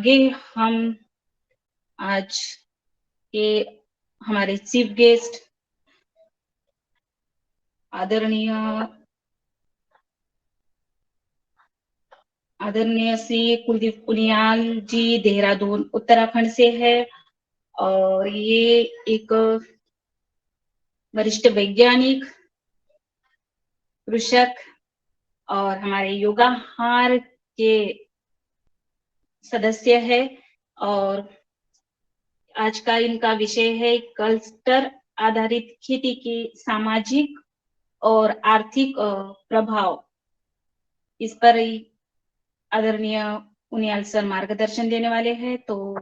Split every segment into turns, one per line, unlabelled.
आगे हम आज के हमारे चीफ गेस्ट आदरणीय आदरणीय श्री कुलदीप कुनियाल जी देहरादून उत्तराखंड से है और ये एक वरिष्ठ वैज्ञानिक, कृषक और हमारे योगाहार के सदस्य है और आज का इनका विषय है क्लस्टर आधारित खेती की सामाजिक और आर्थिक प्रभाव। इस पर आदरणीय उनियाल सर मार्गदर्शन देने वाले हैं, तो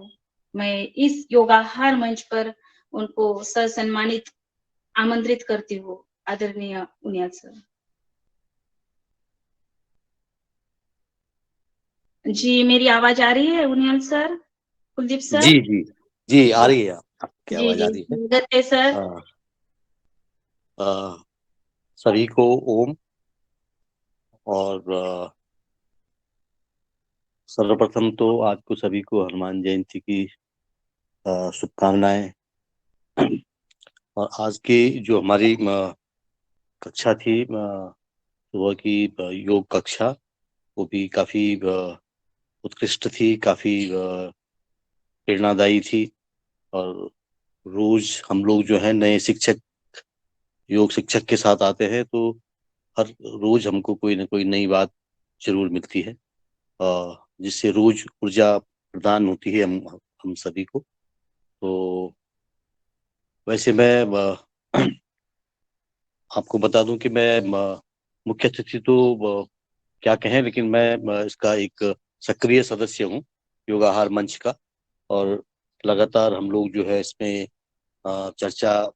मैं इस योगाहार मंच पर उनको ससम्मानित आमंत्रित करती हूँ। आदरणीय उनियाल सर जी, मेरी आवाज आ रही है उनियाल सर, कुलदीप सर?
जी जी जी आ रही है, आपकी
जी
आवाज आ
जी,
रही है।
स्वागत है सर।
आ, आ, सभी को ओम। और सर्वप्रथम तो आज को सभी को हनुमान जयंती की शुभकामनाएं। और आज की जो हमारी कक्षा थी, सुबह की योग कक्षा, वो भी काफी उत्कृष्ट थी, काफी प्रेरणादायी थी। और रोज हम लोग जो है नए शिक्षक, योग शिक्षक के साथ आते हैं, तो हर रोज हमको कोई ना कोई नई बात जरूर मिलती है, जिससे रोज ऊर्जा प्रदान होती है हम सभी को। तो वैसे मैं आपको बता दूं कि मैं मुख्य अतिथि तो क्या कहें, लेकिन मैं इसका एक सक्रिय सदस्य हूँ, योगाहार मंच का। और लगातार हम लोग जो है इसमें चर्चा,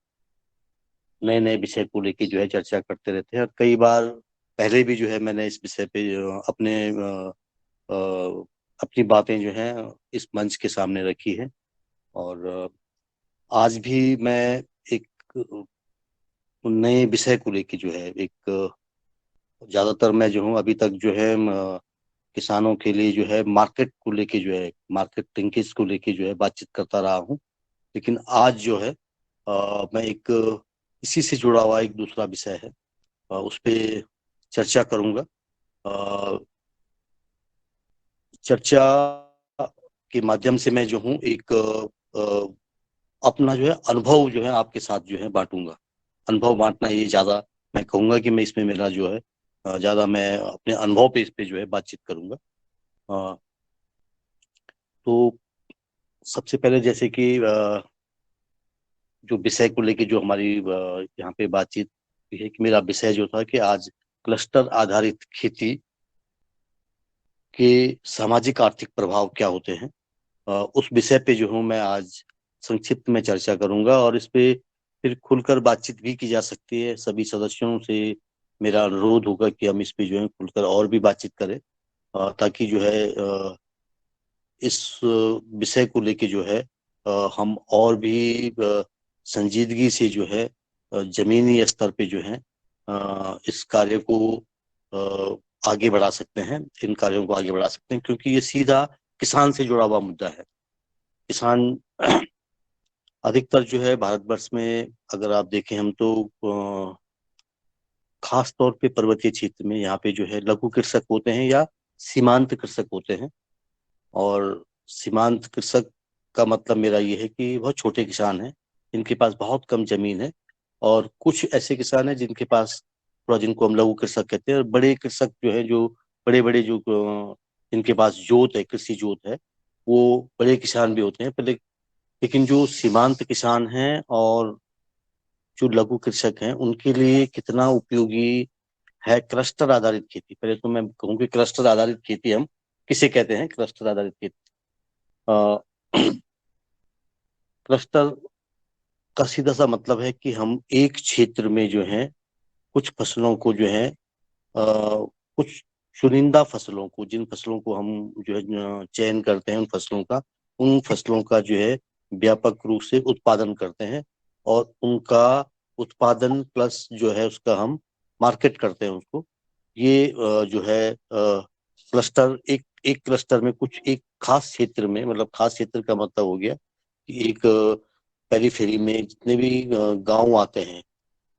नए नए विषय को लेके जो है चर्चा करते रहते हैं। और कई बार पहले भी जो है मैंने इस विषय पे अ, अपनी बातें जो हैं इस मंच के सामने रखी है। और आज भी मैं एक नए विषय को लेके जो है एक ज्यादातर मैं जो हूँ अभी तक जो है किसानों के लिए जो है मार्केट को लेके जो है, मार्केट लिंकेज को लेके जो है बातचीत करता रहा हूँ। लेकिन आज जो है मैं एक इसी से जुड़ा हुआ एक दूसरा विषय है, उस पे चर्चा करूंगा। अ, चर्चा के माध्यम से मैं जो हूँ एक अपना जो है अनुभव जो है आपके साथ जो है बांटूंगा। अनुभव बांटना ये ज्यादा मैं कहूंगा कि मैं इसमें मेरा जो है ज्यादा मैं अपने अनुभव पे इस पे जो है बातचीत करूंगा। अ, तो सबसे पहले जैसे कि जो विषय को लेके जो हमारी यहाँ पे बातचीत हुई है, कि मेरा विषय जो था कि आज क्लस्टर आधारित खेती के सामाजिक आर्थिक प्रभाव क्या होते हैं, उस विषय पे जो हूँ मैं आज संक्षिप्त में चर्चा करूंगा। और इस पे फिर खुलकर बातचीत भी की जा सकती है। सभी सदस्यों से मेरा अनुरोध होगा कि हम इस पे जो है खुलकर और भी बातचीत करें, ताकि जो है इस विषय को लेके जो है हम और भी संजीदगी से जो है जमीनी स्तर पे जो है इस कार्य को आगे बढ़ा सकते हैं, इन कार्यों को आगे बढ़ा सकते हैं, क्योंकि ये सीधा किसान से जुड़ा हुआ मुद्दा है। किसान अधिकतर जो है भारतवर्ष में, अगर आप देखें हम तो खास तौर पे पर्वतीय क्षेत्र में यहाँ पे जो है लघु कृषक होते हैं या सीमांत कृषक होते हैं। और सीमांत कृषक का मतलब मेरा ये है कि बहुत छोटे किसान हैं, जिनके पास बहुत कम जमीन है। और कुछ ऐसे किसान हैं जिनके पास, थोड़ा जिनको हम लघु कृषक कहते हैं। और बड़े कृषक जो है, जो बड़े बड़े जो जिनके पास जोत है, कृषि जोत है, वो बड़े किसान भी होते हैं पहले। लेकिन जो सीमांत किसान हैं और जो लघु कृषक हैं, उनके लिए कितना उपयोगी है क्लस्टर आधारित खेती। पहले तो मैं कहूँ कि क्लस्टर आधारित खेती हम किसे कहते हैं। क्लस्टर आधारित खेती, क्लस्टर का सीधा सा मतलब है कि हम एक क्षेत्र में जो है कुछ फसलों को जो है कुछ चुनिंदा फसलों को, जिन फसलों को हम जो है चयन करते हैं, उन फसलों का जो है व्यापक रूप से उत्पादन करते हैं। और उनका उत्पादन प्लस जो है उसका हम मार्केट करते हैं उसको। ये जो है क्लस्टर एक एक क्लस्टर में कुछ एक खास क्षेत्र में, मतलब खास क्षेत्र का मतलब हो गया कि एक पेरीफेरी में जितने भी गांव आते हैं,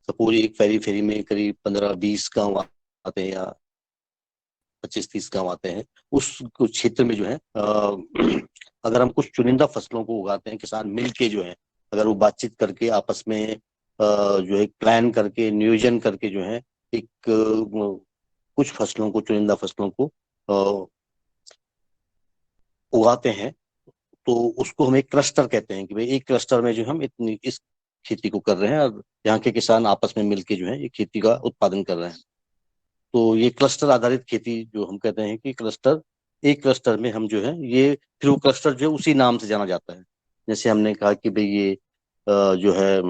सपोज एक पेरीफेरी में करीब 15-20 गांव आते हैं या 25-30 गांव आते हैं, उस कुछ क्षेत्र में जो है अगर हम कुछ चुनिंदा फसलों को उगाते हैं, किसान मिल के जो है अगर वो बातचीत करके आपस में जो है प्लान करके नियोजन करके जो है एक कुछ फसलों को, चुनिंदा फसलों को उगाते हैं, तो उसको हम एक क्लस्टर कहते हैं कि भाई एक क्लस्टर में जो हम इतनी इस खेती को कर रहे हैं और यहाँ के किसान आपस में मिलके जो है ये खेती का उत्पादन कर रहे हैं। तो ये क्लस्टर आधारित खेती जो हम कहते हैं कि क्लस्टर, एक क्लस्टर में हम जो है ये, फिर वो क्लस्टर जो है उसी नाम से जाना जाता है। जैसे हमने कहा कि भाई ये जो है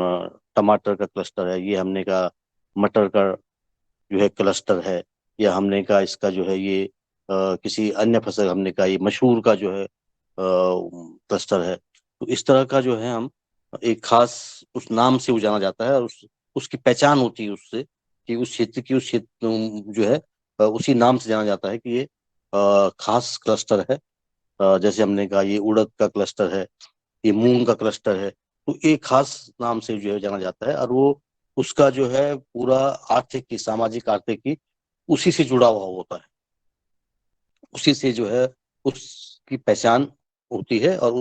टमाटर का क्लस्टर है, ये हमने कहा मटर का जो है क्लस्टर है, या हमने कहा इसका जो है ये किसी अन्य फसल, हमने कहा ये मशहूर का जो है क्लस्टर है। तो इस तरह का जो है हम एक खास उस नाम से वो जाना जाता है और उसकी पहचान होती है उससे कि उस क्षेत्र की, उस क्षेत्र जो है उसी नाम से जाना जाता है कि ये खास क्लस्टर है। जैसे हमने कहा ये उड़द का क्लस्टर है, ये मूंग का क्लस्टर है, तो एक खास नाम से जो है जाना जाता है और वो उसका जो है पूरा आर्थिक की, सामाजिक आर्थिक की उसी से जुड़ा हुआ होता है, उसी से जो है उसकी पहचान होती है और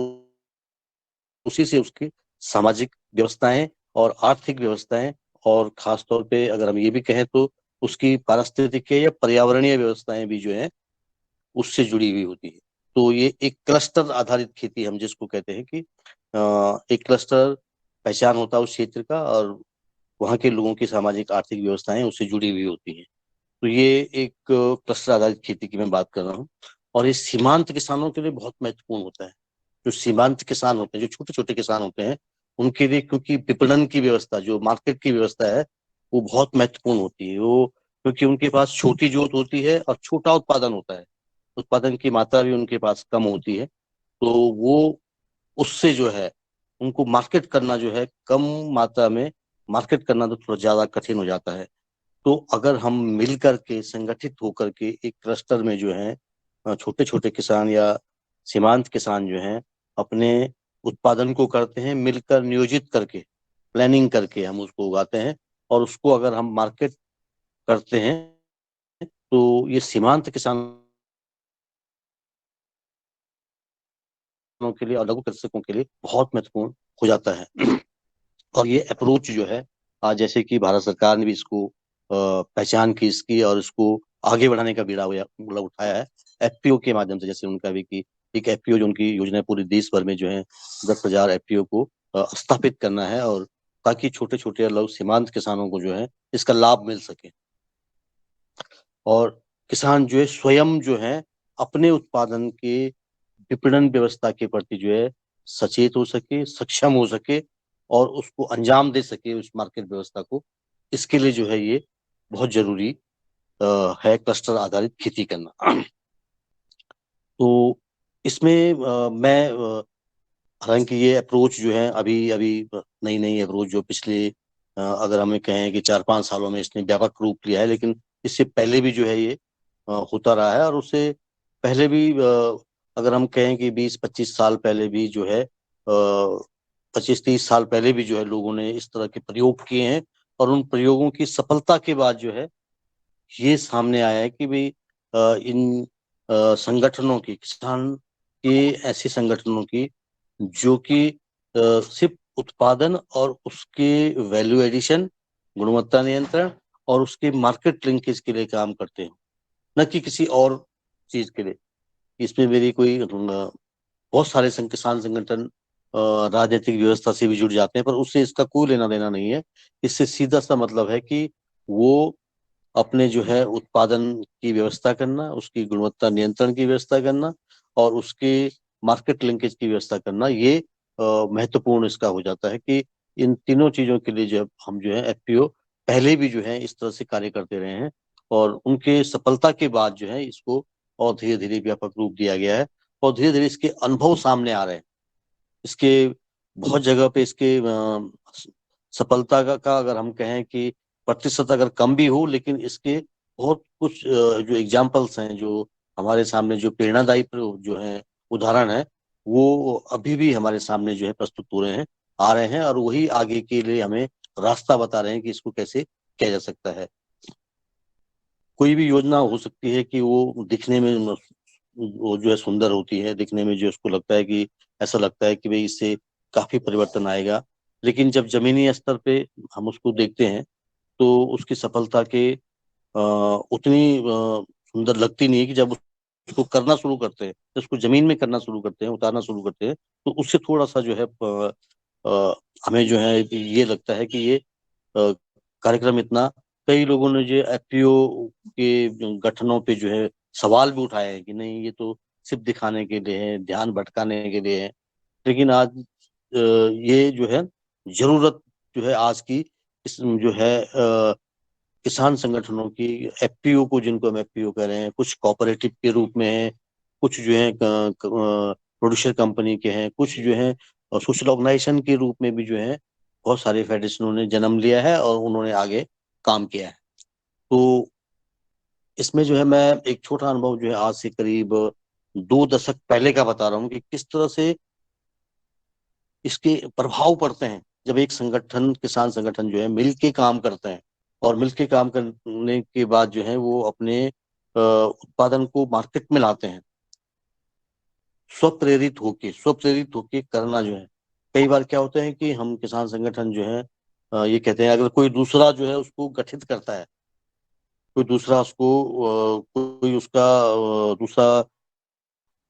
उसी से उसकी सामाजिक व्यवस्थाएं और आर्थिक व्यवस्थाएं, और खास तौर पे अगर हम ये भी कहें तो उसकी पारिस्थितिक या पर्यावरणीय व्यवस्थाएं भी जो है उससे जुड़ी हुई होती है। तो ये एक क्लस्टर आधारित खेती हम जिसको कहते हैं कि एक क्लस्टर पहचान होता है उस क्षेत्र का और वहाँ के लोगों की सामाजिक आर्थिक व्यवस्थाएं उससे जुड़ी हुई होती हैं। तो ये एक क्लस्टर आधारित खेती की मैं बात कर रहा हूँ। और ये सीमांत किसानों के लिए बहुत महत्वपूर्ण होता है। जो सीमांत किसान होते हैं, जो छोटे छोटे किसान होते हैं, उनके लिए क्योंकि विपणन की व्यवस्था, जो मार्केट की व्यवस्था है, वो बहुत महत्वपूर्ण होती है। वो क्योंकि उनके पास छोटी जोत होती है और छोटा उत्पादन होता है, उत्पादन की मात्रा भी उनके पास कम होती है, तो वो उससे जो है उनको मार्केट करना जो है कम मात्रा में मार्केट करना तो थोड़ा ज्यादा कठिन हो जाता है। तो अगर हम मिल करके संगठित होकर के एक क्लस्टर में जो है छोटे छोटे किसान या सीमांत किसान जो हैं अपने उत्पादन को करते हैं, मिलकर नियोजित करके प्लानिंग करके हम उसको उगाते हैं और उसको अगर हम मार्केट करते हैं, तो ये सीमांत किसानों के लिए और लघु कृषकों के लिए बहुत महत्वपूर्ण हो जाता है। और ये अप्रोच जो है आज जैसे कि भारत सरकार ने भी इसको पहचान की इसकी और इसको आगे बढ़ाने का बीड़ा मतलब उठाया है एफपीओ के माध्यम से। जैसे उनका भी कि एक एफपीओ जो उनकी योजना है पूरे देश भर में जो है 10,000 एफपीओ को स्थापित करना है, और ताकि छोटे छोटे लोग सीमांत किसानों को जो है इसका लाभ मिल सके और किसान जो है स्वयं जो है अपने उत्पादन के विपणन व्यवस्था के प्रति जो है सचेत हो सके, सक्षम हो सके और उसको अंजाम दे सके उस मार्केट व्यवस्था को। इसके लिए जो है ये बहुत जरूरी है क्लस्टर आधारित खेती करना। तो इसमें मैं हालांकि ये अप्रोच जो है अभी अभी नई नई अप्रोच जो पिछले अगर हमें कहें कि 4-5 सालों में इसने व्यापक रूप लिया है, लेकिन इससे पहले भी जो है ये होता रहा है। और उससे पहले भी अगर हम कहें कि 20-25 साल पहले भी जो है 25-30 साल पहले भी जो है लोगों ने इस तरह के प्रयोग किए हैं और उन प्रयोगों की सफलता के बाद जो है ये सामने आया है कि भाई इन संगठनों की, किसान के ऐसे संगठनों की जो कि सिर्फ उत्पादन और उसके वैल्यू एडिशन, गुणवत्ता नियंत्रण और उसके मार्केट लिंकेज के लिए काम करते हैं, न कि किसी और चीज के लिए। इसमें मेरी कोई बहुत सारे किसान संगठन राजनीतिक व्यवस्था से भी जुड़ जाते हैं, पर उससे इसका कोई लेना देना नहीं है। इससे सीधा सा मतलब है कि वो अपने जो है उत्पादन की व्यवस्था करना, उसकी गुणवत्ता नियंत्रण की व्यवस्था करना और उसके मार्केट लिंकेज की व्यवस्था करना, ये महत्वपूर्ण इसका हो जाता है कि इन तीनों चीजों के लिए जब हम जो है एफपीओ पहले भी जो है इस तरह से कार्य करते रहे हैं और उनके सफलता के बाद जो है इसको और धीरे धीरे व्यापक रूप दिया गया है और धीरे धीरे इसके अनुभव सामने आ रहे हैं। इसके बहुत जगह पे इसके सफलता का अगर हम कहें कि प्रतिशत अगर कम भी हो, लेकिन इसके बहुत कुछ जो एग्जाम्पल्स हैं, जो हमारे सामने जो प्रेरणादायी जो है उदाहरण है, वो अभी भी हमारे सामने जो है प्रस्तुत हो रहे हैं, आ रहे हैं, और वही आगे के लिए हमें रास्ता बता रहे हैं कि इसको कैसे किया जा सकता है। कोई भी योजना हो सकती है कि वो दिखने में वो जो है सुंदर होती है, दिखने में जो उसको लगता है कि ऐसा लगता है कि भाई इससे काफी परिवर्तन आएगा, लेकिन जब जमीनी स्तर पे हम उसको देखते हैं तो उसकी सफलता के उतनी सुंदर लगती नहीं है कि जब उसको करना शुरू करते हैं, जब उसको जमीन में करना शुरू करते हैं, उतारना शुरू करते हैं, तो उससे थोड़ा सा जो है हमें जो है ये लगता है कि ये कार्यक्रम इतना, कई लोगों ने जो एफपीओ के गठनों पे जो है सवाल भी उठाए हैं कि नहीं, ये तो सिर्फ दिखाने के लिए है, ध्यान भटकाने के लिए है। लेकिन आज ये जो है जरूरत जो है आज की, इस जो है किसान संगठनों की, एफपीओ को, जिनको हम एफपीओ कह रहे हैं, कुछ कोऑपरेटिव के रूप में है, कुछ जो है प्रोड्यूसर कंपनी के हैं, कुछ जो है सोशल ऑर्गेनाइजेशन के रूप में भी जो है बहुत सारे फेडरेशनों ने जन्म लिया है और उन्होंने आगे काम किया है। तो इसमें जो है मैं एक छोटा अनुभव जो है आज से करीब 2 दशक पहले का बता रहा हूँ कि किस तरह से इसके प्रभाव पड़ते हैं जब एक संगठन, किसान संगठन जो है मिल के काम करते हैं, और मिल के काम करने के बाद जो है वो अपने उत्पादन को मार्केट में लाते हैं, स्वप्रेरित होके करना जो है। कई बार क्या होता है कि हम किसान संगठन जो है ये कहते हैं, अगर कोई दूसरा जो है उसको गठित करता है, कोई दूसरा उसको कोई उसका दूसरा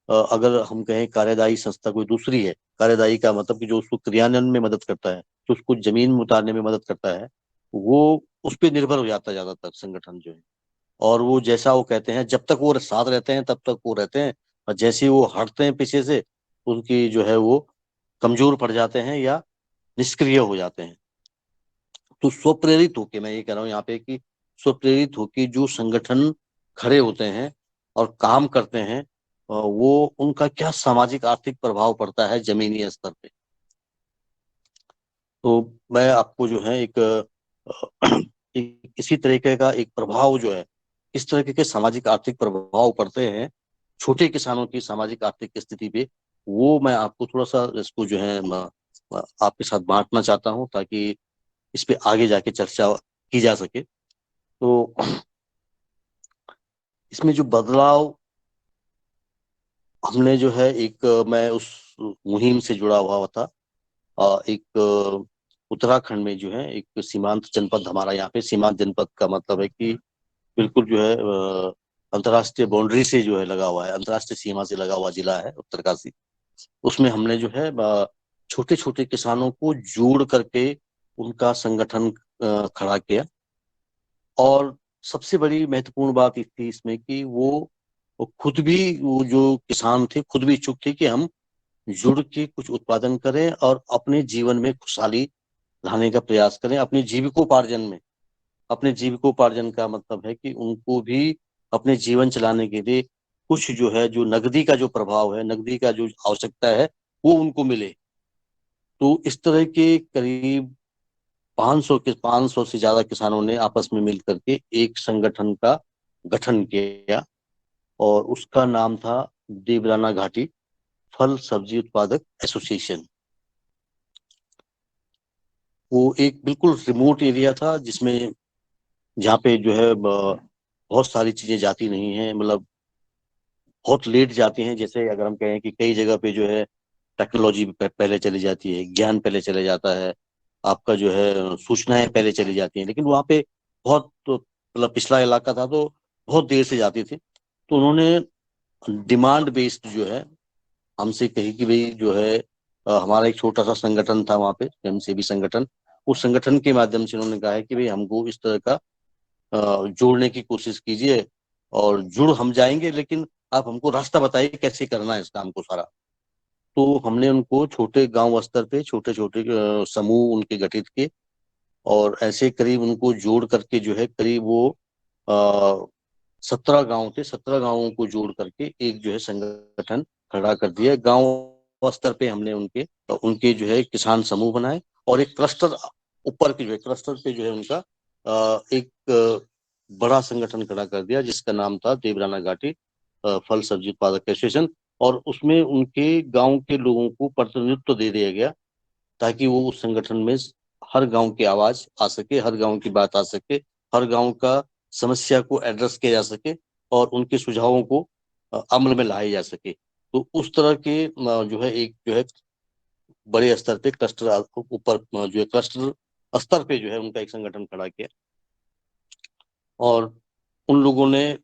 अगर हम कहें कार्यदायी संस्था कोई दूसरी है, कार्यदायी का मतलब कि जो उसको क्रियान्वयन में मदद करता है, जो उसको जमीन में उतारने में मदद करता है, वो उस पर निर्भर हो जाता है ज्यादातर संगठन जो है। और वो जैसा वो कहते हैं, जब तक वो साथ रहते हैं तब तक वो रहते हैं, और जैसे ही वो हटते हैं पीछे से, उनकी जो है वो कमजोर पड़ जाते हैं या निष्क्रिय हो जाते हैं। तो स्वप्रेरित होके, मैं ये कह रहा हूँ यहाँ पे कि स्वप्रेरित होके जो संगठन खड़े होते हैं और काम करते हैं, वो उनका क्या सामाजिक आर्थिक प्रभाव पड़ता है जमीनी स्तर पे। तो मैं आपको जो है एक इसी तरीके का एक प्रभाव जो है, इस तरह के सामाजिक आर्थिक प्रभाव पड़ते हैं छोटे किसानों की सामाजिक आर्थिक स्थिति पे, वो मैं आपको थोड़ा सा इसको जो है आपके साथ बांटना चाहता हूँ, ताकि इस पे आगे जाके चर्चा की जा सके। तो इसमें जो बदलाव हमने जो है मैं उस मुहिम से जुड़ा हुआ था। एक उत्तराखंड में जो है एक सीमांत जनपद, हमारा यहाँ पे सीमांत जनपद का मतलब है कि बिल्कुल जो है अंतर्राष्ट्रीय बाउंड्री से जो है लगा हुआ है, अंतर्राष्ट्रीय सीमा से लगा हुआ जिला है उत्तरकाशी। उसमें हमने जो है छोटे छोटे किसानों को जोड़ करके उनका संगठन खड़ा किया। और सबसे बड़ी महत्वपूर्ण बात थी इसमें कि वो खुद भी, वो जो किसान थे खुद भी इच्छुक थे कि हम जुड़ के कुछ उत्पादन करें और अपने जीवन में खुशहाली लाने का प्रयास करें, अपने जीविकोपार्जन में। अपने जीविकोपार्जन का मतलब है कि उनको भी अपने जीवन चलाने के लिए कुछ जो है, जो नकदी का जो प्रभाव है, नकदी का जो आवश्यकता है, वो उनको मिले। तो इस तरह के करीब 500 से ज्यादा किसानों ने आपस में मिल करके एक संगठन का गठन किया, और उसका नाम था देवराना घाटी फल सब्जी उत्पादक एसोसिएशन। वो एक बिल्कुल रिमोट एरिया था, जिसमें जहाँ पे जो है बहुत सारी चीजें जाती नहीं है, मतलब बहुत लेट जाती हैं। जैसे अगर हम कहें कि कई जगह पे जो है टेक्नोलॉजी पहले चली जाती है, ज्ञान पहले चले जाता है, आपका जो है सूचनाएं पहले चली जाती हैं, लेकिन वहाँ पे बहुत मतलब पिछड़ा इलाका था, तो बहुत देर से जाती थी। तो उन्होंने डिमांड बेस्ड जो है हमसे कही कि भाई जो है हमारा एक छोटा सा संगठन था वहाँ पे, स्वयंसेवी संगठन, उस संगठन के माध्यम से उन्होंने कहा है कि भाई हमको इस तरह का जोड़ने की कोशिश कीजिए, और जुड़ हम जाएंगे, लेकिन आप हमको रास्ता बताइए कैसे करना है इस काम को सारा। तो हमने उनको छोटे गांव स्तर पे छोटे छोटे समूह उनके गठित किए, और ऐसे करीब उनको जोड़ करके जो है करीब वो 17 गांव थे, 17 गांवों को जोड़ करके एक जो है संगठन खड़ा कर दिया। गांव स्तर पे हमने उनके उनके जो है किसान समूह बनाए, और एक क्लस्टर ऊपर के जो है क्लस्टर पे जो है उनका एक बड़ा संगठन खड़ा कर दिया, जिसका नाम था देवराना घाटी फल सब्जी उत्पादक एसोसिएशन, और उसमें उनके गांव के लोगों को प्रतिनिधित्व दे दिया गया ताकि वो उस संगठन में हर गांव की आवाज आ सके, हर गांव की बात आ सके, हर गांव का समस्या को एड्रेस किया जा सके और उनके सुझावों को अमल में लाया जा सके। तो उस तरह के जो है एक जो है बड़े स्तर पे क्लस्टर ऊपर जो है क्लस्टर स्तर पे जो है उनका एक संगठन खड़ा किया, और उन लोगों ने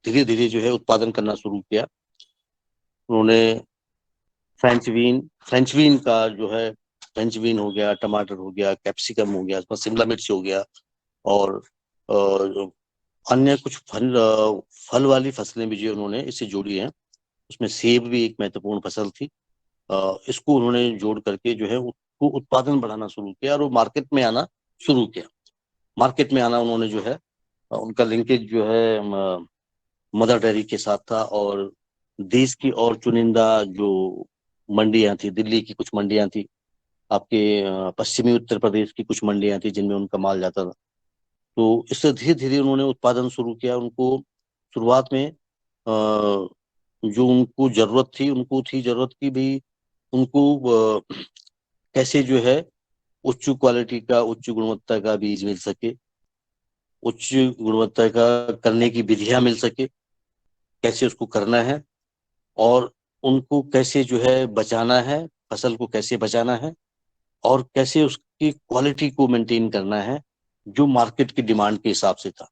धीरे धीरे जो है उत्पादन करना शुरू किया। उन्होंने फ्रेंच बीन का जो है, फ्रेंच बीन हो गया, टमाटर हो गया, कैप्सिकम हो गया, शिमला मिर्च हो गया, और अन्य कुछ फल वाली फसलें भी जो उन्होंने इससे जोड़ी हैं। उसमें सेब भी एक महत्वपूर्ण फसल थी। इसको उन्होंने जोड़ करके जो है उसको उत्पादन बढ़ाना शुरू किया और वो मार्केट में आना शुरू किया। मार्केट में आना उन्होंने जो है उनका लिंकेज जो है मदर डेयरी के साथ था, और देश की और चुनिंदा जो मंडियां थी, दिल्ली की कुछ मंडियां थी, आपके पश्चिमी उत्तर प्रदेश की कुछ मंडियां थी जिनमें उनका माल जाता था। तो इससे धीरे धीरे उन्होंने उत्पादन शुरू किया। उनको शुरुआत में जो उनको जरूरत थी, उनको थी जरूरत की भी उनको कैसे जो है उच्च क्वालिटी का, उच्च गुणवत्ता का बीज मिल सके, उच्च गुणवत्ता का करने की विधियां मिल सके, कैसे उसको करना है, और उनको कैसे जो है बचाना है, फसल को कैसे बचाना है, और कैसे उसकी क्वालिटी को मेंटेन करना है जो मार्केट की डिमांड के हिसाब से था।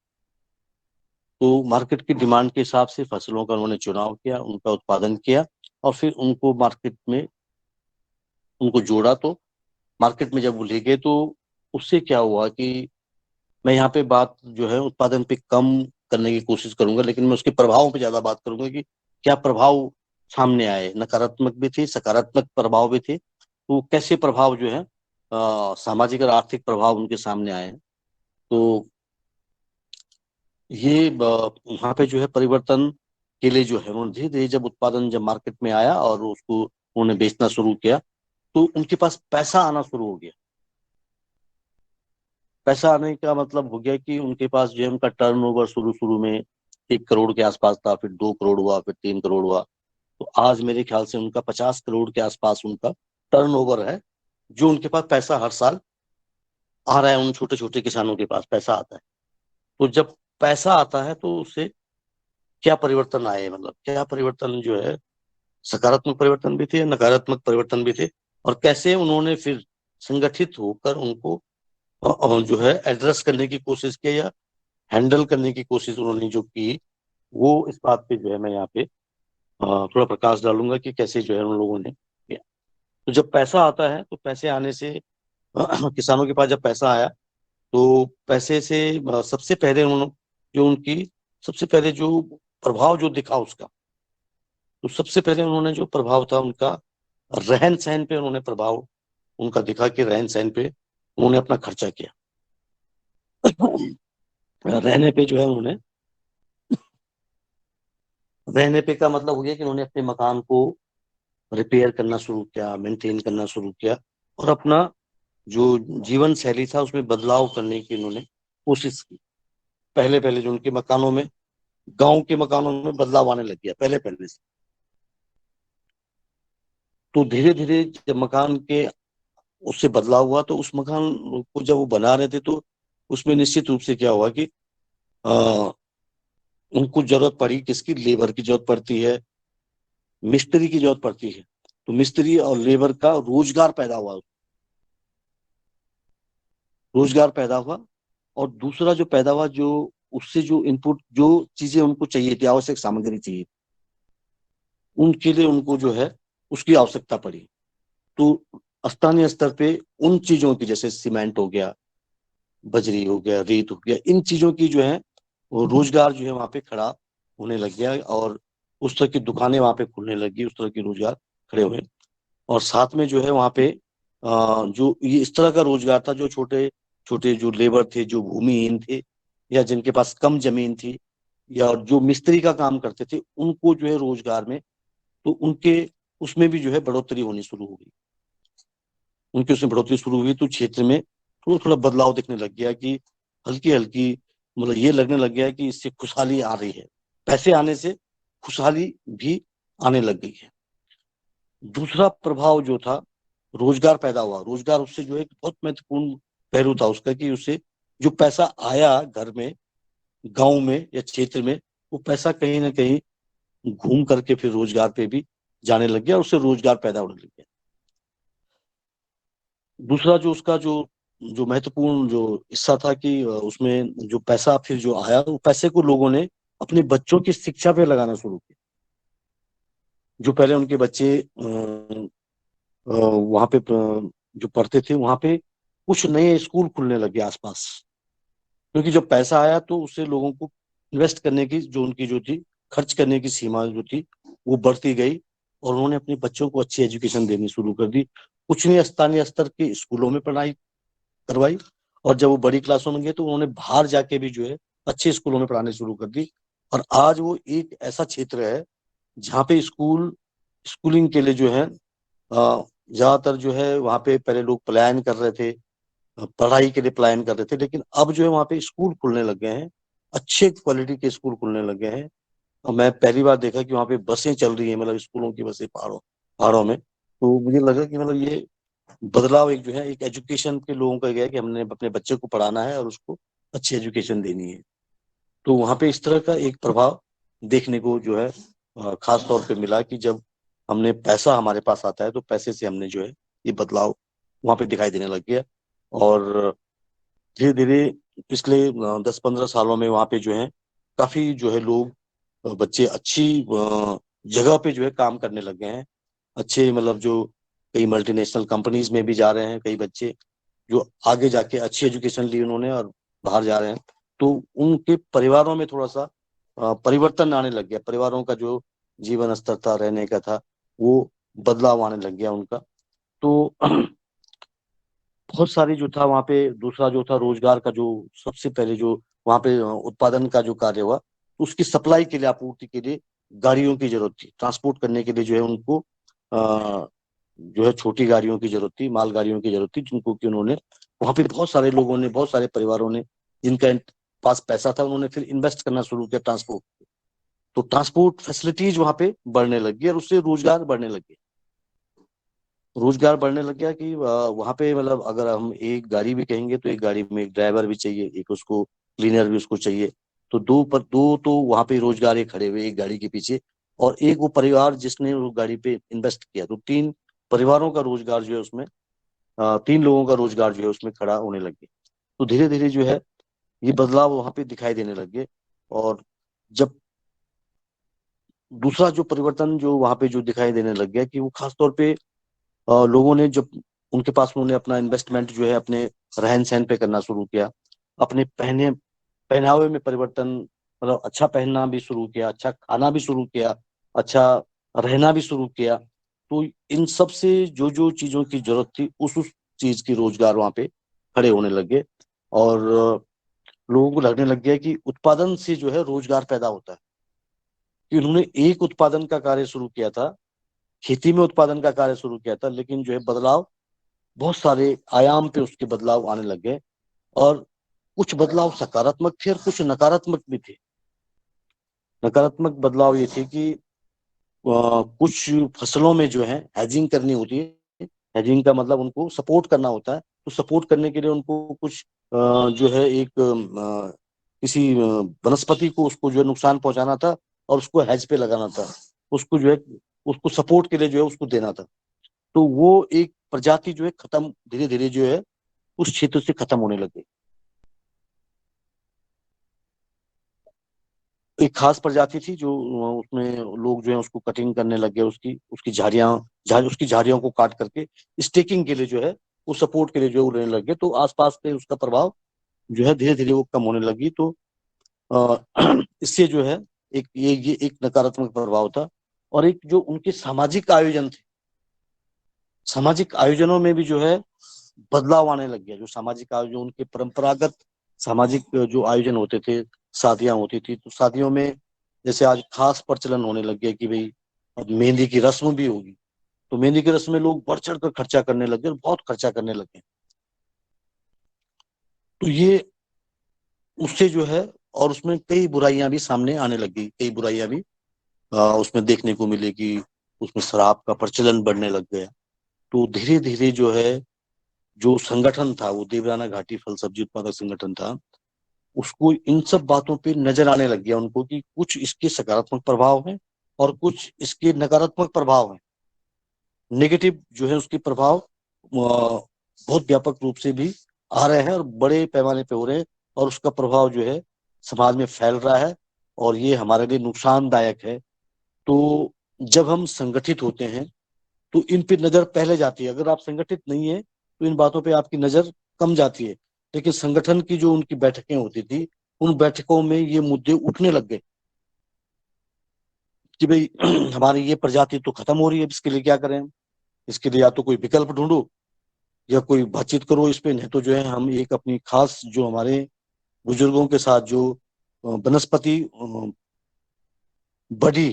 तो मार्केट की डिमांड के हिसाब से फसलों का उन्होंने चुनाव किया, उनका उत्पादन किया, और फिर उनको मार्केट में उनको जोड़ा। तो मार्केट में जब वो ले गए तो उससे क्या हुआ कि मैं यहाँ पे बात जो है उत्पादन पे कम करने की कोशिश करूंगा, लेकिन मैं उसके प्रभावों पे ज्यादा बात करूंगा कि क्या प्रभाव सामने आए। नकारात्मक भी थे, सकारात्मक प्रभाव भी थे। तो कैसे प्रभाव जो है सामाजिक और आर्थिक प्रभाव उनके सामने आए हैं। तो ये वहाँ पे जो है परिवर्तन के लिए जो है उन्होंने धीरे धीरे जब उत्पादन जब मार्केट में आया और उसको उन्होंने बेचना शुरू किया तो उनके पास पैसा आना शुरू हो गया। पैसा आने का मतलब हो गया कि उनके पास जो है उनका टर्नओवर शुरू शुरू में 1 करोड़ के आसपास था, फिर 2 करोड़ हुआ, फिर 3 करोड़ हुआ। तो आज मेरे ख्याल से उनका 50 करोड़ के आसपास उनका टर्नओवर है, जो उनके पास पैसा हर साल आ रहा है। उन छोटे छोटे किसानों के पास पैसा आता है। तो जब पैसा आता है तो उससे क्या परिवर्तन आए, मतलब क्या परिवर्तन जो है, सकारात्मक परिवर्तन भी थे, नकारात्मक परिवर्तन भी थे, और कैसे उन्होंने फिर संगठित होकर उनको जो है एड्रेस करने की कोशिश की या हैंडल करने की कोशिश उन्होंने जो की, वो इस बात पे जो है मैं यहाँ पे थोड़ा प्रकाश डालूंगा कि कैसे जो है उन लोगों ने किया। तो जब पैसा आता है तो पैसे आने से किसानों के पास जब पैसा आया तो पैसे से सबसे पहले उन्होंने जो उनकी सबसे पहले जो प्रभाव जो दिखा उसका, तो सबसे पहले उन्होंने जो प्रभाव था उनका रहन सहन पे उन्होंने प्रभाव उनका दिखा कि रहन सहन पे उन्होंने अपना खर्चा किया। रहने पे जो है उन्होंने रहने पे का मतलब हो गया कि उन्होंने अपने मकान को रिपेयर करना शुरू किया, मेंटेन करना शुरू किया, और अपना जो जीवन शैली था उसमें बदलाव करने की उन्होंने कोशिश की। पहले पहले जो उनके मकानों में, गांव के मकानों में बदलाव आने लग गया पहले पहले से। तो धीरे धीरे जब मकान के उससे बदलाव हुआ तो उस मकान को जब वो बना रहे थे तो उसमें निश्चित रूप से क्या हुआ कि आ, उनको जरूरत पड़ी, किसकी, लेबर की जरूरत पड़ती है, मिस्त्री की जरूरत पड़ती है। तो मिस्त्री और लेबर का रोजगार पैदा हुआ, रोजगार पैदा हुआ। और दूसरा जो पैदा हुआ, जो उससे जो इनपुट जो चीजें उनको चाहिए थी, आवश्यक सामग्री चाहिए, उनके लिए उनको जो है उसकी आवश्यकता पड़ी। तो स्थानीय स्तर पे उन चीजों की, जैसे सीमेंट हो गया, बजरी हो गया, रेत हो गया, इन चीजों की जो है वो रोजगार जो है वहां पे खड़ा होने लग गया, और उस तरह की दुकानें वहां पे खुलने लगी, उस तरह की रोजगार खड़े हुए। और साथ में जो है वहां पे जो ये इस तरह का रोजगार था, जो छोटे छोटे जो लेबर थे, जो भूमिहीन थे, या जिनके पास कम जमीन थी, या जो मिस्त्री का काम करते थे, उनको जो है रोजगार में, तो उनके उसमें भी जो है बढ़ोतरी होनी शुरू हो गई। उनकी उसमें बढ़ोतरी शुरू हुई तो क्षेत्र में थोड़ा थोड़ा बदलाव दिखने लग गया कि हल्की हल्की, मतलब ये लगने लग गया कि इससे खुशहाली आ रही है। पैसे आने से खुशहाली भी आने लग गई है। दूसरा प्रभाव जो था, रोजगार पैदा हुआ। रोजगार उससे जो है एक बहुत महत्वपूर्ण पहलू था उसका, कि उससे जो पैसा आया घर में, गांव में या क्षेत्र में, वो पैसा कहीं ना कहीं घूम करके फिर रोजगार पे भी जाने लग गया और उससे रोजगार पैदा होने लग गया। दूसरा जो उसका जो जो महत्वपूर्ण जो हिस्सा था कि उसमें जो पैसा फिर जो आया, वो पैसे को लोगों ने अपने बच्चों की शिक्षा पे लगाना शुरू किया। जो पहले उनके बच्चे वहां पे जो पढ़ते थे, वहां पे कुछ नए स्कूल खुलने लगे आसपास, क्योंकि जब पैसा आया तो उससे लोगों को इन्वेस्ट करने की जो उनकी जो थी, खर्च करने की सीमा जो थी, वो बढ़ती गई और उन्होंने अपने बच्चों को अच्छी एजुकेशन देनी शुरू कर दी। कुछ ने स्थानीय स्तर के स्कूलों में पढ़ाई करवाई, और जब वो बड़ी क्लासों में गए तो उन्होंने बाहर जाके भी जो है अच्छे स्कूलों में पढ़ाने शुरू कर दी। और आज वो एक ऐसा क्षेत्र है जहाँ पे स्कूलिंग के लिए जो है ज्यादातर जो है वहाँ पे पहले लोग पलायन कर रहे थे, पढ़ाई के लिए पलायन कर रहे थे, लेकिन अब जो है वहाँ पे स्कूल खुलने लग गए हैं, अच्छे क्वालिटी के स्कूल खुलने लग गए हैं। और मैं पहली बार देखा कि वहाँ पे बसें चल रही हैं, मतलब स्कूलों की बसें पहाड़ों पहाड़ों में। तो मुझे लगा कि मतलब ये बदलाव एक जो है एक एजुकेशन के लोगों का गया कि हमने अपने बच्चे को पढ़ाना है और उसको अच्छी एजुकेशन देनी है। तो वहाँ पे इस तरह का एक प्रभाव देखने को जो है खास तौर पे मिला कि जब हमने पैसा हमारे पास आता है तो पैसे से हमने जो है ये बदलाव वहाँ पे दिखाई देने लग गया। और धीरे धीरे पिछले 10-15 सालों में वहाँ पे जो है काफी जो है लोग बच्चे अच्छी जगह पे जो है काम करने लग गए हैं। अच्छे मतलब जो कई मल्टीनेशनल कंपनीज में भी जा रहे हैं कई बच्चे, जो आगे जाके अच्छी एजुकेशन ली उन्होंने और बाहर जा रहे हैं। तो उनके परिवारों में थोड़ा सा परिवर्तन आने लग गया। परिवारों का जो जीवन स्तर था, रहने का था, वो बदलाव आने लग गया उनका। तो बहुत सारी जो था वहाँ पे, दूसरा जो था रोजगार का जो सबसे पहले जो वहाँ पे उत्पादन का जो कार्य हुआ, तो उसकी सप्लाई के लिए, आपूर्ति के लिए गाड़ियों की जरूरत थी। ट्रांसपोर्ट करने के लिए जो है उनको जो है छोटी गाड़ियों की जरूरत थी, माल गाड़ियों की जरूरत थी, जिनको कि उन्होंने वहाँ पे बहुत सारे लोगों ने, बहुत सारे परिवारों ने जिनका पास पैसा था, उन्होंने फिर इन्वेस्ट करना शुरू किया ट्रांसपोर्ट। तो ट्रांसपोर्ट फैसिलिटीज वहाँ पे बढ़ने लगी और उससे रोजगार बढ़ने लगे। रोजगार बढ़ने लग गया कि वहां पे मतलब अगर हम एक गाड़ी भी कहेंगे तो एक गाड़ी में एक ड्राइवर भी चाहिए, एक उसको क्लीनर भी उसको चाहिए। तो दो तो वहां पे रोजगार एक खड़े हुए एक गाड़ी के पीछे, और एक वो परिवार जिसने वो गाड़ी पे इन्वेस्ट किया, तो तीन परिवारों का रोजगार जो है उसमें, तीन लोगों का रोजगार जो है उसमें खड़ा होने लग गया। तो धीरे धीरे जो है ये बदलाव वहां पे दिखाई देने लग गए। और जब दूसरा जो परिवर्तन जो वहां पे जो दिखाई देने लग गया कि वो खास तौर पे लोगों ने जब उनके पास, उन्होंने अपना इन्वेस्टमेंट जो है अपने रहन सहन पे करना शुरू किया, अपने पहनावे में परिवर्तन, मतलब अच्छा पहनना भी शुरू किया, अच्छा खाना भी शुरू किया, अच्छा रहना भी शुरू किया। तो इन सब से जो जो चीजों की जरूरत थी उस चीज की रोजगार वहां पे खड़े होने लगे। और लोगों को लगने लग गया कि उत्पादन से जो है रोजगार पैदा होता है। कि उन्होंने एक उत्पादन का कार्य शुरू किया था, खेती में उत्पादन का कार्य शुरू किया था, लेकिन जो है बदलाव बहुत सारे आयाम पे उसके बदलाव आने लग गए। और कुछ बदलाव सकारात्मक थे और कुछ नकारात्मक भी थे। नकारात्मक बदलाव ये थे कि कुछ फसलों में जो है हेजिंग करनी होती है। हेजिंग का मतलब उनको सपोर्ट करना होता है, तो सपोर्ट करने के लिए उनको कुछ जो है एक किसी वनस्पति को उसको जो है नुकसान पहुंचाना था और उसको हेज पे लगाना था। उसको जो है उसको सपोर्ट के लिए जो है उसको देना था। तो वो एक प्रजाति जो है खत्म, धीरे धीरे जो है उस क्षेत्र से खत्म होने लगे। एक खास प्रजाति थी जो उसमें लोग जो है उसको कटिंग करने लग गए, उसकी उसकी उसकी झाड़ियों को काट करके स्टेकिंग के लिए जो है वो सपोर्ट के लिए जो है उड़ने लग गए। तो आसपास पे उसका प्रभाव जो है धीरे धीरे वो कम होने लगी। तो इससे जो है ये एक नकारात्मक प्रभाव था। और एक जो उनके सामाजिक आयोजन थे, सामाजिक आयोजनों में भी जो है बदलाव आने लग गया। जो सामाजिक आयोजन, उनके परंपरागत सामाजिक जो आयोजन होते थे, शादियां होती थी, तो शादियों में जैसे आज खास प्रचलन होने लग गया कि भाई अब मेहंदी की रस्म भी होगी। तो मेहंदी की रस्म में लोग बढ़ चढ़ कर खर्चा करने लग गए, बहुत खर्चा करने लगे। तो ये उससे जो है, और उसमें कई बुराइयां भी सामने आने लगी, कई बुराइयां भी उसमें देखने को मिले कि उसमें शराब का प्रचलन बढ़ने लग गया। तो धीरे धीरे जो है जो संगठन था, वो देवराना घाटी फल सब्जी उत्पादक संगठन था, उसको इन सब बातों पे नजर आने लग गया उनको कि कुछ इसके सकारात्मक प्रभाव हैं और कुछ इसके नकारात्मक प्रभाव हैं। नेगेटिव जो है उसके प्रभाव बहुत व्यापक रूप से भी आ रहे हैं और बड़े पैमाने पे हो रहे हैं, और उसका प्रभाव जो है समाज में फैल रहा है और ये हमारे लिए नुकसानदायक है। तो जब हम संगठित होते हैं तो इन पे नजर पहले जाती है। अगर आप संगठित नहीं है तो इन बातों पे आपकी नजर कम जाती है। लेकिन संगठन की जो उनकी बैठकें होती थी, उन बैठकों में ये मुद्दे उठने लग गए कि भाई हमारी ये प्रजाति तो खत्म हो रही है, इसके लिए क्या करें हम? इसके लिए या तो कोई विकल्प ढूंढो या कोई बातचीत करो इस पे, नहीं तो जो है हम एक अपनी खास जो हमारे बुजुर्गों के साथ जो वनस्पति बढ़ी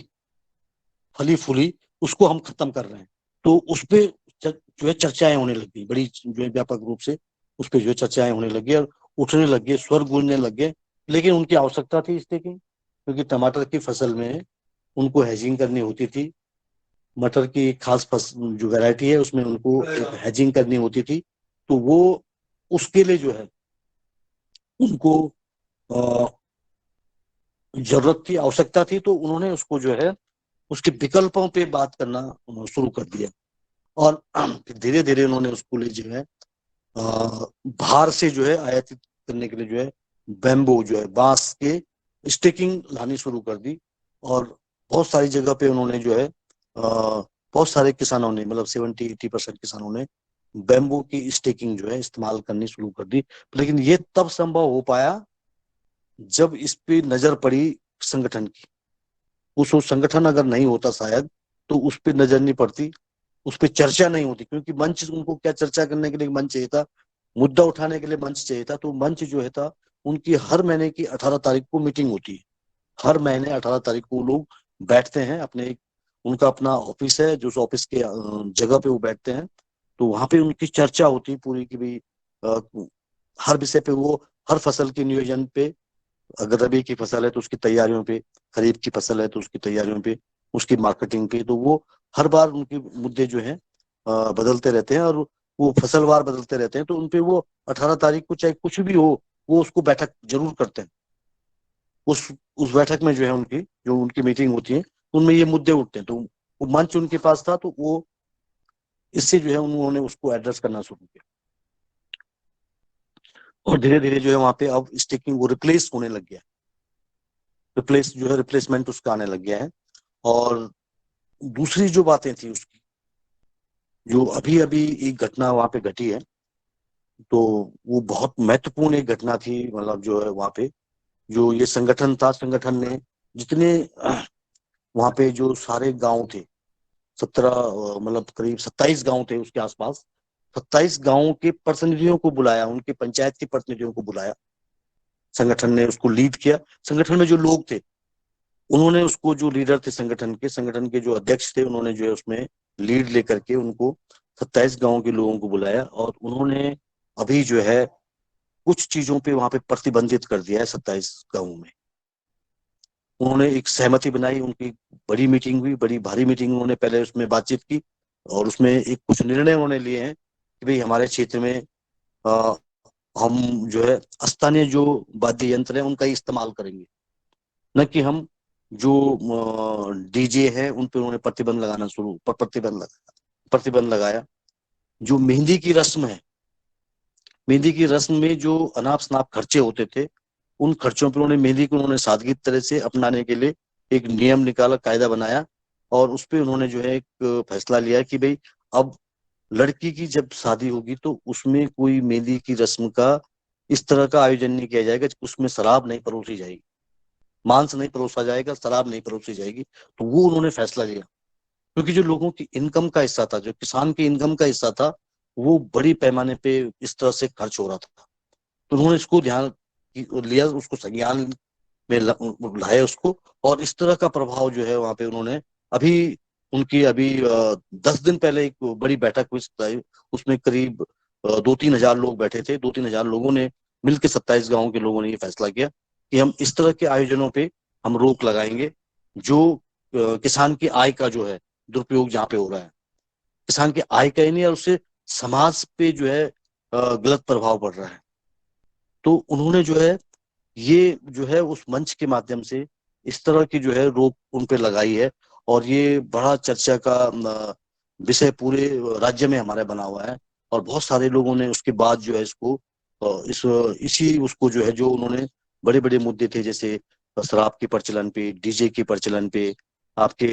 फली फूली, उसको हम खत्म कर रहे हैं। तो उस पे जो है चर्चाएं होने लगी बड़ी, जो है व्यापक रूप से उस पे जो है चर्चाएं होने लगी और उठने लग गए, स्वर गूंजने लग गए। लेकिन उनकी आवश्यकता थी इसके की, क्योंकि टमाटर की फसल में उनको हैजिंग करनी होती थी। मटर की एक खास फसल जो वैरायटी है उसमें उनको एक हैजिंग करनी होती थी। तो वो उसके लिए जो है उनको जरूरत थी, आवश्यकता थी। तो उन्होंने उसको जो है उसके विकल्पों पे बात करना शुरू कर दिया। और फिर धीरे धीरे उन्होंने उसको लिए जो है बाहर से जो है आयातित करने के लिए जो है बैम्बू जो है बांस के स्टिकिंग लानी शुरू कर दी। और बहुत सारी जगह पे उन्होंने जो है बहुत सारे किसानों ने, मतलब 70-80% किसानों ने बैम्बू की स्टिकिंग जो है इस्तेमाल करनी शुरू कर दी। लेकिन ये तब संभव हो पाया जब इस पे नजर पड़ी संगठन की। उस संगठन अगर नहीं होता शायद तो उस पे नजर नहीं पड़ती, उस पे चर्चा नहीं होती। क्योंकि मंच, उनको क्या चर्चा करने के लिए मंच चाहिए था, मुद्दा उठाने के लिए मंच चाहिए था। तो मंच जो है था, उनकी हर महीने की 18 तारीख को मीटिंग होती है। हर महीने 18 तारीख को वो लोग बैठते हैं अपने, उनका अपना ऑफिस है जो उस ऑफिस के जगह पे वो बैठते हैं। तो वहां पे उनकी चर्चा होती है पूरी की भी हर विषय पे, वो हर फसल के नियोजन पे, अगर रबी की फसल है तो उसकी तैयारियों पे, खरीफ की फसल है तो उसकी तैयारियों पे, उसकी मार्केटिंग पे। तो वो हर बार उनके मुद्दे जो हैं बदलते रहते हैं और वो फसलवार बदलते रहते हैं। तो उनपे वो 18 तारीख को चाहे कुछ भी हो, वो उसको बैठक जरूर करते हैं। उस बैठक में जो है उनकी जो उनकी मीटिंग होती है उनमें ये मुद्दे उठते हैं। तो वो मंच उनके पास था, तो वो इससे जो है उन्होंने उसको एड्रेस करना शुरू किया। और धीरे धीरे जो है वहां पे अब स्टिकिंग वो रिप्लेस होने लग गया, रिप्लेस जो है रिप्लेसमेंट उसका आने लग गया है। और दूसरी जो बातें थी उसकी, जो अभी अभी एक घटना वहां पे घटी है, तो वो बहुत महत्वपूर्ण एक घटना थी। मतलब जो है वहां पे जो ये संगठन था, संगठन ने जितने वहां पे जो सारे गांव थे, 17 मतलब करीब 27 गांव थे उसके आसपास, 27 गांवों के प्रतिनिधियों को बुलाया, उनके पंचायत के प्रतिनिधियों को बुलाया। संगठन ने उसको लीड किया। संगठन में जो लोग थे उन्होंने उसको, जो लीडर थे संगठन के जो अध्यक्ष थे, उन्होंने जो है उसमें लीड लेकर के उनको 27 गांव के लोगों को बुलाया। और उन्होंने अभी जो है कुछ चीजों पे वहां पे प्रतिबंधित कर दिया है 27 गांवों में। उन्होंने एक सहमति बनाई, उनकी बड़ी मीटिंग हुई, बड़ी भारी मीटिंग, उन्होंने पहले उसमें बातचीत की और उसमें एक कुछ निर्णय उन्होंने लिए हैं कि भाई हमारे क्षेत्र में अ, हम जो है स्थानीय जो वाद्य यंत्र है उनका ही इस्तेमाल करेंगे, न कि हम जो डीजे है उन पर उन्होंने प्रतिबंध लगाया। जो मेहंदी की रस्म है, मेहंदी की रस्म में जो अनाप शनाप खर्चे होते थे, उन खर्चों पर उन्होंने, मेहंदी को उन्होंने सादगी तरह से अपनाने के लिए एक नियम निकाला, कायदा बनाया। और उस पर उन्होंने जो है एक फैसला लिया कि भाई अब लड़की की जब शादी होगी तो उसमें कोई मेहंदी की रस्म का इस तरह का आयोजन नहीं किया जाएगा, उसमें शराब नहीं परोसी जाएगी, मांस नहीं परोसा जाएगा, शराब नहीं परोसी जाएगी। तो वो उन्होंने फैसला लिया। क्योंकि जो लोगों की इनकम का हिस्सा था, जो किसान की इनकम का हिस्सा था, वो बड़ी पैमाने पे इस तरह से खर्च हो रहा था। तो उन्होंने इसको ध्यान लिया, उसको संज्ञान में लाए उसको। और इस तरह का प्रभाव जो है वहां पे उन्होंने अभी, उनकी अभी 10 दिन पहले एक बड़ी बैठक हुई, उसमें करीब 2-3 हजार लोग बैठे थे। 2-3 हजार लोगों ने मिलकर, 27 गांव के लोगों ने ये फैसला किया कि हम इस तरह के आयोजनों पे हम रोक लगाएंगे जो किसान की आय का जो है दुरुपयोग जहाँ पे हो रहा है, किसान की आय का ही नहीं और उससे समाज पे जो है गलत प्रभाव पड़ रहा है। तो उन्होंने जो है ये जो है उस मंच के माध्यम से इस तरह की जो है रोक उन पे लगाई है, और ये बड़ा चर्चा का विषय पूरे राज्य में हमारे बना हुआ है। और बहुत सारे लोगों ने उसके बाद जो है इसको इसी उसको जो है जो उन्होंने बड़े बड़े मुद्दे थे, जैसे शराब के प्रचलन पे, डीजे के प्रचलन पे, आपके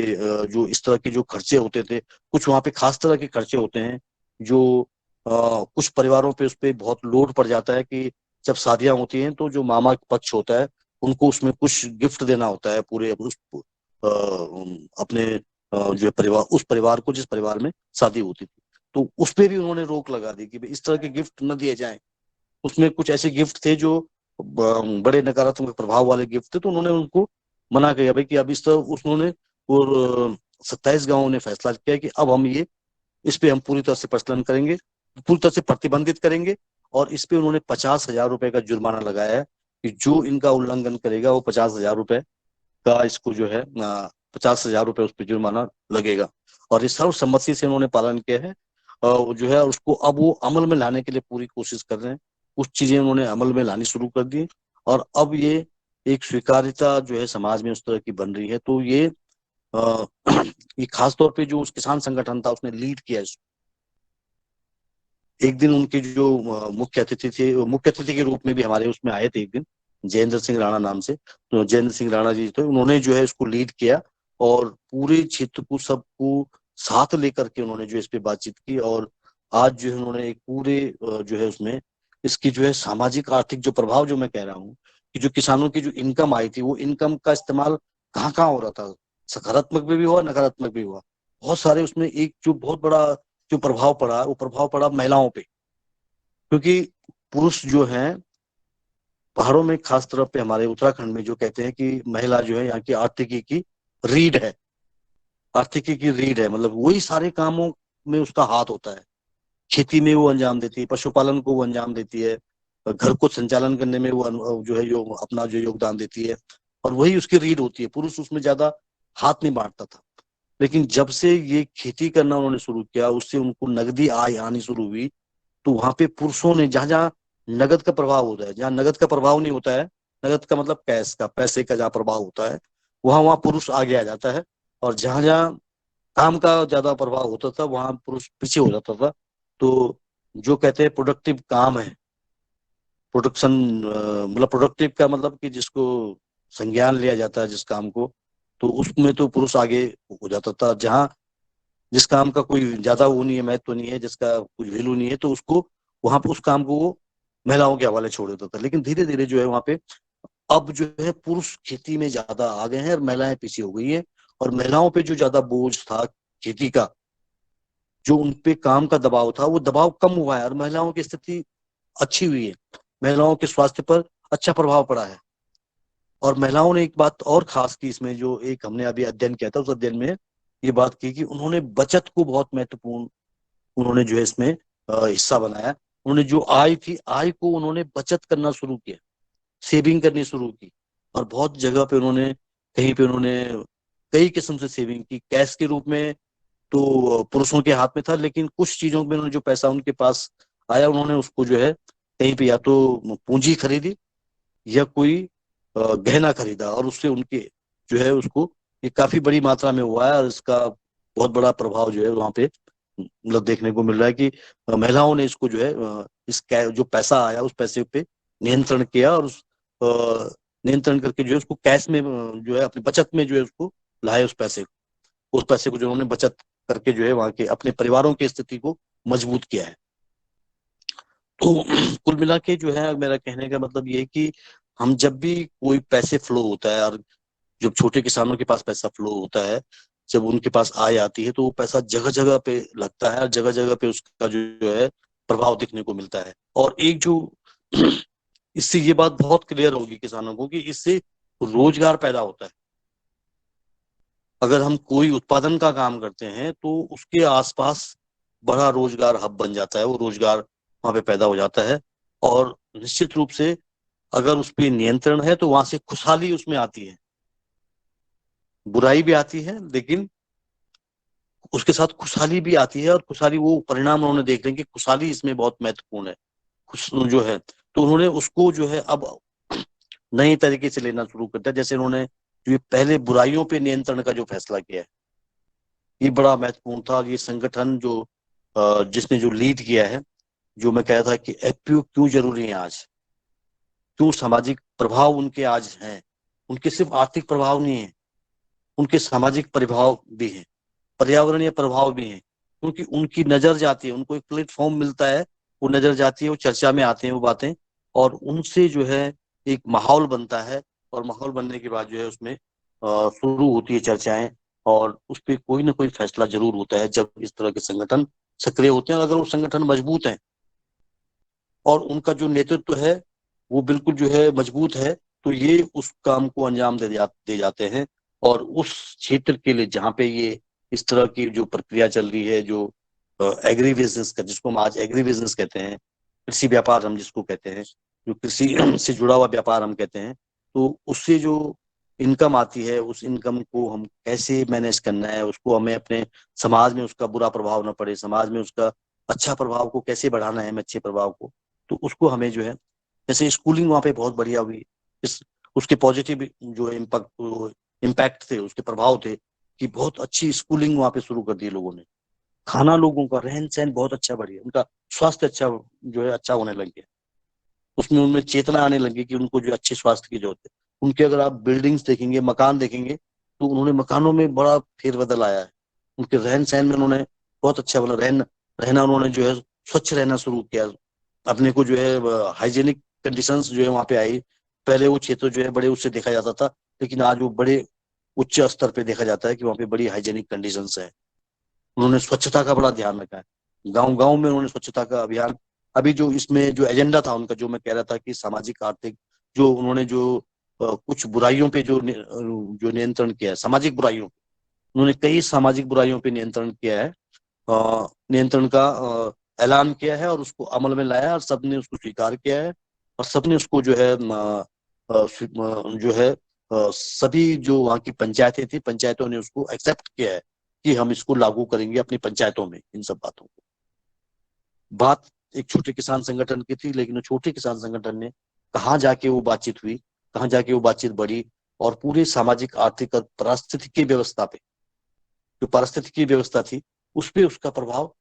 जो इस तरह के जो खर्चे होते थे, कुछ वहाँ पे खास तरह के खर्चे होते हैं जो कुछ परिवारों पे उस पे बहुत लोड पड़ जाता है कि जब शादियां होती हैं तो जो मामा पक्ष होता है उनको उसमें कुछ गिफ्ट देना होता है पूरे उस अपने जो है परिवार, उस परिवार को जिस परिवार में शादी होती थी। तो उस पे भी उन्होंने रोक लगा दी कि भाई इस तरह के गिफ्ट न दिए जाएं। उसमें कुछ ऐसे गिफ्ट थे जो बड़े नकारात्मक प्रभाव वाले गिफ्ट थे, तो उन्होंने उनको मना किया भाई कि अब इस तरह उन्होंने और 27 गांवों ने फैसला किया कि अब हम ये इस पे हम पूरी तरह से प्रचलन करेंगे, पूरी तरह से प्रतिबंधित करेंगे। और इस पे उन्होंने 50,000 रुपए का जुर्माना लगाया है कि जो इनका उल्लंघन करेगा वो 50,000 रुपए का इसको जो है 50,000 रुपए उस पर जुर्माना लगेगा। और इस सर्वसम्मति से उन्होंने पालन किया है। जो है उसको अब वो अमल में लाने के लिए पूरी कोशिश कर रहे हैं। कुछ चीजें उन्होंने अमल में लानी शुरू कर दी और अब ये एक स्वीकार्यता जो है समाज में उस तरह की बन रही है। तो ये अ, ये खास तौर पे जो उस किसान संगठन था उसने लीड किया इसको। एक दिन उनके जो मुख्य अतिथि थे, वो मुख्य अतिथि के रूप में भी हमारे उसमें आए थे एक दिन, जयेंद्र सिंह राणा नाम से। तो जयेंद्र सिंह राणा जी थे, उन्होंने जो है इसको लीड किया और पूरे क्षेत्र को सबको साथ लेकर के उन्होंने जो इस पे बातचीत की। और आज जो है उन्होंने एक पूरे जो है उसमें इसकी जो है सामाजिक आर्थिक जो प्रभाव जो मैं कह रहा हूँ कि जो किसानों की जो इनकम आई थी वो इनकम का इस्तेमाल कहाँ कहाँ हो रहा था, सकारात्मक भी हुआ नकारात्मक भी हुआ। बहुत सारे उसमें एक जो बहुत बड़ा जो प्रभाव पड़ा वो प्रभाव पड़ा महिलाओं पे, क्योंकि पुरुष जो हैं पहाड़ों में खास तौर पे हमारे उत्तराखंड में जो कहते हैं कि महिला जो है यहाँ की आर्थिकी की रीढ़ है, आर्थिकी की रीढ़ है, मतलब वही सारे कामों में उसका हाथ होता है। खेती में वो अंजाम देती है, पशुपालन को वो अंजाम देती है, घर को संचालन करने में वो जो है जो अपना जो योगदान देती है, और वही उसकी रीढ़ होती है। पुरुष उसमें ज्यादा हाथ नहीं बांटता था। लेकिन जब से ये खेती करना उन्होंने शुरू किया उससे उनको नगदी आय आनी शुरू हुई। तो वहां पे पुरुषों ने जहां जहां नगद का प्रभाव होता है, जहां नगद का प्रभाव नहीं होता है, नगद का मतलब कैश का, पैसे का जहाँ प्रभाव होता है वहां वहां पुरुष आगे आ जाता है। और जहां जहां काम का ज्यादा प्रभाव होता था वहां पुरुष पीछे हो जाता था। तो जो कहते हैं प्रोडक्टिव काम है, प्रोडक्शन मतलब प्रोडक्टिव का मतलब कि जिसको संज्ञान लिया जाता है जिस काम को, तो उसमें तो पुरुष आगे हो जाता था। जहाँ जिस काम का कोई ज्यादा वो नहीं है, महत्व नहीं है, जिसका कुछ वैल्यू नहीं है, तो उसको वहां पे उस काम को वो महिलाओं के हवाले छोड़ देता था। लेकिन धीरे धीरे जो है वहां पे अब जो है पुरुष खेती में ज्यादा आ गए हैं और महिलाएं पीछे हो गई हैं। और महिलाओं पे जो ज्यादा बोझ था खेती का, जो उनपे काम का दबाव था, वो दबाव कम हुआ है और महिलाओं की स्थिति अच्छी हुई है। महिलाओं के स्वास्थ्य पर अच्छा प्रभाव पड़ा है। और महिलाओं ने एक बात और खास की इसमें, जो एक हमने अभी अध्ययन किया था उस अध्ययन में ये बात की कि उन्होंने बचत को बहुत महत्वपूर्ण उन्होंने जो है इसमें हिस्सा बनाया। उन्होंने जो आय थी, आय को उन्होंने बचत करना शुरू किया, सेविंग करनी शुरू की। और बहुत जगह पे उन्होंने, कहीं पे उन्होंने कई किस्म से सेविंग की। कैश के रूप में तो पुरुषों के हाथ में था, लेकिन कुछ चीजों में उन्होंने जो पैसा उनके पास आया उन्होंने उसको जो है कहीं पे या तो पूंजी खरीदी या कोई गहना खरीदा, और उससे उनके जो है उसको ये काफी बड़ी मात्रा में हुआ है। और इसका बहुत बड़ा प्रभाव जो है वहां पे मतलब देखने को मिल रहा है कि महिलाओं ने इसको जो है जो पैसा आया उस पैसे पे नियंत्रण किया, और उस नियंत्रण करके जो है उसको कैश में जो है अपनी बचत में जो है उसको लाए उस पैसे को जो उन्होंने बचत करके जो है वहां के अपने परिवारों की स्थिति को मजबूत किया है। तो कुल मिला के जो है मेरा कहने का मतलब ये है कि हम जब भी कोई पैसे फ्लो होता है, और जब छोटे किसानों के पास पैसा फ्लो होता है, जब उनके पास आय आती है तो वो पैसा जगह जगह पे लगता है और जगह जगह पे उसका जो है प्रभाव दिखने को मिलता है। और एक जो इससे ये बात बहुत क्लियर होगी किसानों को कि इससे रोजगार पैदा होता है। अगर हम कोई उत्पादन का काम करते हैं तो उसके आसपास बड़ा रोजगार हब बन जाता है, वो रोजगार वहां पे पैदा हो जाता है। और निश्चित रूप से अगर उस पर नियंत्रण है तो वहां से खुशहाली उसमें आती है। बुराई भी आती है, लेकिन उसके साथ खुशहाली भी आती है, और खुशहाली वो परिणाम उन्होंने देख रहे हैं कि खुशहाली इसमें बहुत महत्वपूर्ण है, खुश जो है। तो उन्होंने उसको जो है अब नए तरीके से लेना शुरू कर दिया। जैसे उन्होंने जो ये पहले बुराइयों पे नियंत्रण का जो फैसला किया है, ये बड़ा महत्वपूर्ण था। और ये संगठन जो जिसने जो लीड किया है, जो मैं कह रहा था कि एफपीओ क्यों जरूरी है आज, क्यों सामाजिक प्रभाव उनके आज हैं। उनके सिर्फ आर्थिक प्रभाव नहीं है, उनके सामाजिक प्रभाव भी हैं, पर्यावरणीय प्रभाव भी हैं। क्योंकि उनकी नजर जाती है, उनको एक प्लेटफॉर्म मिलता है, वो नजर जाती है, वो चर्चा में आते हैं वो बातें, और उनसे जो है एक माहौल बनता है। और माहौल बनने के बाद जो है उसमें शुरू होती है चर्चाएं, और उस पर कोई ना कोई फैसला जरूर होता है जब इस तरह के संगठन सक्रिय होते हैं। और अगर वो संगठन मजबूत है और उनका जो नेतृत्व है वो बिल्कुल जो है मजबूत है, तो ये उस काम को अंजाम दे जाते हैं। और उस क्षेत्र के लिए जहाँ पे ये इस तरह की जो प्रक्रिया चल रही है, जो एग्री बिजनेस का, जिसको हम आज एग्री बिजनेस कहते हैं, कृषि व्यापार हम जिसको कहते हैं, जो कृषि से जुड़ा हुआ व्यापार हम कहते हैं, तो उससे जो इनकम आती है, उस इनकम को हम कैसे मैनेज करना है, उसको हमें अपने समाज में उसका बुरा प्रभाव ना पड़े, समाज में उसका अच्छा प्रभाव को कैसे बढ़ाना है, अच्छे प्रभाव को, तो उसको हमें जो है, जैसे स्कूलिंग वहाँ पे बहुत बढ़िया हुई, इस उसके पॉजिटिव जो इम्पैक्ट थे, उसके प्रभाव थे, कि बहुत अच्छी स्कूलिंग वहाँ पे शुरू कर दी लोगों ने। खाना, लोगों का रहन सहन बहुत अच्छा बढ़िया, उनका स्वास्थ्य अच्छा जो है अच्छा होने लग गया। उसमें उनमें चेतना आने लगी कि उनको जो अच्छे स्वास्थ्य की जरूरत है। उनके अगर आप बिल्डिंग्स देखेंगे, मकान देखेंगे, तो उन्होंने मकानों में बड़ा फेरबदल आया है। उनके रहन सहन में उन्होंने बहुत अच्छा बना रहना उन्होंने जो है स्वच्छ रहना शुरू किया। अपने को जो है हाइजीनिक कंडीशंस जो है वहाँ पे आई। पहले वो क्षेत्र जो है बड़े उससे देखा जाता था, लेकिन आज वो बड़े उच्च स्तर पे देखा जाता है कि वहाँ पे बड़ी हाइजीनिक कंडीशंस है। उन्होंने स्वच्छता का बड़ा ध्यान रखा है। गांव गांव में उन्होंने स्वच्छता का अभियान, अभी जो इसमें जो एजेंडा था उनका, जो मैं कह रहा था कि सामाजिक आर्थिक, जो उन्होंने जो कुछ बुराइयों पे जो नियंत्रण किया है, सामाजिक बुराइयों, उन्होंने कई सामाजिक बुराइयों पे नियंत्रण किया है, नियंत्रण का ऐलान किया है, और उसको अमल में लाया है, और सबने उसको स्वीकार किया है। और सबने उसको जो है जो है सभी जो वहाँ की पंचायतें थी, पंचायतों ने उसको एक्सेप्ट किया है कि हम इसको लागू करेंगे अपनी पंचायतों में, इन सब बातों को। बात एक छोटे किसान संगठन की थी, लेकिन वो छोटे किसान संगठन ने कहाँ जाके वो बातचीत हुई, कहाँ जाके वो बातचीत बढ़ी, और पूरे सामाजिक आर्थिक और पारिस्थितिकी व्यवस्था पे, जो पारिस्थितिकी व्यवस्था थी, उस पे उसका प्रभाव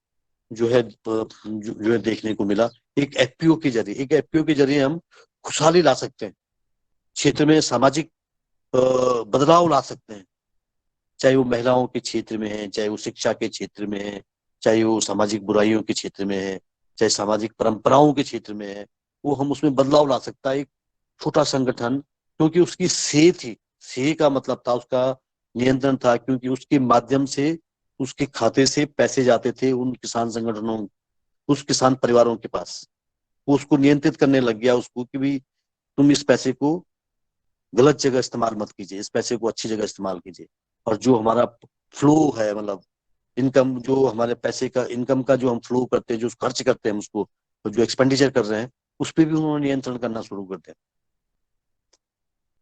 जो है जो है देखने को मिला। एक एफपीओ के जरिए हम खुशहाली ला सकते हैं, क्षेत्र में सामाजिक बदलाव ला सकते हैं। चाहे वो महिलाओं के क्षेत्र में है, चाहे वो शिक्षा के क्षेत्र में है, चाहे वो सामाजिक बुराइयों के क्षेत्र में है, चाहे सामाजिक परंपराओं के क्षेत्र में है, वो हम उसमें बदलाव ला सकता है एक छोटा संगठन। क्योंकि उसकी से थी, से का मतलब था उसका नियंत्रण था, क्योंकि उसके माध्यम से उसके खाते से पैसे जाते थे उन किसान संगठनों, उस किसान परिवारों के पास। वो उसको नियंत्रित करने लग गया उसको, कि भी तुम इस पैसे को गलत जगह इस्तेमाल मत कीजिए, इस पैसे को अच्छी जगह इस्तेमाल कीजिए। और जो हमारा फ्लो है, मतलब इनकम, जो हमारे पैसे का इनकम का जो हम फ्लो करते हैं, जो खर्च करते हैं हम उसको, तो जो एक्सपेंडिचर कर रहे हैं, उस पर भी उन्होंने नियंत्रण करना शुरू कर दिया।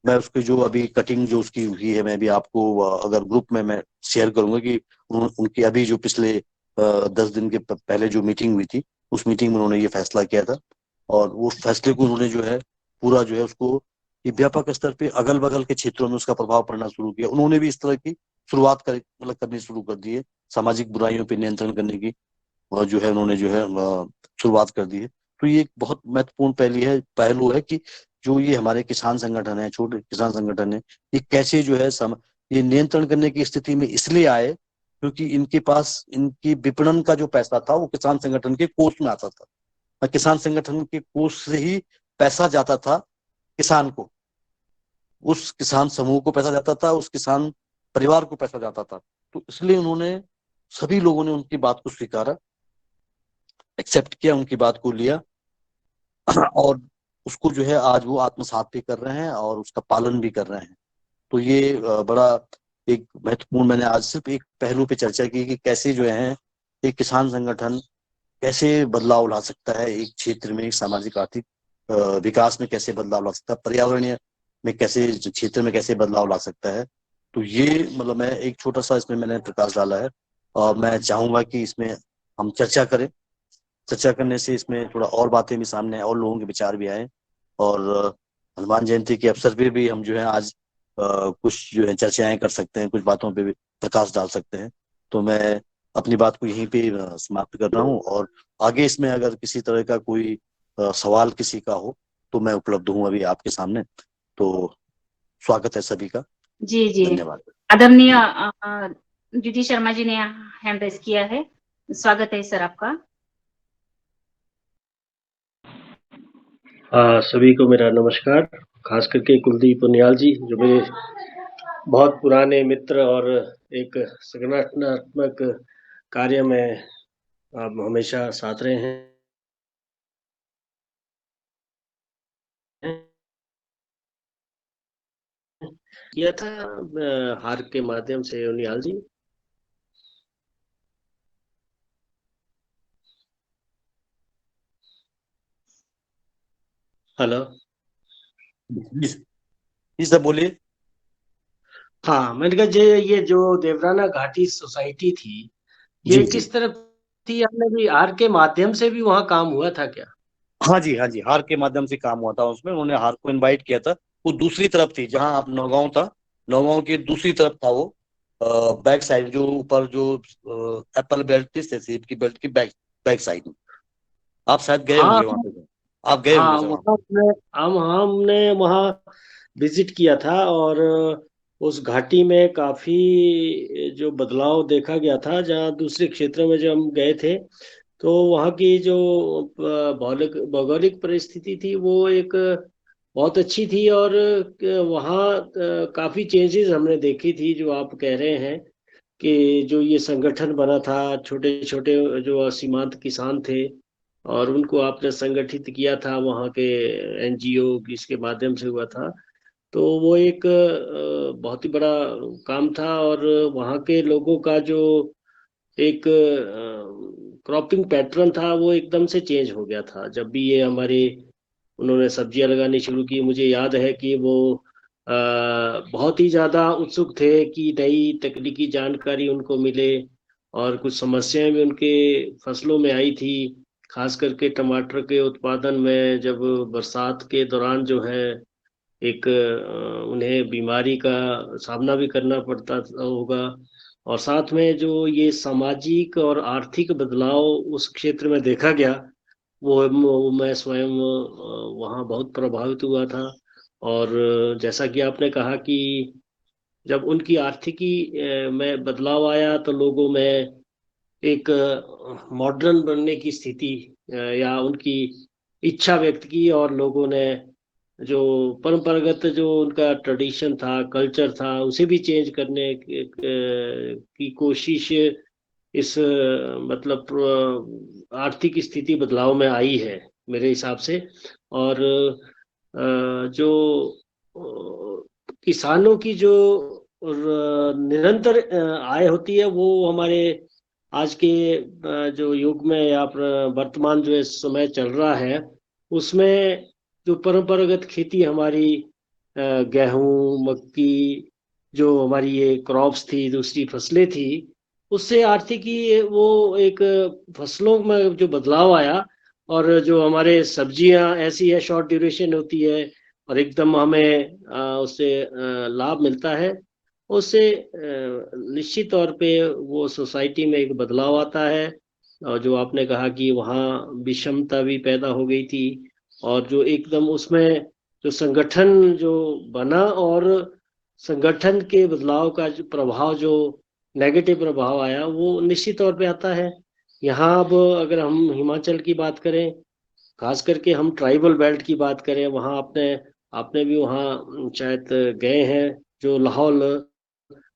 मैं उसकी जो अभी कटिंग जो उसकी हुई है, मैं भी आपको अगर ग्रुप में मैं शेयर करूंगा कि उनकी अभी जो पिछले 10 दिन के पहले जो मीटिंग हुई थी, उस मीटिंग में उन्होंने ये फैसला किया था। और वो फैसले को उन्होंने जो है पूरा जो है उसको ये व्यापक स्तर पे अगल बगल के क्षेत्रों में उसका प्रभाव पड़ना शुरू किया। उन्होंने भी इस तरह की शुरुआत कर मतलब करनी शुरू कर दी है, सामाजिक बुराइयों पे नियंत्रण करने की, और जो है उन्होंने जो है शुरुआत कर दी है। तो ये एक बहुत महत्वपूर्ण पहलू है कि जो ये हमारे किसान संगठन है, छोटे किसान संगठन है, ये कैसे जो है ये नियंत्रण करने की स्थिति में इसलिए आए, क्योंकि इनके पास इनकी विपणन का जो पैसा था वो किसान संगठन के कोष में आता था, और किसान संगठन के कोष से ही पैसा जाता था किसान को, उस किसान समूह को पैसा जाता था, उस किसान परिवार को पैसा जाता था। तो इसलिए उन्होंने, सभी लोगों ने उनकी बात को स्वीकारा, एक्सेप्ट किया, उनकी बात को लिया, और उसको जो है आज वो आत्मसात भी कर रहे हैं और उसका पालन भी कर रहे हैं। तो ये बड़ा एक महत्वपूर्ण, मैंने आज सिर्फ एक पहलू पे चर्चा की कि कैसे जो है एक किसान संगठन कैसे बदलाव ला सकता है एक क्षेत्र में, सामाजिक आर्थिक विकास में कैसे बदलाव ला सकता है, पर्यावरणीय में कैसे, क्षेत्र में कैसे बदलाव ला सकता है। तो ये मतलब मैं एक छोटा सा इसमें मैंने प्रकाश डाला है, और मैं चाहूंगा कि इसमें हम चर्चा करें। चर्चा करने से इसमें थोड़ा और बातें भी सामने आए और लोगों के विचार भी आए, और हनुमान जयंती के अवसर पे भी हम जो है आज कुछ जो है चर्चाएं कर सकते हैं, कुछ बातों पे भी प्रकाश डाल सकते हैं। तो मैं अपनी बात को यहीं पे समाप्त कर रहा हूँ, और आगे इसमें अगर किसी तरह का कोई सवाल किसी का हो तो मैं उपलब्ध हूँ अभी आपके सामने। तो स्वागत है सभी का।
जी जी।
धन्यवाद।
आदरणीय दीदी शर्मा जी ने हैंड रेस किया है। स्वागत है सर आपका।
सभी को मेरा नमस्कार, खास करके कुलदीप उनियाल जी जो मेरे बहुत पुराने मित्र और एक संगठनात्मक कार्य में आप हमेशा साथ रहे हैं। किया था हार के माध्यम से उनियाल जी। हेलो।
जी सर बोलिए।
हाँ, मैंने कहा ये जो देवराना घाटी सोसाइटी थी, ये
जी जी।
किस तरफ थी? आपने भी हार के माध्यम से भी वहाँ काम हुआ था क्या?
हाँ जी, हाँ जी, हार के माध्यम से काम हुआ था उसमें। उन्होंने हार को इनवाइट किया था। वो दूसरी तरफ थी जहां आप नौगांव था, नौगांव की दूसरी तरफ था वो। बैक साइड जो ऊपर जो एप्पल बेल्ट थी, सेब की बेल्ट की बैक बैक साइड में। आप शायद गए
हाँ
होंगे वहां पे। आप गए
हाँ,
होंगे सर वहां
वहाँ
पे।
हमने वहाँ विजिट किया था, और उस घाटी में काफी जो बदलाव देखा गया था। जहाँ दूसरे क्षेत्रों में जब हम गए थे, तो वहाँ की जो भौगोलिक भौगोलिक परिस्थिति थी वो एक बहुत अच्छी थी। और वहाँ काफी चेंजेस हमने देखी थी, जो आप कह रहे हैं कि जो ये संगठन बना था, छोटे छोटे जो सीमांत किसान थे, और उनको आपने संगठित किया था वहाँ के एनजीओ इसके माध्यम से हुआ था। तो वो एक बहुत ही बड़ा काम था। और वहाँ के लोगों का जो एक क्रॉपिंग पैटर्न था वो एकदम से चेंज हो गया था। जब भी ये हमारे उन्होंने सब्जियां लगानी शुरू की, मुझे याद है कि वो बहुत ही ज़्यादा उत्सुक थे कि नई तकनीकी जानकारी उनको मिले। और कुछ समस्याएं भी उनके फसलों में आई थी, खास करके टमाटर के उत्पादन में। जब बरसात के दौरान जो है एक उन्हें बीमारी का सामना भी करना पड़ता होगा। और साथ में जो ये सामाजिक और आर्थिक बदलाव उस क्षेत्र में देखा गया, वो मैं स्वयं वहाँ बहुत प्रभावित हुआ था। और जैसा कि आपने कहा कि जब उनकी आर्थिकी में बदलाव आया, तो लोगों में एक मॉडर्न बनने की स्थिति या उनकी इच्छा व्यक्त की, और लोगों ने जो परंपरागत जो उनका ट्रेडिशन था, कल्चर था, उसे भी चेंज करने की कोशिश इस मतलब आर्थिक स्थिति बदलाव में आई है मेरे हिसाब से। और जो किसानों की जो निरंतर आय होती है, वो हमारे आज के जो युग में या वर्तमान जो इस समय चल रहा है, उसमें जो परंपरागत खेती हमारी गेहूं, मक्की, जो हमारी ये क्रॉप्स थी, दूसरी फसलें थी, उससे आर्थिकी वो एक फसलों में जो बदलाव आया। और जो हमारे सब्जियां ऐसी है, शॉर्ट ड्यूरेशन होती है, और एकदम हमें उससे लाभ मिलता है। उससे निश्चित तौर पे वो सोसाइटी में एक बदलाव आता है। और जो आपने कहा कि वहाँ विषमता भी पैदा हो गई थी, और जो एकदम उसमें जो संगठन जो बना, और संगठन के बदलाव का जो प्रभाव, जो नेगेटिव प्रभाव आया, वो निश्चित तौर पे आता है। यहाँ अब अगर हम हिमाचल की बात करें, खास करके हम ट्राइबल बेल्ट की बात करें, वहाँ आपने आपने भी वहाँ शायद गए हैं। जो लाहौल,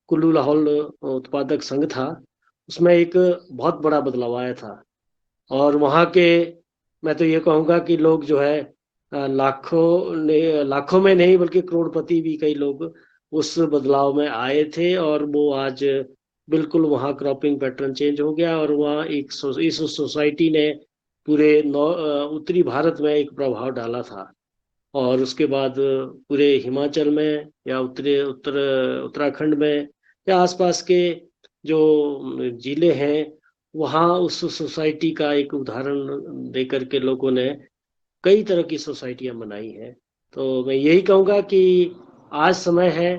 कुल्लू लाहौल उत्पादक संघ था, उसमें एक बहुत बड़ा बदलाव आया था। और वहाँ के, मैं तो ये कहूँगा कि लोग जो है लाखों में नहीं बल्कि करोड़पति भी कई लोग उस बदलाव में आए थे। और वो आज बिल्कुल वहाँ क्रॉपिंग पैटर्न चेंज हो गया, और वहाँ इस सोसाइटी ने पूरे उत्तरी भारत में एक प्रभाव डाला था। और उसके बाद पूरे हिमाचल में या उत्तराखंड में या आसपास के जो जिले हैं, वहाँ उस सोसाइटी का एक उदाहरण दे करके लोगों ने कई तरह की सोसाइटियां बनाई हैं। तो मैं यही कहूँगा कि आज समय है,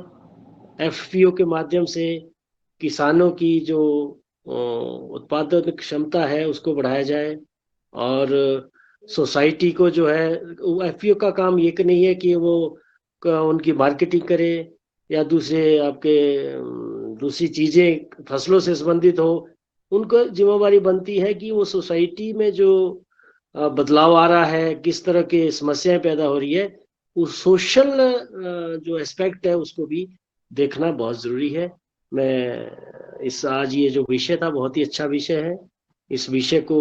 एफपीओ के माध्यम से किसानों की जो उत्पादन क्षमता है उसको बढ़ाया जाए। और सोसाइटी को जो है, एफपीओ का काम ये कि नहीं है कि वो उनकी मार्केटिंग करे या दूसरे आपके दूसरी चीजें फसलों से संबंधित हो। उनको जिम्मेवारी बनती है कि वो सोसाइटी में जो बदलाव आ रहा है, किस तरह की समस्याएं पैदा हो रही है, उस सोशल जो एस्पेक्ट है उसको भी देखना बहुत जरूरी है। मैं इस आज ये जो विषय था बहुत ही अच्छा विषय है। इस विषय को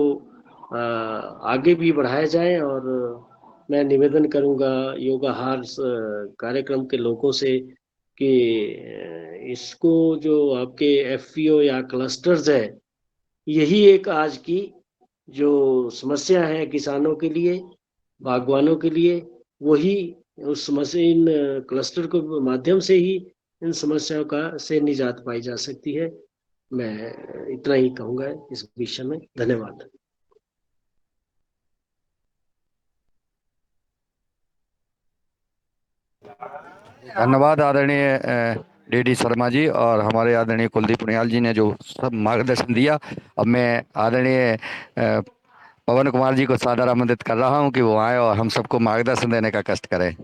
आगे भी बढ़ाया जाए। और मैं निवेदन करूंगा योगाहार कार्यक्रम के लोगों से कि इसको जो आपके एफपीओ या क्लस्टर्स है, यही एक आज की जो समस्या है किसानों के लिए, बागवानों के लिए, वही उस समस्या, इन क्लस्टर के माध्यम से ही इन समस्याओं का से निजात पाई जा सकती है। मैं इतना ही कहूंगा इस विषय में। धन्यवाद।
धन्यवाद आदरणीय डीडी शर्मा जी और हमारे आदरणीय कुलदीप पुनियाल जी ने जो सब मार्गदर्शन दिया। अब मैं आदरणीय पवन कुमार जी को सादर आमंत्रित कर रहा हूं कि वो आए और हम सबको मार्गदर्शन देने का कष्ट करें।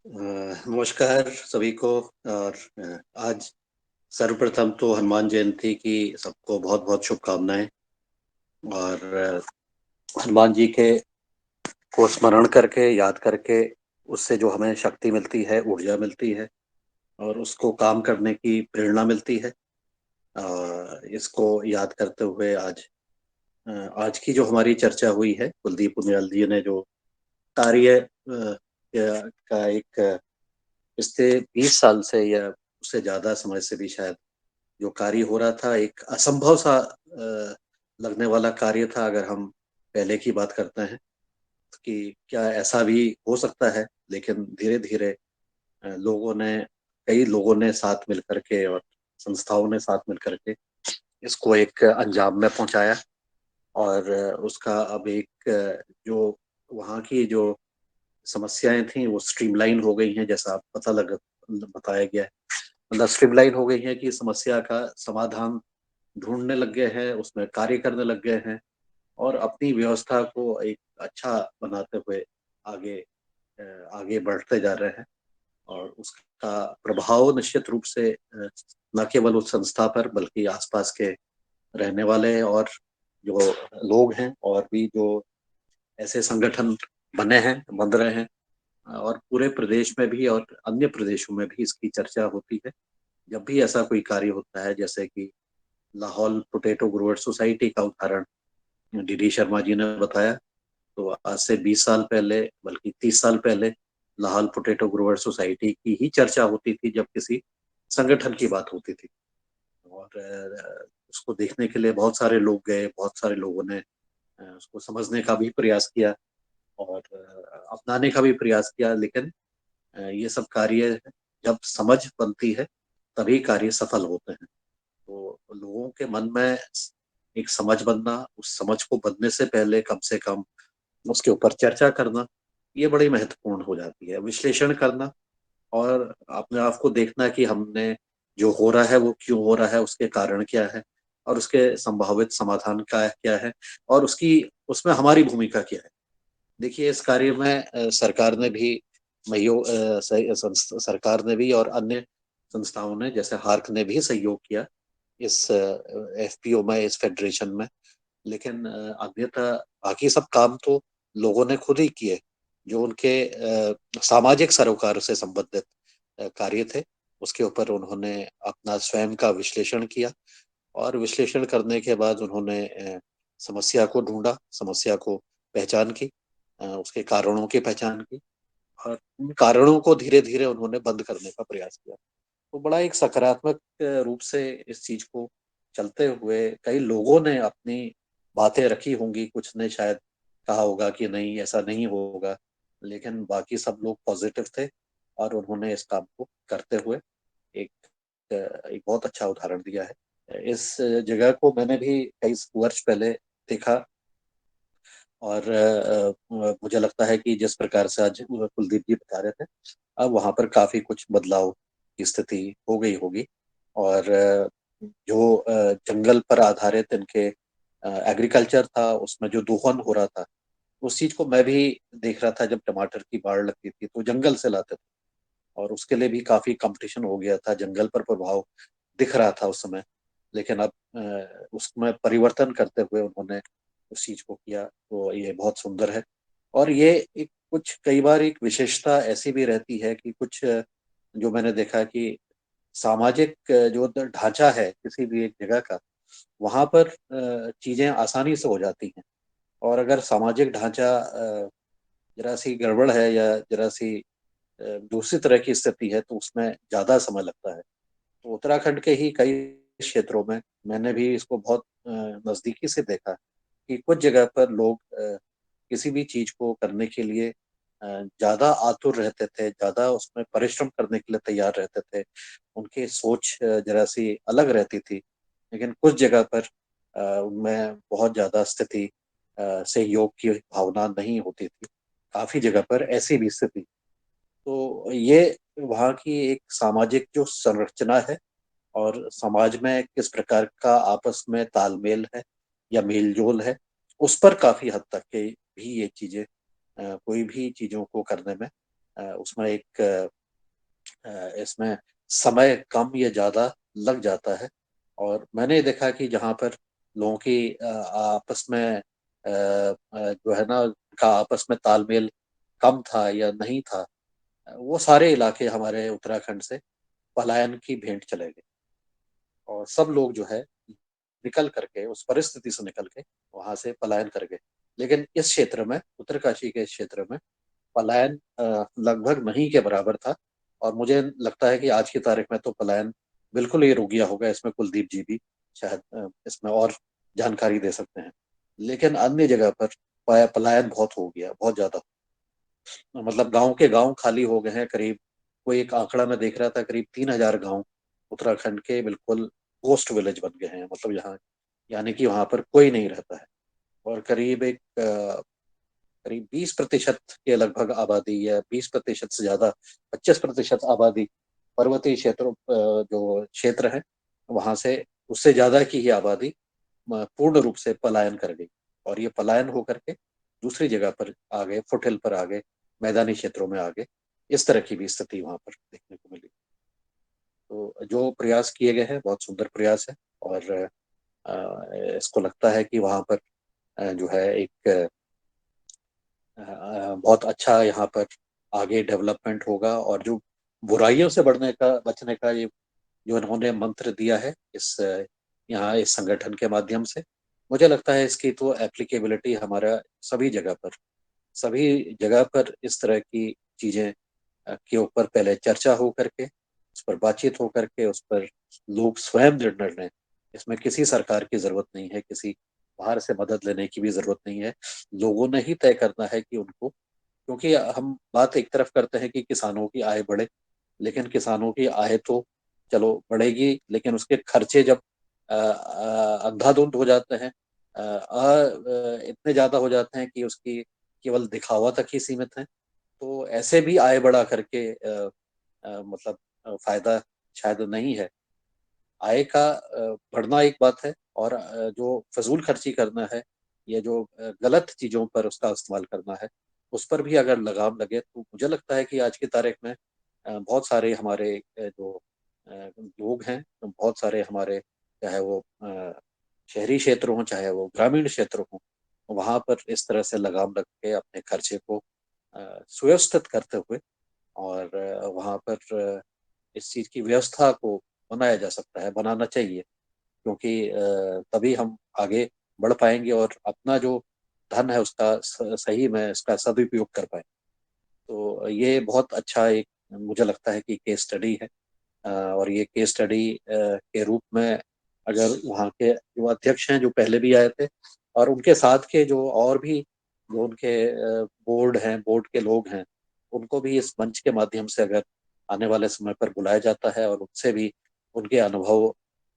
नमस्कार सभी को। और आज सर्वप्रथम तो हनुमान जयंती की सबको बहुत बहुत शुभकामनाएं। और हनुमान जी के को स्मरण करके, याद करके, उससे जो हमें शक्ति मिलती है, ऊर्जा मिलती है और उसको काम करने की प्रेरणा मिलती है। इसको याद करते हुए आज की जो हमारी चर्चा हुई है, कुलदीप पुनियाल जी ने जो कार्य का एक पिछले 20 साल से या उससे ज्यादा समय से भी शायद जो कार्य हो रहा था, एक असंभव सा लगने वाला कार्य था अगर हम पहले की बात करते हैं कि क्या ऐसा भी हो सकता है। लेकिन धीरे धीरे कई लोगों ने साथ मिलकर के और संस्थाओं ने साथ मिलकर के इसको एक अंजाम में पहुंचाया। और उसका अब एक जो वहाँ की जो समस्याएं थी वो स्ट्रीमलाइन हो गई हैं, जैसा बताया गया है। मतलब स्ट्रीमलाइन हो गई है कि समस्या का समाधान ढूंढने लग गए हैं, उसमें कार्य करने लग गए हैं और अपनी व्यवस्था को एक अच्छा बनाते हुए आगे आगे बढ़ते जा रहे हैं। और उसका प्रभाव निश्चित रूप से न केवल उस संस्था पर बल्कि आसपास के रहने वाले और जो लोग हैं और भी जो ऐसे संगठन बन रहे हैं और पूरे प्रदेश में भी और अन्य प्रदेशों में भी इसकी चर्चा होती है। जब भी ऐसा कोई कार्य होता है, जैसे कि लाहौल पोटैटो ग्रोवर सोसाइटी का उदाहरण डीडी शर्मा जी ने बताया, तो आज से 20 साल पहले बल्कि 30 साल पहले लाहौल पोटैटो ग्रोवर सोसाइटी की ही चर्चा होती थी जब किसी संगठन की बात होती थी। और उसको देखने के लिए बहुत सारे लोग गए, बहुत सारे लोगों ने उसको समझने का भी प्रयास किया और अपनाने का भी प्रयास किया। लेकिन ये सब कार्य जब समझ बनती है तभी कार्य सफल होते हैं। तो लोगों के मन में एक समझ बनना, उस समझ को बनने से कम उसके ऊपर चर्चा करना, ये बड़ी महत्वपूर्ण हो जाती है। विश्लेषण करना और अपने आप को देखना कि हमने जो हो रहा है वो क्यों हो रहा है, उसके कारण क्या है और उसके संभावित समाधान का क्या है और उसकी उसमें हमारी भूमिका क्या है। देखिए, इस कार्य में सरकार ने भी सरकार ने भी और अन्य संस्थाओं ने जैसे हार्क ने भी सहयोग किया इस एफपीओ में, इस फेडरेशन में। लेकिन अन्यथा बाकी सब काम तो लोगों ने खुद ही किए, जो उनके सामाजिक सरोकार से संबंधित कार्य थे। उसके ऊपर उन्होंने अपना स्वयं का विश्लेषण किया और विश्लेषण करने के बाद उन्होंने समस्या को ढूंढा, समस्या को पहचान की, उसके कारणों की पहचान की और उन कारणों को धीरे धीरे उन्होंने बंद करने का प्रयास किया। तो बड़ा एक सकारात्मक रूप से इस चीज को चलते हुए कई लोगों ने अपनी बातें रखी होंगी, कुछ ने शायद कहा होगा कि नहीं ऐसा नहीं होगा, लेकिन बाकी सब लोग पॉजिटिव थे और उन्होंने इस काम को करते हुए एक एक बहुत अच्छा उदाहरण दिया है। इस जगह को मैंने भी कई वर्ष पहले देखा और मुझे लगता है कि जिस प्रकार से आज कुलदीप जी बता रहे थे, अब वहां पर काफी कुछ बदलाव की स्थिति हो गई होगी। और जो जंगल पर आधारित इनके एग्रीकल्चर था, उसमें जो दोहन हो रहा था, उस चीज को मैं भी देख रहा था। जब टमाटर की बाढ़ लगती थी तो जंगल से लाते थे और उसके लिए भी काफी कंपटीशन हो गया था, जंगल पर प्रभाव दिख रहा था उस समय। लेकिन अब उसमें परिवर्तन करते हुए उन्होंने उस चीज को किया, तो ये बहुत सुंदर है। और ये एक कुछ कई बार एक विशेषता ऐसी भी रहती है कि कुछ जो मैंने देखा कि सामाजिक जो ढांचा है किसी भी एक जगह का, वहां पर चीजें आसानी से हो जाती हैं। और अगर सामाजिक ढांचा जरा सी गड़बड़ है या जरा सी दूसरी तरह की स्थिति है, तो उसमें ज्यादा समय लगता है। तो उत्तराखंड के ही कई क्षेत्रों में मैंने भी इसको बहुत नजदीकी से देखा कि कुछ जगह पर लोग किसी भी चीज को करने के लिए ज्यादा आतुर रहते थे, ज्यादा उसमें परिश्रम करने के लिए तैयार रहते थे। उनकी सोच जरा सी अलग रहती थी। लेकिन कुछ जगह पर उनमें बहुत ज्यादा स्थिति सहयोग की भावना नहीं होती थी। काफी जगह पर ऐसी भी स्थिति। तो ये वहाँ की एक सामाजिक जो संरचना है और समाज में किस प्रकार का आपस में तालमेल है या मेलजोल है, उस पर काफी हद तक के भी ये चीजें कोई भी चीजों को करने में उसमें एक इसमें समय कम या ज्यादा लग जाता है। और मैंने देखा कि जहाँ पर लोगों की आपस में जो है ना, का आपस में तालमेल कम था या नहीं था, वो सारे इलाके हमारे उत्तराखंड से पलायन की भेंट चले गए और सब लोग जो है निकल करके उस परिस्थिति से निकल के वहां से पलायन कर गए। लेकिन इस क्षेत्र में, उत्तरकाशी के क्षेत्र में, पलायन लगभग नहीं के बराबर था। और मुझे लगता है कि आज की तारीख में तो पलायन बिल्कुल ही रुक गया होगा। इसमें कुलदीप जी भी शायद इसमें और जानकारी दे सकते हैं। लेकिन अन्य जगह पर पलायन बहुत हो गया, बहुत ज्यादा। मतलब गांव के गांव खाली हो गए हैं करीब। कोई एक आंकड़ा मैं देख रहा था, करीब 3,000 गांव उत्तराखंड के बिल्कुल पोस्ट विलेज बन गए हैं। मतलब यहाँ, यानी कि वहां पर कोई नहीं रहता है। और करीब 20% के लगभग आबादी, या 20% से ज्यादा, 25% आबादी पर्वतीय क्षेत्रों जो क्षेत्र है वहां से, उससे ज्यादा की ही आबादी पूर्ण रूप से पलायन कर गई। और ये पलायन होकर के दूसरी जगह पर आ गए, फुटहिल पर आ गए, मैदानी क्षेत्रों में आ गए। इस तरह की भी स्थिति वहां पर देखने को मिली। तो जो प्रयास किए गए हैं बहुत सुंदर प्रयास है। और इसको लगता है कि वहां पर जो है एक बहुत अच्छा यहाँ पर आगे डेवलपमेंट होगा। और जो बुराइयों से बचने का ये जो इन्होंने मंत्र दिया है इस यहाँ इस संगठन के माध्यम से, मुझे लगता है इसकी तो एप्लीकेबिलिटी हमारा सभी जगह पर इस तरह की चीजें के ऊपर पहले चर्चा हो करके, उस पर बातचीत हो करके, उस पर लोग स्वयं निर्णय लें। इसमें किसी सरकार की जरूरत नहीं है, किसी बाहर से मदद लेने की भी जरूरत नहीं है। लोगों ने ही तय करना है कि उनको, क्योंकि हम बात एक तरफ करते हैं कि किसानों की आय बढ़े, लेकिन किसानों की आय तो चलो बढ़ेगी, लेकिन उसके खर्चे जब अंधाधुंध हो जाते हैं, इतने ज्यादा हो जाते हैं कि उसकी केवल दिखावा तक ही सीमित है, तो ऐसे भी आय बढ़ा करके मतलब फायदा शायद नहीं है। आय का बढ़ना एक बात है, और जो फजूल खर्ची करना है या जो गलत चीजों पर उसका इस्तेमाल करना है, उस पर भी अगर लगाम लगे, तो मुझे लगता है कि आज की तारीख में बहुत सारे हमारे जो लोग हैं, बहुत सारे हमारे, चाहे वो शहरी क्षेत्र हों चाहे वो ग्रामीण क्षेत्र हों, वहां पर इस तरह से लगाम रख के अपने खर्चे को सुव्यवस्थित करते हुए, और वहां पर इस चीज की व्यवस्था को बनाया जा सकता है, बनाना चाहिए। क्योंकि तभी हम आगे बढ़ पाएंगे और अपना जो धन है उसका सही में इसका सदुपयोग कर पाए। तो ये बहुत अच्छा एक, मुझे लगता है कि केस स्टडी है। और ये केस स्टडी के रूप में, अगर वहाँ के जो अध्यक्ष हैं जो पहले भी आए थे,
और उनके साथ के जो और भी जो उनके बोर्ड हैं, बोर्ड के लोग हैं, उनको भी इस मंच के माध्यम से अगर आने वाले समय पर बुलाया जाता है और उनसे भी उनके अनुभव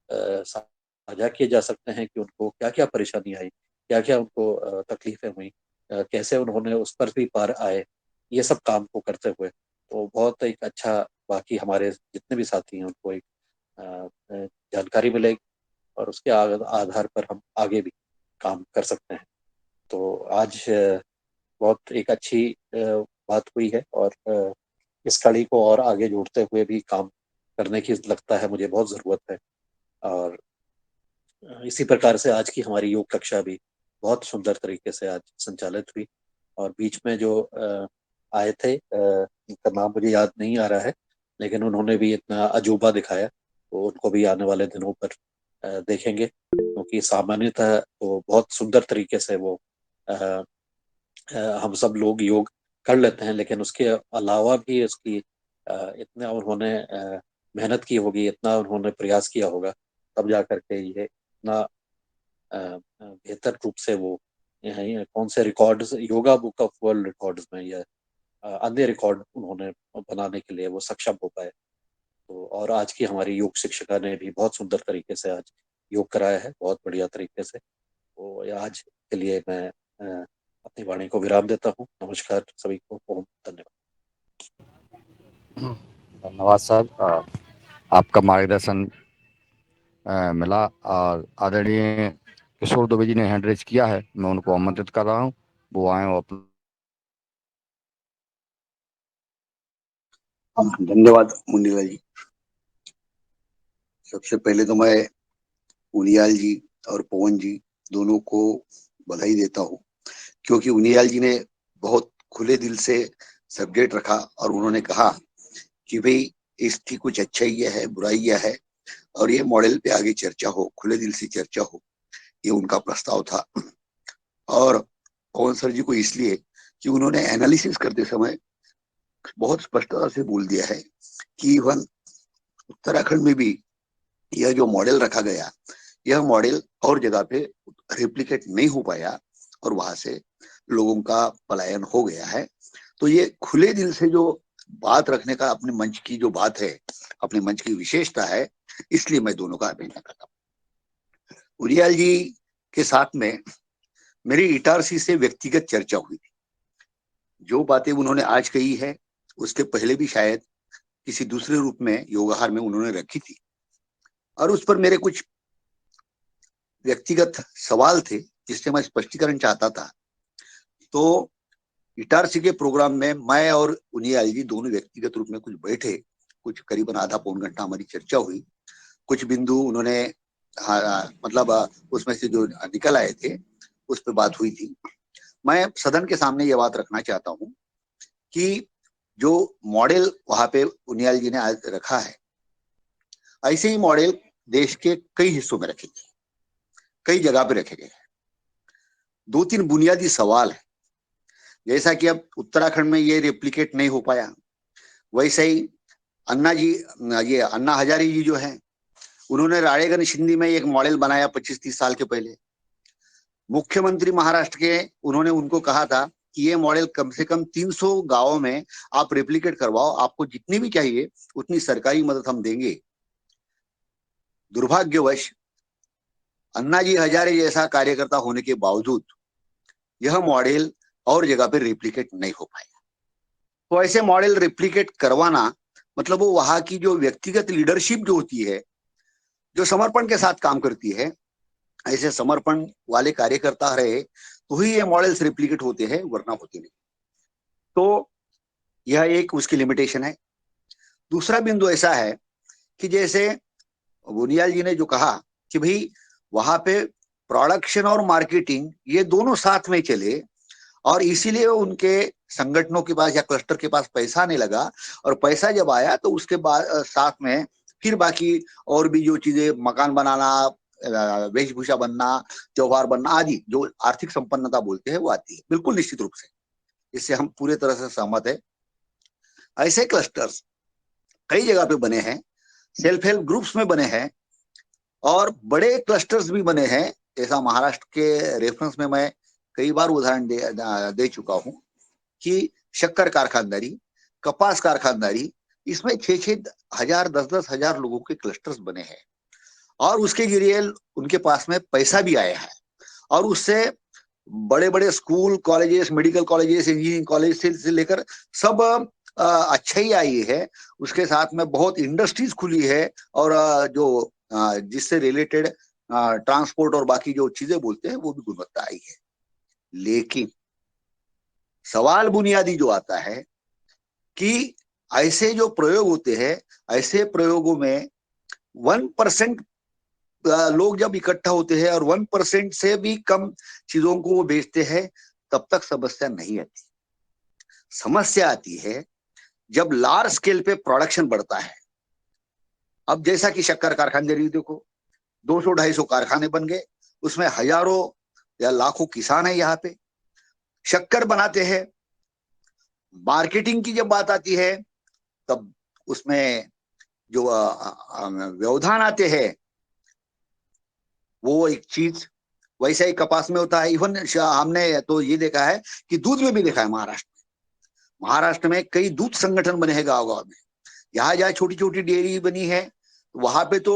साझा किए जा सकते हैं कि उनको क्या क्या परेशानी आई, क्या क्या उनको तकलीफें हुई, कैसे उन्होंने उस पर भी पार आए, ये सब काम को करते हुए, तो बहुत एक अच्छा, बाकी हमारे जितने भी साथी हैं उनको एक जानकारी मिलेगी और उसके आधार पर हम आगे भी काम कर सकते हैं। तो आज बहुत एक अच्छी बात हुई है और इस कड़ी को और आगे जोड़ते हुए भी काम करने की लगता है मुझे बहुत ज़रूरत है। और इसी प्रकार से आज की हमारी योग कक्षा भी बहुत सुंदर तरीके से आज संचालित हुई। और बीच में जो आए थे, उनका नाम मुझे याद नहीं आ रहा है, लेकिन उन्होंने भी इतना अजूबा दिखाया, तो उनको भी आने वाले दिनों पर देखेंगे, क्योंकि सामान्यतः तो बहुत सुंदर तरीके से वो हम सब लोग योग कर लेते हैं, लेकिन उसके अलावा भी उसकी इतना उन्होंने मेहनत की होगी, इतना उन्होंने प्रयास किया होगा, तब जा करके ये इतना बेहतर रूप से वो कौन से records, yoga book of world records में या अन्य रिकॉर्ड उन्होंने बनाने के लिए वो सक्षम हो पाए। तो और आज की हमारी योग शिक्षिका ने भी बहुत सुंदर तरीके से आज योग कराया है, बहुत बढ़िया तरीके से। तो आज के लिए मैं अपनी वाणी को विराम देता हूँ। नमस्कार सभी को, ओम धन्यवाद।
धन्यवाद साहब, आपका मार्गदर्शन मिला और आदरणीय किशोर दुबे जी ने हैंड रेज किया है, मैं उनको आमंत्रित कर रहा हूँ, वो आए और
धन्यवाद मुंडीलाल जी। सबसे पहले तो मैं उनियाल जी और पवन जी दोनों को बधाई देता हूँ, क्योंकि उनियाल जी ने बहुत खुले दिल से सब्जेक्ट रखा और उन्होंने कहा कि भाई इसकी कुछ अच्छाइयाँ है, बुराइयाँ है, और ये मॉडल पे आगे चर्चा हो, खुले दिल से चर्चा हो, ये उनका प्रस्ताव था। और पवन सर जी को इसलिए कि उन्होंने एनालिसिस करते समय बहुत स्पष्टता से बोल दिया है कि इवन उत्तराखंड में भी यह जो मॉडल रखा गया, यह मॉडल और जगह पे रेप्लिकेट नहीं हो पाया और वहां से लोगों का पलायन हो गया है। तो ये खुले दिल से जो बात रखने का अपने मंच की जो बात है, अपने मंच की विशेषता है, इसलिए मैं दोनों का अभिनंदन करता हूँ। उरियाल जी के साथ में मेरी इटारसी से व्यक्तिगत चर्चा हुई थी। जो बातें उन्होंने आज कही है उसके पहले भी शायद किसी दूसरे रूप में योगाहार में उन्होंने रखी थी, और उस पर मेरे कुछ व्यक्तिगत सवाल थे जिससे मैं स्पष्टीकरण चाहता था। तो इटारसी के प्रोग्राम में मैं और उनियाल जी दोनों व्यक्तिगत रूप में कुछ बैठे, कुछ करीबन आधा पौन घंटा हमारी चर्चा हुई। कुछ बिंदु उन्होंने मतलब उसमें से जो निकल आए थे उस पर बात हुई थी। मैं सदन के सामने ये बात रखना चाहता हूँ कि जो मॉडल वहां पे उनियाल जी ने आज रखा है, ऐसे ही मॉडल देश के कई हिस्सों में रखे गए, कई जगह पे रखे गए। दो तीन बुनियादी सवाल है, जैसा कि अब उत्तराखंड में ये रेप्लिकेट नहीं हो पाया, वैसे ही अन्ना जी, ये अन्ना हजारे जी जो है, उन्होंने राड़ेगन सिंधी में एक मॉडल बनाया 25-30 साल के पहले। मुख्यमंत्री महाराष्ट्र के, उन्होंने उनको कहा था कि ये मॉडल कम से कम 300 गांवों में आप रेप्लिकेट करवाओ, आपको जितनी भी चाहिए उतनी सरकारी मदद हम देंगे। दुर्भाग्यवश अन्ना जी हजारे जैसा कार्यकर्ता होने के बावजूद यह मॉडल और जगह पे रेप्लिकेट नहीं हो पाया। तो ऐसे मॉडल रेप्लिकेट करवाना मतलब वो वहां की जो व्यक्तिगत लीडरशिप जो होती है, जो समर्पण के साथ काम करती है, ऐसे समर्पण वाले कार्यकर्ता रहे तो ही ये मॉडल्स रेप्लिकेट होते हैं, वरना होते नहीं। तो यह एक उसकी लिमिटेशन है। दूसरा बिंदु ऐसा है कि जैसे बुनियाल जी ने जो कहा कि भाई वहां पे प्रोडक्शन और मार्केटिंग ये दोनों साथ में चले, और इसीलिए उनके संगठनों के पास या क्लस्टर के पास पैसा आने लगा, और पैसा जब आया तो उसके बाद साथ में फिर बाकी और भी जो चीजें, मकान बनाना, वेशभूषा बनना, त्योहार बनना आदि, जो आर्थिक संपन्नता बोलते हैं वो आती है। बिल्कुल निश्चित रूप से इससे हम पूरे तरह से सहमत है। ऐसे क्लस्टर्स कई जगह पे बने हैं, सेल्फ हेल्प ग्रुप्स में बने हैं, और बड़े क्लस्टर्स भी बने हैं ऐसा महाराष्ट्र के रेफरेंस में मैं कई बार उदाहरण दे चुका हूं कि शक्कर कारखानदारी, कपास कारखानदारी, इसमें 6-6 हजार 10-10 हजार लोगों के क्लस्टर्स बने हैं और उसके जरिए उनके पास में पैसा भी आया है और उससे बड़े बड़े school, colleges, medical colleges, engineering college से लेकर सब अच्छा ही आई है। उसके साथ में बहुत इंडस्ट्रीज खुली है और जो जिससे रिलेटेड ट्रांसपोर्ट और बाकी जो चीजें बोलते हैं वो भी गुणवत्ता आई है। लेकिन सवाल बुनियादी जो आता है कि ऐसे जो प्रयोग होते हैं, ऐसे प्रयोगों में 1% लोग जब इकट्ठा होते हैं और 1% से भी कम चीजों को वो बेचते हैं, तब तक समस्या नहीं आती। समस्या आती है जब लार्ज स्केल पे प्रोडक्शन बढ़ता है। अब जैसा कि शक्कर कारखानदारी देखो, 200-250 कारखाने बन गए, उसमें हजारों या लाखों किसान है यहाँ पे, शक्कर बनाते हैं। मार्केटिंग की जब बात आती है तब उसमें जो व्यवधान आते हैं वो एक चीज, वैसा ही कपास में होता है। इवन हमने तो ये देखा है कि दूध में भी देखा है। महाराष्ट्र में कई दूध संगठन बने हैं गांव गांव में। यहाँ जहाँ छोटी छोटी डेयरी बनी है वहां पे तो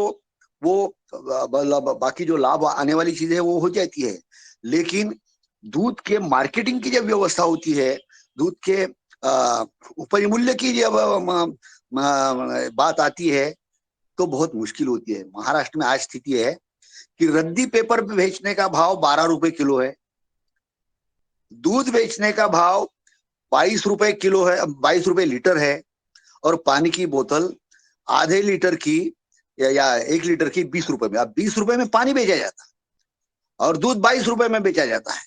वो बाकी जो लाभ आने वाली चीजें है वो हो जाती है, लेकिन दूध के मार्केटिंग की जब व्यवस्था होती है, दूध के उपज मूल्य की जब बात आती है तो बहुत मुश्किल होती है। महाराष्ट्र में आज स्थिति है कि रद्दी पेपर पे बेचने का भाव 12 रुपए किलो है, दूध बेचने का भाव 22 रुपए किलो है, 22 रुपए लीटर है, और पानी की बोतल आधे लीटर की या 1 लीटर की 20 रुपए में। अब 20 रुपए में पानी बेचा जाता है और दूध 22 रुपए में बेचा जाता है।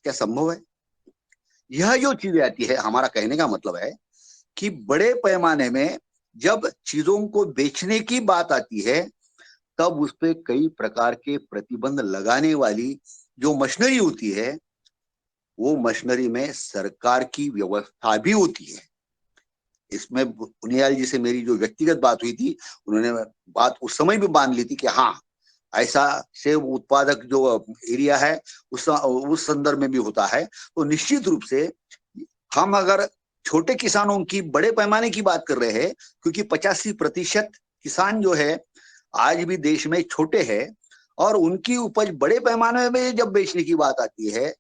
क्या संभव है? यह जो चीजें आती है, हमारा कहने का मतलब है कि बड़े पैमाने में जब चीजों को बेचने की बात आती है तब उस पर कई प्रकार के प्रतिबंध लगाने वाली जो मशीनरी होती है, वो मशीनरी में सरकार की व्यवस्था भी होती है। इसमें पुनियाल जी से मेरी जो व्यक्तिगत बात हुई थी, उन्होंने बात उस समय भी मान ली थी कि हाँ, ऐसा सेब उत्पादक जो एरिया है उस संदर्भ में भी होता है। तो निश्चित रूप से हम अगर छोटे किसानों की बड़े पैमाने की बात कर रहे हैं, क्योंकि 85% किसान जो है आज भी देश में छोटे हैं, और उनकी उपज बड़े पैमाने में जब बेचने की बात आती है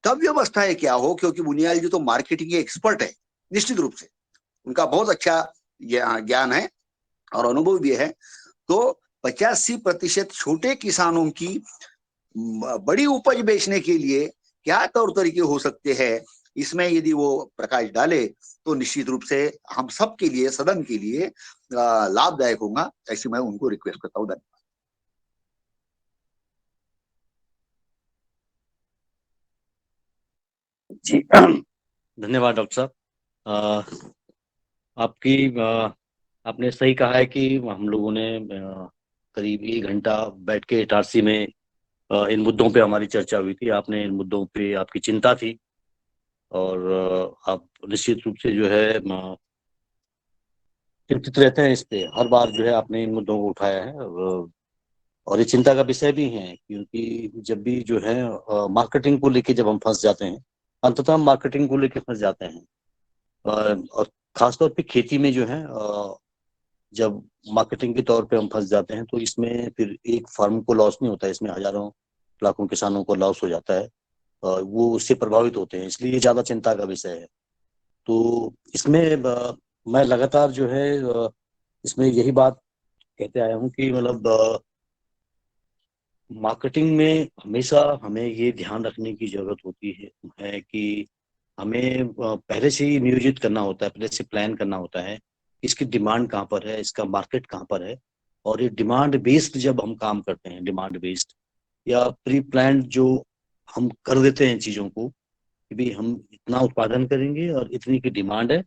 तब व्यवस्थाएं क्या हो, क्योंकि बुनियाल जी तो मार्केटिंग के एक्सपर्ट है, निश्चित रूप से उनका बहुत अच्छा ज्ञान है और अनुभव भी है। तो 85% छोटे किसानों की बड़ी उपज बेचने के लिए क्या तौर तरीके हो सकते हैं, इसमें यदि वो प्रकाश डाले तो निश्चित रूप से हम सब के लिए, सदन के लिए लाभदायक होगा। ऐसी मैं उनको रिक्वेस्ट करता हूँ। धन्यवाद।
जी धन्यवाद डॉक्टर साहब। आपने सही कहा है कि हम लोगों ने करीब 1 घंटा बैठ के इटारसी में इन मुद्दों पे हमारी चर्चा हुई थी। आपने इन मुद्दों पे आपकी चिंता थी और आप निश्चित रूप से जो है चिंतित रहते हैं इस पे। हर बार जो है आपने इन मुद्दों को उठाया है और ये चिंता का विषय भी है, क्योंकि जब भी जो है मार्केटिंग को लेके जब हम फंस जाते हैं, अंततः हम मार्केटिंग को लेके फंस जाते हैं। और खासतौर पे खेती में जो है जब मार्केटिंग के तौर पे हम फंस जाते हैं तो इसमें फिर एक फार्म को लॉस नहीं होता है, इसमें हजारों लाखों किसानों को लॉस हो जाता है और वो उससे प्रभावित होते हैं, इसलिए ये ज्यादा चिंता का विषय है। तो इसमें मैं लगातार जो है इसमें यही बात कहते आया हूँ कि मतलब मार्केटिंग में हमेशा हमें ये ध्यान रखने की जरूरत होती है कि हमें पहले से ही नियोजित करना होता है, पहले से प्लान करना होता है इसकी डिमांड कहाँ पर है, इसका मार्केट कहाँ पर है। और ये डिमांड बेस्ड जब हम काम करते हैं, डिमांड बेस्ड या प्री प्लान जो हम कर देते हैं चीज़ों को कि भाई हम इतना उत्पादन करेंगे और इतनी की डिमांड है,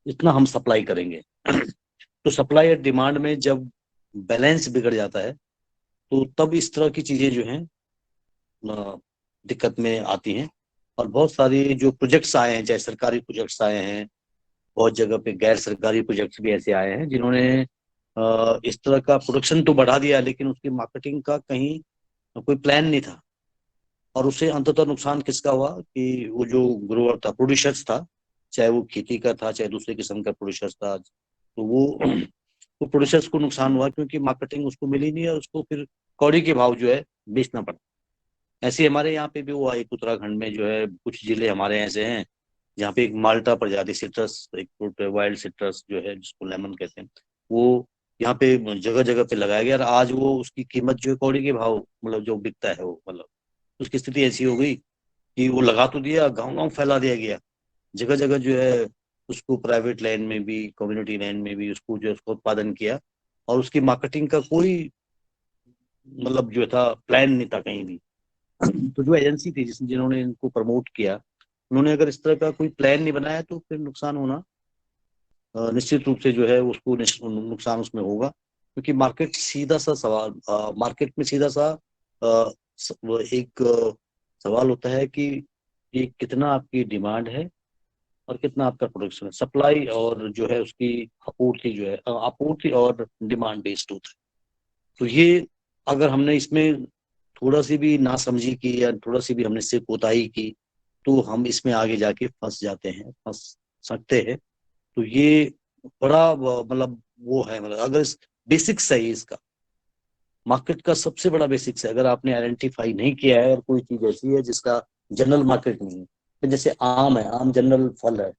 इतना हम सप्लाई करेंगे। तो सप्लाई और डिमांड में जब बैलेंस बिगड़ जाता है तो तब इस तरह की चीज़ें जो हैं दिक्कत में आती हैं। और बहुत सारे जो प्रोजेक्ट्स आए हैं, चाहे सरकारी प्रोजेक्ट्स आए हैं, बहुत जगह पे गैर सरकारी प्रोजेक्ट्स भी ऐसे आए हैं जिन्होंने इस तरह का प्रोडक्शन तो बढ़ा दिया लेकिन उसकी मार्केटिंग का कहीं कोई प्लान नहीं था, और उससे अंततः नुकसान किसका हुआ कि वो जो ग्रोअर था, प्रोड्यूसर्स था, चाहे वो खेती का था चाहे दूसरे किस्म का प्रोड्यूसर्स था, तो वो प्रोड्यूसर्स को नुकसान हुआ क्योंकि मार्केटिंग उसको मिली नहीं और उसको फिर कौड़ी के भाव जो है बेचना पड़ा। ऐसे ही हमारे यहाँ पे भी हुआ, एक उत्तराखंड में जो है कुछ जिले हमारे ऐसे हैं जहाँ पे एक माल्टा प्रजाति सिट्रस, एक फ्रूट है, वाइल्ड सिट्रस जो है जिसको लेमन कहते हैं, वो यहाँ पे जगह जगह पे लगाया गया, और आज वो उसकी कीमत जो है कौड़ी के भाव मतलब जो बिकता है वो, मतलब उसकी स्थिति ऐसी हो गई कि वो लगा तो दिया, गांव गांव फैला दिया गया, जगह जगह जो है उसको प्राइवेट लैंड में भी कम्युनिटी लैंड में भी उसको जो है उसका उत्पादन किया, और उसकी मार्केटिंग का कोई मतलब जो था प्लान नहीं था कहीं भी। तो जो एजेंसी थी जिन्होंने इनको प्रमोट किया, उन्होंने अगर इस तरह का कोई प्लान नहीं बनाया तो फिर नुकसान होना निश्चित रूप से जो है उसको नुकसान उसमें होगा, क्योंकि मार्केट सीधा सा सवाल, मार्केट में सीधा सा वो एक सवाल होता है कि ये कितना आपकी डिमांड है और कितना आपका प्रोडक्शन है, सप्लाई और जो है उसकी आपूर्ति जो है आपूर्ति और डिमांड बेस्ड होता है। तो ये अगर हमने इसमें थोड़ा सी भी नासमझी की या थोड़ा सी भी हमने इससे कोताही की तो हम इसमें आगे जाके फंस जाते हैं, फंस सकते हैं। तो ये बड़ा मतलब वो है, मतलब अगर बेसिक्स है इसका, मार्केट का सबसे बड़ा बेसिक्स है, अगर आपने आइडेंटिफाई नहीं किया है और कोई चीज ऐसी है जिसका जनरल मार्केट नहीं है, तो जैसे आम है, आम जनरल फल है,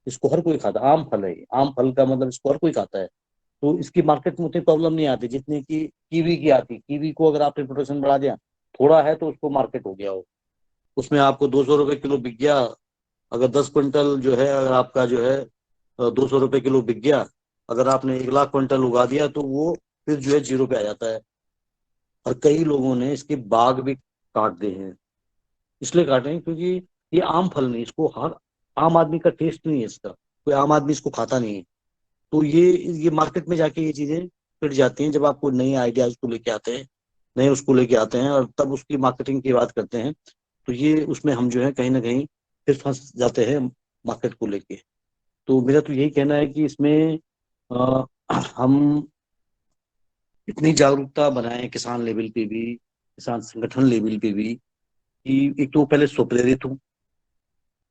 इसको हर कोई खाता है, आम फल है, आम फल का मतलब इसको हर कोई खाता है, तो इसकी मार्केट में उतनी प्रॉब्लम नहीं आती जितनी की कीवी की आती। कीवी को अगर आपने प्रोडक्शन बढ़ा दिया थोड़ा है तो उसको मार्केट हो गया हो, उसमें आपको 200 रुपए किलो बिक गया, अगर 10 क्विंटल जो है अगर आपका जो है 200 रुपए किलो बिक गया, अगर आपने 1 लाख क्विंटल उगा दिया तो वो फिर जो है जीरो पे आ जाता है। और कई लोगों ने इसके बाग भी काट दिए हैं, इसलिए काटे हैं क्योंकि ये आम फल नहीं, इसको हर आम आदमी का टेस्ट नहीं है इसका, कोई आम आदमी इसको खाता नहीं है। तो ये मार्केट में जाके ये चीजें फिट जाती हैं जब आप कोई नई आइडिया उसको लेके आते हैं, नए उसको लेके आते हैं और तब उसकी मार्केटिंग की बात करते हैं, तो ये उसमें हम जो है कहीं ना कहीं फिर फंस जाते हैं मार्केट को लेके। तो मेरा तो यही कहना है कि इसमें अ, हम इतनी जागरूकता बनाएं किसान लेवल पे भी, किसान संगठन लेवल पे भी, कि एक तो पहले स्वप्रेरित हो,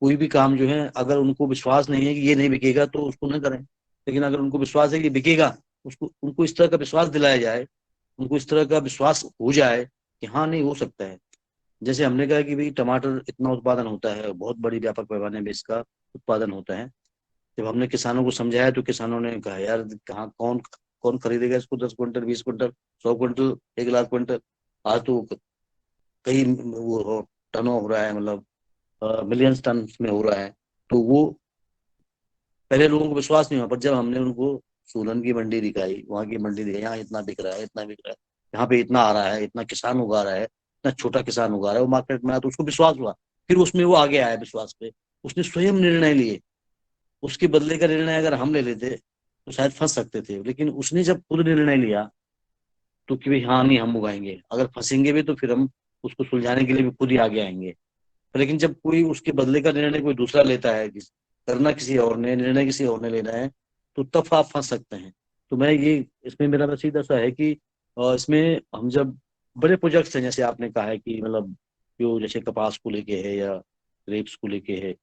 कोई भी काम जो है अगर उनको विश्वास नहीं है कि ये नहीं बिकेगा तो उसको न करें, लेकिन अगर उनको विश्वास है कि बिकेगा, उसको उनको इस तरह का विश्वास दिलाया जाए, उनको इस तरह का विश्वास हो जाए कि हाँ नहीं हो सकता है। जैसे हमने कहा कि भाई टमाटर इतना उत्पादन होता है, बहुत बड़ी व्यापक पैमाने में इसका उत्पादन होता है, जब हमने किसानों को समझाया तो किसानों ने कहा यार कहाँ कौन कौन खरीदेगा इसको, 10 quintal 20 quintal 100 quintal 1 lakh quintal, आज तो कई वो टनों हो रहा है, मतलब मिलियंस टन में हो रहा है। तो वो पहले लोगों को विश्वास नहीं हुआ, पर जब हमने उनको सोलन की मंडी दिखाई, वहाँ की मंडी दिखाई, यहाँ इतना बिक रहा है इतना बिक रहा है, यहाँ पे इतना आ रहा है, इतना किसान उगा रहा है, इतना छोटा किसान उगा रहा है, वो मार्केट में आया तो उसको विश्वास हुआ, फिर उसमें वो आगे आया विश्वास पे, उसने स्वयं निर्णय लिए। उसके बदले का निर्णय अगर हम ले लेते तो शायद फंस सकते थे, लेकिन उसने जब खुद निर्णय लिया तो कि भाई हाँ नहीं हम उगाएंगे, अगर फंसेंगे भी तो फिर हम उसको सुलझाने के लिए भी खुद ही आगे आएंगे। लेकिन जब कोई उसके बदले का निर्णय कोई दूसरा लेता है, करना किसी और ने, निर्णय किसी और ने लेना है, तो तब आप फंस सकते हैं। तो मैं ये इसमें मेरा बस सीधा सा है कि इसमें हम जब बड़े प्रोजेक्ट्स हैं, जैसे आपने कहा है कि मतलब जो जैसे कपास को लेके है या ग्रेप्स को लेके है,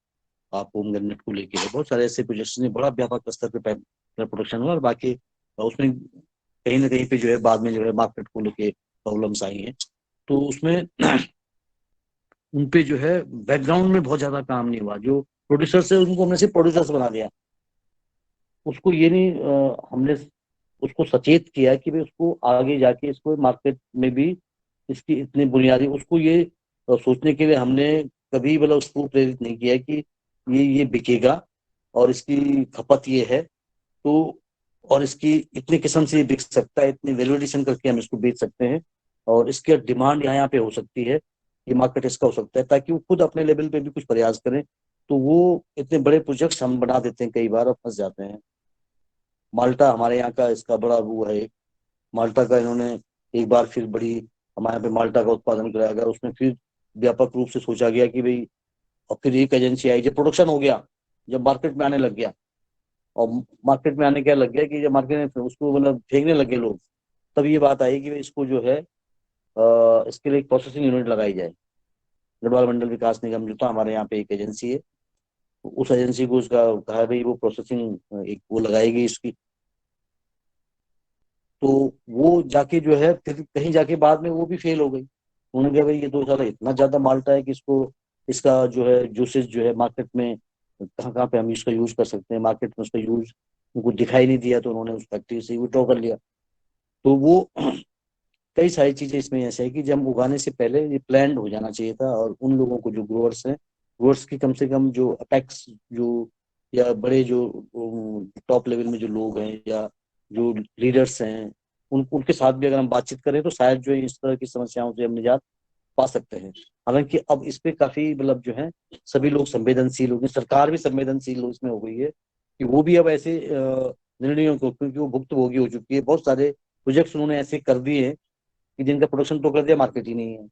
आप होम गन्नेट को लेके है, बहुत सारे ऐसे प्रोजेक्ट्स ने बड़ा व्यापक स्तर पे प्रोडक्शन हुआ, और बाकी उसमें कहीं ना कहीं पे जो है बाद में जो है मार्केट को लेके प्रॉब्लम्स आई हैं। तो उसमें उनपे जो है बैकग्राउंड में बहुत ज्यादा काम नहीं हुआ, जो प्रोड्यूसर से उनको हमने सिर्फ प्रोड्यूसर्स बना दिया, उसको ये नहीं हमने उसको सचेत किया कि भाई उसको आगे जाके इसको मार्केट में भी इसकी इतनी बुनियादी उसको ये सोचने के लिए हमने कभी मतलब उसको प्रेरित नहीं किया कि ये बिकेगा और इसकी खपत ये है, तो और इसकी इतने किस्म से ये बिक सकता है, इतनी वैल्यू एडिशन करके हम इसको बेच सकते हैं, और इसकी डिमांड यहाँ पे हो सकती है, ये मार्केट इसका हो सकता है, ताकि वो खुद अपने लेवल पे भी कुछ प्रयास करें। तो वो इतने बड़े प्रोजेक्ट्स हम बना देते हैं कई बार और फंस जाते हैं। माल्टा हमारे यहाँ का इसका बड़ा वो है, माल्टा का इन्होंने एक बार फिर बड़ी हमारे यहाँ पे माल्टा का उत्पादन कराया गया, उसमें फिर व्यापक रूप से सोचा गया कि भाई, और फिर एक एजेंसी आई, जब प्रोडक्शन हो गया, जब मार्केट में आने लग गया, और मार्केट में आने क्या लग गया कि जब मार्केट में उसको मतलब फेंकने लगे लोग, तब ये बात आई कि भाई इसको जो है इसके लिए एक प्रोसेसिंग यूनिट लगाई जाए। गढ़वाल मंडल विकास निगम जो था हमारे यहाँ पे एक एजेंसी है, तो उस एजेंसी को उसका कहा भाई वो प्रोसेसिंग एक वो लगाएगी इसकी। तो वो जाके जो है फिर कहीं जाके बाद में वो भी फेल हो गई। उन्होंने कहा भाई ये तो साला इतना ज्यादा माल्टा है कि इसको, इसका जो है जूसेस जो है मार्केट में कहाँ कहाँ पे हम इसका यूज कर सकते हैं, मार्केट में उसका यूज उनको दिखाई नहीं दिया, तो उन्होंने उस फैक्ट्री से विड्रॉ कर लिया। तो वो कई सारी चीजें इसमें ऐसे है कि जब उगाने से पहले ये प्लान्ड हो जाना चाहिए था, और उन लोगों को जो ग्रोअर्स हैं, ग्रोअर्स की कम से कम जो अपेक्स जो या बड़े जो टॉप लेवल में जो लोग हैं या जो लीडर्स हैं, उनके साथ भी अगर हम बातचीत करें तो शायद जो है इस तरह की समस्याओं से हम निजात पा सकते हैं। हालांकि अब इस पे काफी मतलब जो है सभी लोग संवेदनशील हो गए, सरकार भी संवेदनशील इसमें हो गई है कि वो भी अब ऐसे निर्णयों को, क्योंकि वो भुक्तभोगी हो चुकी है, बहुत सारे प्रोजेक्ट्स उन्होंने ऐसे कर दिए हैं कि जिनका प्रोडक्शन तो कर दिया, मार्केट ही नहीं है।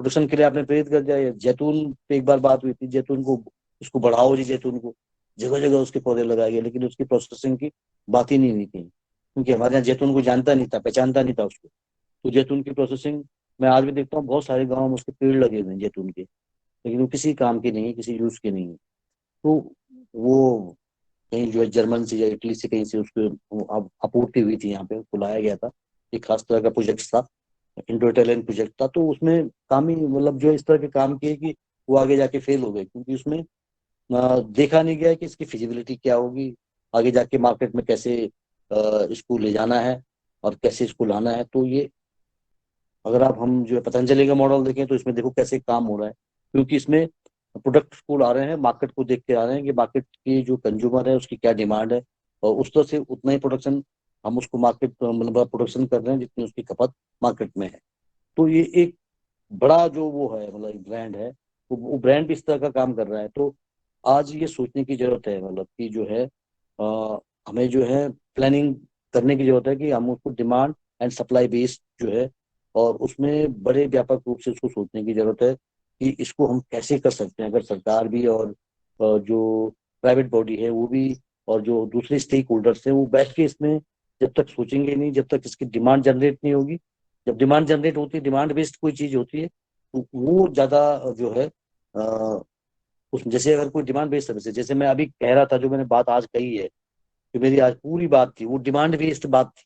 प्रोडक्शन के लिए आपने प्रेरित कर दिया। ये जैतून पे एक बार बात हुई थी, जैतून को उसको बढ़ाओ जी, जैतून को जगह जगह उसके पौधे लगाए गए, लेकिन उसकी प्रोसेसिंग की बात ही नहीं हुई थी, क्योंकि हमारे यहाँ जैतून को जानता नहीं था, पहचानता नहीं था उसको। तो जैतून की प्रोसेसिंग मैं आज भी देखता हूँ, बहुत सारे गाँव में उसके पेड़ लगे हुए हैं जैतून के, लेकिन वो किसी काम के नहीं है, किसी यूज के नहीं है। तो वो कहीं जो है जर्मन से या इटली से कहीं से उसको आपूर्ति हुई थी, यहाँ पे उसको लाया गया था। एक खास तरह का प्रोजेक्ट था, इंडो इटालियन प्रोजेक्ट था। तो उसमें काम ही मतलब जो इस तरह के काम किए कि वो आगे जाके फेल हो गए, क्योंकि उसमें देखा नहीं गया कि इसकी फिजिबिलिटी क्या होगी, आगे जाके मार्केट में कैसे इसको ले जाना है और कैसे इसको लाना है। तो ये अगर आप हम जो है पतंजलि का मॉडल देखें तो इसमें देखो कैसे काम हो रहा है, क्योंकि इसमें प्रोडक्ट को ला रहे हैं, मार्केट को देख के आ रहे हैं कि मार्केट की जो कंज्यूमर है उसकी क्या डिमांड है, और उस तरह से उतना ही प्रोडक्शन हम उसको मार्केट मतलब प्रोडक्शन कर रहे हैं जितनी उसकी खपत मार्केट में है। तो ये एक बड़ा जो वो है मतलब ब्रांड है, वो ब्रांड भी इस तरह का काम कर रहा है। तो आज ये सोचने की जरूरत है मतलब कि जो है हमें जो है प्लानिंग करने की जरूरत है कि हम उसको डिमांड एंड सप्लाई बेस्ड जो है, और उसमें बड़े व्यापक रूप से उसको सोचने की जरूरत है कि इसको हम कैसे कर सकते हैं। अगर सरकार भी और जो प्राइवेट बॉडी है वो भी, और जो दूसरे स्टेक होल्डर्स हैं वो बैठ के इसमें जब तक सोचेंगे नहीं, जब तक इसकी डिमांड जनरेट नहीं होगी। जब डिमांड जनरेट होती है, डिमांड बेस्ड कोई चीज होती है, तो वो ज्यादा जो है उस जैसे अगर कोई डिमांड बेस्ड सर्विस है, जैसे मैं अभी कह रहा था, जो मैंने बात आज कही है, जो मेरी आज पूरी बात थी वो डिमांड बेस्ड बात थी।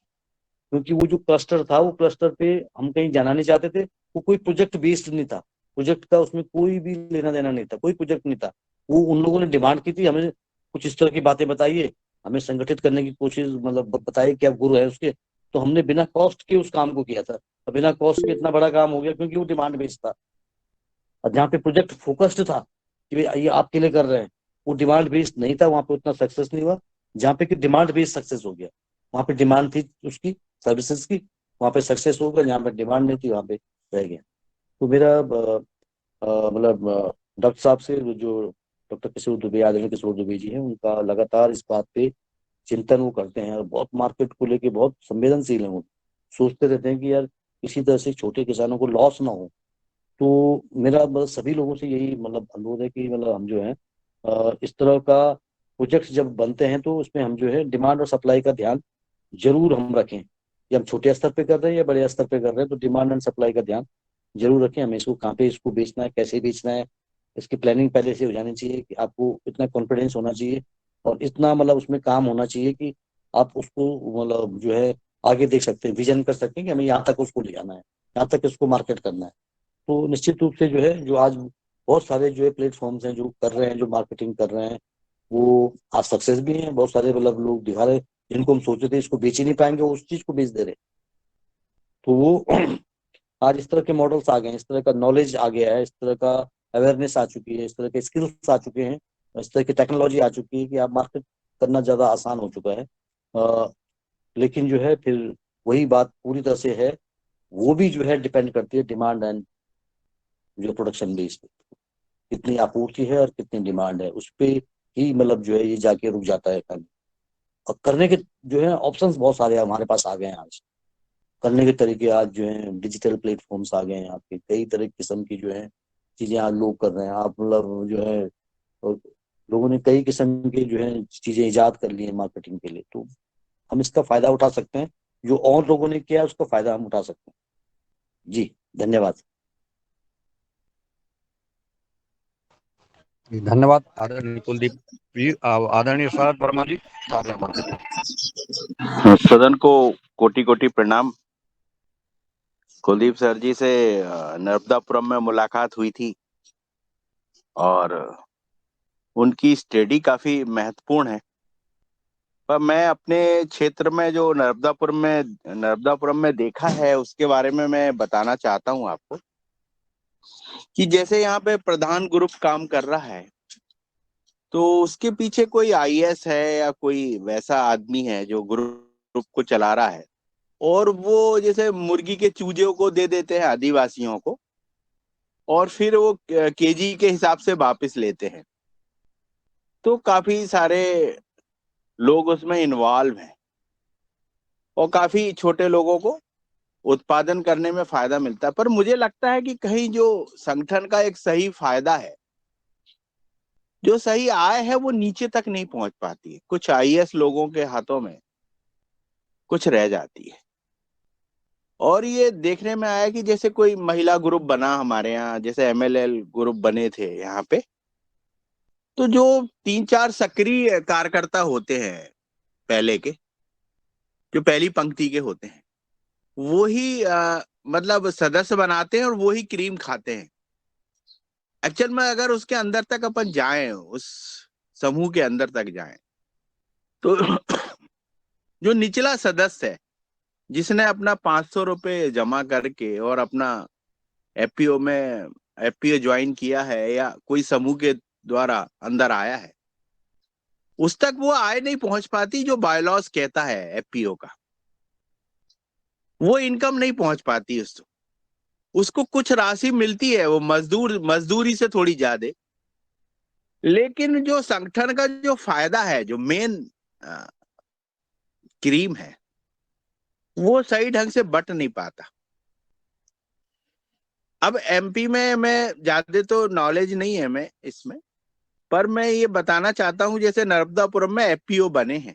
क्योंकि वो जो क्लस्टर था, वो क्लस्टर पे हम कहीं जाना नहीं चाहते थे, वो कोई प्रोजेक्ट बेस्ड नहीं था, प्रोजेक्ट का उसमें कोई भी लेना देना नहीं था, कोई प्रोजेक्ट नहीं था। वो उन लोगों ने डिमांड की थी, हमें कुछ इस तरह की बातें बताइए, हमें संगठित करने की कोशिश मतलब बताइए क्या गुरु है उसके। तो हमने बिना कॉस्ट के उस काम को किया था, और बिना कॉस्ट के इतना बड़ा काम हो गया क्योंकि वो डिमांड बेस्ड था। और जहाँ पे प्रोजेक्ट फोकस्ड था कि भाई ये आपके लिए कर रहे हैं, वो डिमांड बेस्ड नहीं था, वहां पे उतना सक्सेस नहीं हुआ। जहाँ पे कि डिमांड बेस्ड सक्सेस हो गया, वहां पे डिमांड थी उसकी सर्विसेज की, वहां पे सक्सेस होगा। जहाँ पे डिमांड नहीं थी वहां पे रह गया। तो मेरा मतलब डॉक्टर साहब से जो डॉक्टर किशोर दुबे, आदरणीय किशोर दुबे जी हैं, उनका लगातार इस बात पे चिंतन वो करते हैं, और बहुत मार्केट को लेके बहुत संवेदनशील हैं वो। सोचते रहते हैं कि यार किसी तरह से छोटे किसानों को लॉस ना हो। तो मेरा मतलब सभी लोगों से यही मतलब अनुरोध है कि मतलब हम जो है इस तरह का प्रोजेक्ट जब बनते हैं तो उसमें हम जो है डिमांड और सप्लाई का ध्यान जरूर हम रखें। कि हम छोटे स्तर पे कर रहे हैं या बड़े स्तर पे कर रहे हैं, तो डिमांड एंड सप्लाई का ध्यान जरूर रखें। हमें इसको कहाँ पे इसको बेचना है, कैसे बेचना है, इसकी प्लानिंग पहले से हो जानी चाहिए कि आपको इतना कॉन्फिडेंस होना चाहिए, और इतना मतलब उसमें काम होना चाहिए कि आप उसको मतलब जो है आगे देख सकते हैं, विजन कर सकते हैं कि हमें यहाँ तक उसको ले जाना है, यहाँ तक इसको मार्केट करना है। तो निश्चित रूप से जो है जो आज बहुत सारे जो है प्लेटफॉर्म्स हैं जो कर रहे हैं, जो मार्केटिंग कर रहे हैं, वो आज सक्सेस भी हैं। बहुत सारे मतलब लोग दिखा रहे, जिनको हम सोचते थे इसको बेच ही नहीं पाएंगे, वो उस चीज को बेच दे रहे। तो वो आज इस तरह के मॉडल्स आ गए हैं, इस तरह का नॉलेज आ गया है, इस तरह का अवेयरनेस आ चुकी है, इस तरह के स्किल्स आ चुके हैं, इस तरह की टेक्नोलॉजी आ चुकी है कि आप मार्केट करना ज्यादा आसान हो चुका है। लेकिन जो है फिर वही बात पूरी तरह से है, वो भी जो है डिपेंड करती है डिमांड एंड जो प्रोडक्शन बेस्ड, कितनी आपूर्ति है और कितनी डिमांड है, उस पे ही मतलब जो है ये जाके रुक जाता है काम। और करने के जो है ऑप्शंस बहुत सारे हमारे पास आ गए हैं आज। करने के तरीके आज जो है डिजिटल प्लेटफॉर्म्स आ गए हैं, आपके कई तरह किस्म की जो है चीजें आज लोग कर रहे हैं। आप मतलब जो है और लोगों ने कई किस्म के जो है चीजें इजाद कर ली है मार्केटिंग के लिए। तो हम इसका फायदा उठा सकते हैं, जो और लोगों ने किया है उसका फायदा हम उठा सकते हैं। जी, धन्यवाद।
धन्यवाद आदरणीय कुलदीप जी। आदरणीय शरद वर्मा जी, आगे बढ़ते हैं।
सदन को कोटि कोटि प्रणाम। कुलदीप सर जी से नर्मदापुरम में मुलाकात हुई थी और उनकी स्टडी काफी महत्वपूर्ण है। पर मैं अपने क्षेत्र में जो नर्मदापुरम में देखा है उसके बारे में मैं बताना चाहता हूं आपको कि जैसे यहाँ पे प्रधान ग्रुप काम कर रहा है तो उसके पीछे कोई आईएएस है या कोई वैसा आदमी है जो ग्रुप को चला रहा है, और वो जैसे मुर्गी के चूजे को दे देते हैं आदिवासियों को और फिर वो केजी के हिसाब से वापस लेते हैं। तो काफी सारे लोग उसमें इन्वॉल्व हैं और काफी छोटे लोगों को उत्पादन करने में फायदा मिलता है। पर मुझे लगता है कि कहीं जो संगठन का एक सही फायदा है, जो सही आय है, वो नीचे तक नहीं पहुंच पाती है। कुछ आईएएस लोगों के हाथों में कुछ रह जाती है। और ये देखने में आया कि जैसे कोई महिला ग्रुप बना हमारे यहाँ, जैसे एमएलएल ग्रुप बने थे यहाँ पे, तो जो 3-4 सक्रिय कार्यकर्ता होते हैं पहले के, जो पहली पंक्ति के होते हैं, वो ही मतलब सदस्य बनाते हैं और वो ही क्रीम खाते हैं। एक्चुअल में अगर उसके अंदर तक अपन जाएं, उस समूह के अंदर तक जाएं, तो जो निचला सदस्य है जिसने अपना 500 रुपये जमा करके और अपना एफपीओ ज्वाइन किया है या कोई समूह के द्वारा अंदर आया है, उस तक वो आय नहीं पहुंच पाती जो बायलॉज कहता है एफपीओ का। वो इनकम नहीं पहुंच पाती उसको कुछ राशि मिलती है, वो मजदूरी से थोड़ी ज्यादा, लेकिन जो संगठन का जो फायदा है, जो मेन क्रीम है, वो सही ढंग से बट नहीं पाता। अब एमपी में मैं ज्यादा तो नॉलेज नहीं है मैं इसमें, पर मैं ये बताना चाहता हूं जैसे नर्मदापुरम में एफपीओ बने हैं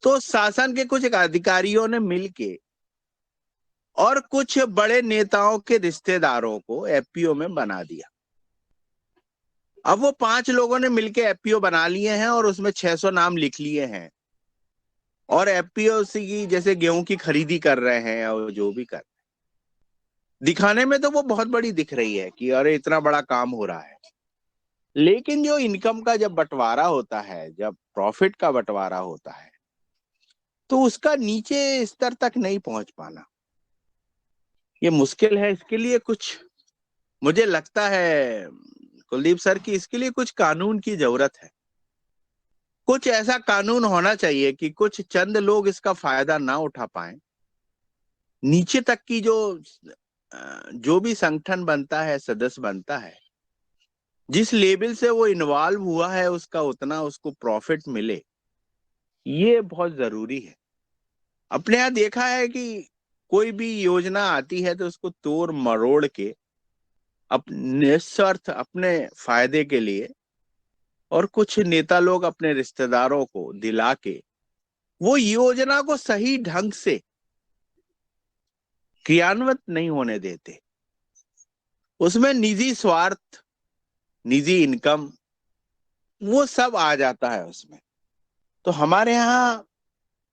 तो शासन के कुछ अधिकारियों ने मिलके और कुछ बड़े नेताओं के रिश्तेदारों को एफपीओ में बना दिया। अब वो 5 लोगों ने मिलके एफपीओ बना लिए हैं और उसमें 600 नाम लिख लिए हैं और एफपीओ की जैसे गेहूं की खरीदी कर रहे हैं और जो भी कर रहे हैं। दिखाने में तो वो बहुत बड़ी दिख रही है कि अरे इतना बड़ा काम हो रहा है, लेकिन जो इनकम का जब बंटवारा होता है, जब प्रॉफिट का बंटवारा होता है, तो उसका नीचे स्तर तक नहीं पहुंच पाना ये मुश्किल है। इसके लिए कुछ मुझे लगता है कुलदीप सर की इसके लिए कुछ कानून की जरूरत है। कुछ ऐसा कानून होना चाहिए कि कुछ चंद लोग इसका फायदा ना उठा पाए। नीचे तक की जो भी संगठन बनता है, सदस्य बनता है, जिस लेवल से वो इन्वॉल्व हुआ है उसका उतना उसको प्रॉफिट मिले, ये बहुत जरूरी है। अपने यहाँ देखा है कि कोई भी योजना आती है तो उसको तोड़ मरोड़ के अपने स्वार्थ, अपने फायदे के लिए, और कुछ नेता लोग अपने रिश्तेदारों को दिला के वो योजना को सही ढंग से क्रियान्वित नहीं होने देते। उसमें निजी स्वार्थ, निजी इनकम, वो सब आ जाता है उसमें। तो हमारे यहाँ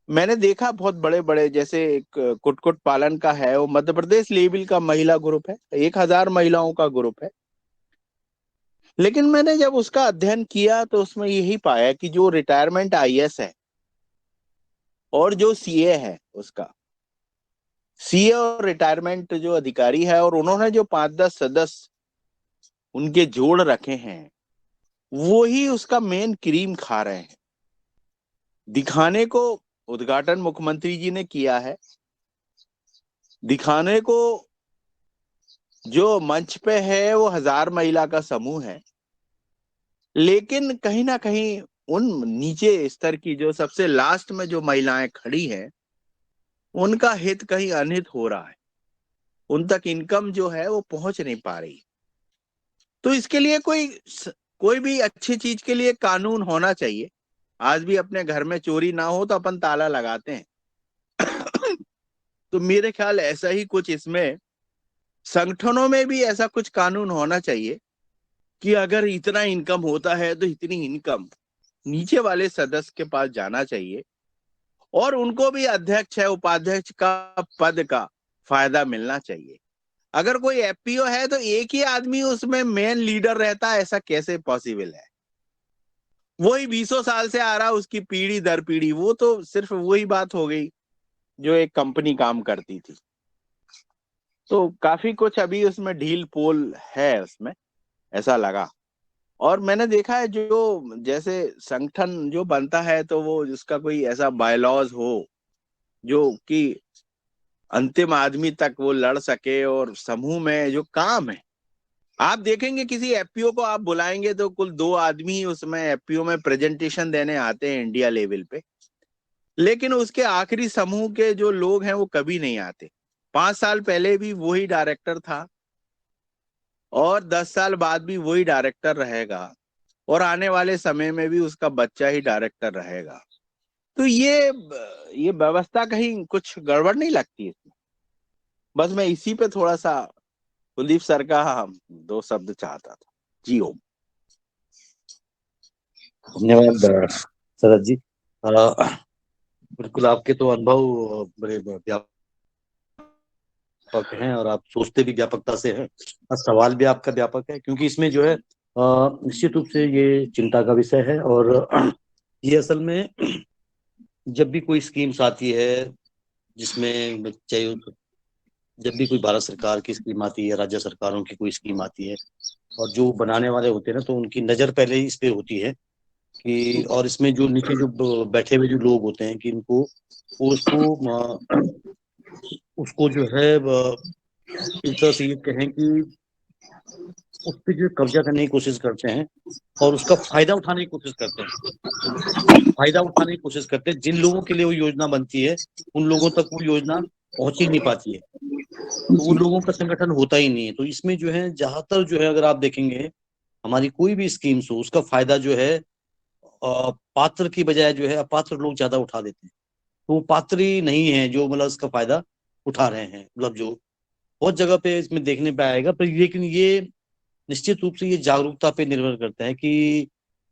मैंने देखा बहुत बड़े बड़े, जैसे एक कुक्कुट पालन का है, वो मध्य प्रदेश लेवल का महिला ग्रुप है, 1000 महिलाओं का ग्रुप है। लेकिन मैंने जब उसका अध्ययन किया तो उसमें यही पाया कि जो रिटायरमेंट आईएएस है और जो सीए है, उसका सीए और रिटायरमेंट जो अधिकारी है, और उन्होंने जो 5-10 सदस्य उनके जोड़ रखे हैं, वो ही उसका मेन क्रीम खा रहे हैं। दिखाने को उद्घाटन मुख्यमंत्री जी ने किया है, दिखाने को जो मंच पे है वो 1000 महिला का समूह है, लेकिन कहीं ना कहीं उन नीचे स्तर की जो सबसे लास्ट में जो महिलाएं खड़ी हैं, उनका हित कहीं अनिहित हो रहा है, उन तक इनकम जो है वो पहुंच नहीं पा रही। तो इसके लिए कोई भी अच्छी चीज के लिए कानून होना चाहिए। आज भी अपने घर में चोरी ना हो तो अपन ताला लगाते हैं तो मेरे ख्याल ऐसा ही कुछ इसमें संगठनों में भी ऐसा कुछ कानून होना चाहिए कि अगर इतना इनकम होता है तो इतनी इनकम नीचे वाले सदस्य के पास जाना चाहिए और उनको भी अध्यक्ष है उपाध्यक्ष का पद का फायदा मिलना चाहिए। अगर कोई एफपीओ है तो एक ही आदमी उसमें मेन लीडर रहता है, ऐसा कैसे पॉसिबल है? वही 20 साल से आ रहा, उसकी पीढ़ी दर पीढ़ी, वो तो सिर्फ वही बात हो गई जो एक कंपनी काम करती थी। तो काफी कुछ अभी उसमें ढील पोल है उसमें, ऐसा लगा। और मैंने देखा है जो जैसे संगठन जो बनता है तो वो जिसका कोई ऐसा बायलॉज हो जो कि अंतिम आदमी तक वो लड़ सके, और समूह में जो काम है, आप देखेंगे किसी एफपीओ को आप बुलाएंगे तो कुल 2 आदमी ही उसमें एफपीओ में प्रेजेंटेशन देने आते हैं इंडिया लेवल पे, लेकिन उसके आखिरी समूह के जो लोग हैं वो कभी नहीं आते। 5 साल पहले भी वही डायरेक्टर था और 10 साल बाद भी वही डायरेक्टर रहेगा और आने वाले समय में भी उसका बच्चा ही डायरेक्टर रहेगा। तो ये व्यवस्था कहीं कुछ गड़बड़ नहीं लगती इसमें? बस मैं इसी पे थोड़ा सा कुलदीप सर का 2 शब्द चाहता था। जी ओम।
धन्यवाद शरद जी। बिल्कुल आपके तो अनुभव बड़े व्यापक हैं और आप सोचते भी व्यापकता से हैं और सवाल भी आपका व्यापक है, क्योंकि इसमें जो है निश्चित रूप से ये चिंता का विषय है। और ये असल में जब भी कोई स्कीम्स आती है जिसमें चाहे जब भी कोई भारत सरकार की स्कीम आती है या राज्य सरकारों की कोई स्कीम आती है और जो बनाने वाले होते हैं ना, तो उनकी नजर पहले ही इस पे होती है कि, और इसमें जो नीचे जो बैठे हुए जो लोग होते हैं कि इनको उसको जो है एक तरह से ये कहें कि उस पर जो कब्जा करने की कोशिश करते हैं और उसका फायदा उठाने की कोशिश करते हैं। जिन लोगों के लिए वो योजना बनती है उन लोगों तक वो योजना पहुंच ही नहीं पाती है, तो उन लोगों का संगठन होता ही नहीं है। तो इसमें जो है ज्यादातर जो है अगर आप देखेंगे हमारी कोई भी स्कीम्स हो उसका फायदा जो है पात्र की बजाय जो है अपात्र लोग ज्यादा उठा देते हैं। तो वो पात्र ही नहीं है जो मतलब इसका फायदा उठा रहे हैं, मतलब जो बहुत जगह पे इसमें देखने पे आएगा। पर लेकिन ये निश्चित रूप से ये जागरूकता पे निर्भर करता है कि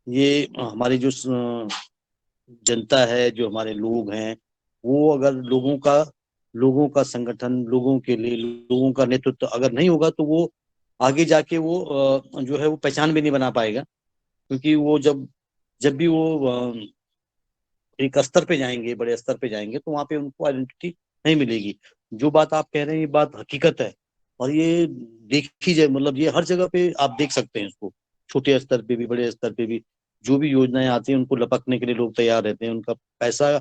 ये हमारी जो जनता है, जो हमारे लोग हैं, वो अगर लोगों का संगठन, लोगों के लिए लोगों का नेतृत्व अगर नहीं होगा तो वो आगे जाके वो जो है वो पहचान भी नहीं बना पाएगा। क्योंकि वो जब जब भी वो एक स्तर पे जाएंगे, बड़े स्तर पे जाएंगे, तो वहां पे उनको आइडेंटिटी नहीं मिलेगी। जो बात आप कह रहे हैं ये बात हकीकत है और ये देखी जाए, मतलब ये हर जगह पे आप देख सकते हैं इसको, छोटे स्तर पे भी बड़े स्तर पे भी जो भी योजनाएं आती हैं उनको लपकने के लिए लोग तैयार रहते हैं। उनका पैसा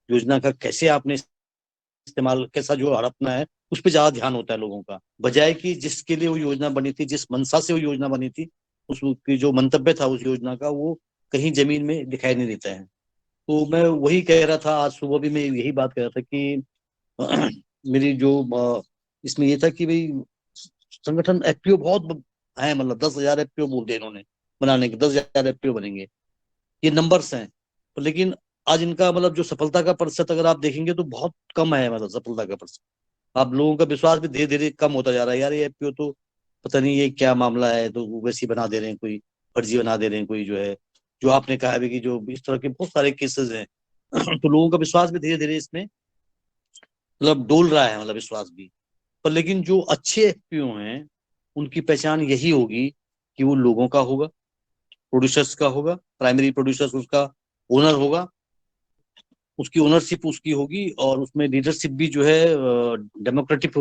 योजना का कैसे आपने इस्तेमाल, कैसा जो हड़पना है, उस पर ज्यादा ध्यान होता है लोगों का, बजाय कि जिसके लिए वो योजना बनी थी, जिस मंशा से वो योजना बनी थी, उसकी जो मंतव्य था उस योजना का, वो कहीं जमीन में दिखाई नहीं देता है। तो मैं वही कह रहा था, आज सुबह भी मैं यही बात कह रहा था कि मेरी जो इसमें ये था कि भाई संगठन एफपीओ बहुत है, मतलब 10,000 एफपीओ बोलते हैं इन्होंने बनाने के, 10,000 एफपीओ बनेंगे, ये नंबर्स हैं। तो लेकिन आज इनका मतलब जो सफलता का प्रतिशत अगर आप देखेंगे तो बहुत कम है, मतलब सफलता का प्रतिशत। आप लोगों का विश्वास भी धीरे धीरे कम होता जा रहा है, यार ये एफपीओ तो पता नहीं ये क्या मामला है, तो वो वैसी बना दे रहे हैं, कोई फर्जी बना दे रहे हैं, कोई जो है जो आपने कहा है कि जो इस तरह के बहुत सारे केसेस हैं। तो लोगों का विश्वास भी धीरे धीरे इसमें मतलब डोल रहा है, मतलब विश्वास भी। पर लेकिन जो अच्छे एफपीओ हैं उनकी पहचान यही होगी कि वो लोगों का होगा, प्रोड्यूसर्स का होगा, प्राइमरी प्रोड्यूसर्स उसका ओनर होगा, उसकी ओनरशिप उसकी होगी, और उसमें लीडरशिप भी जो है डेमोक्रेटिक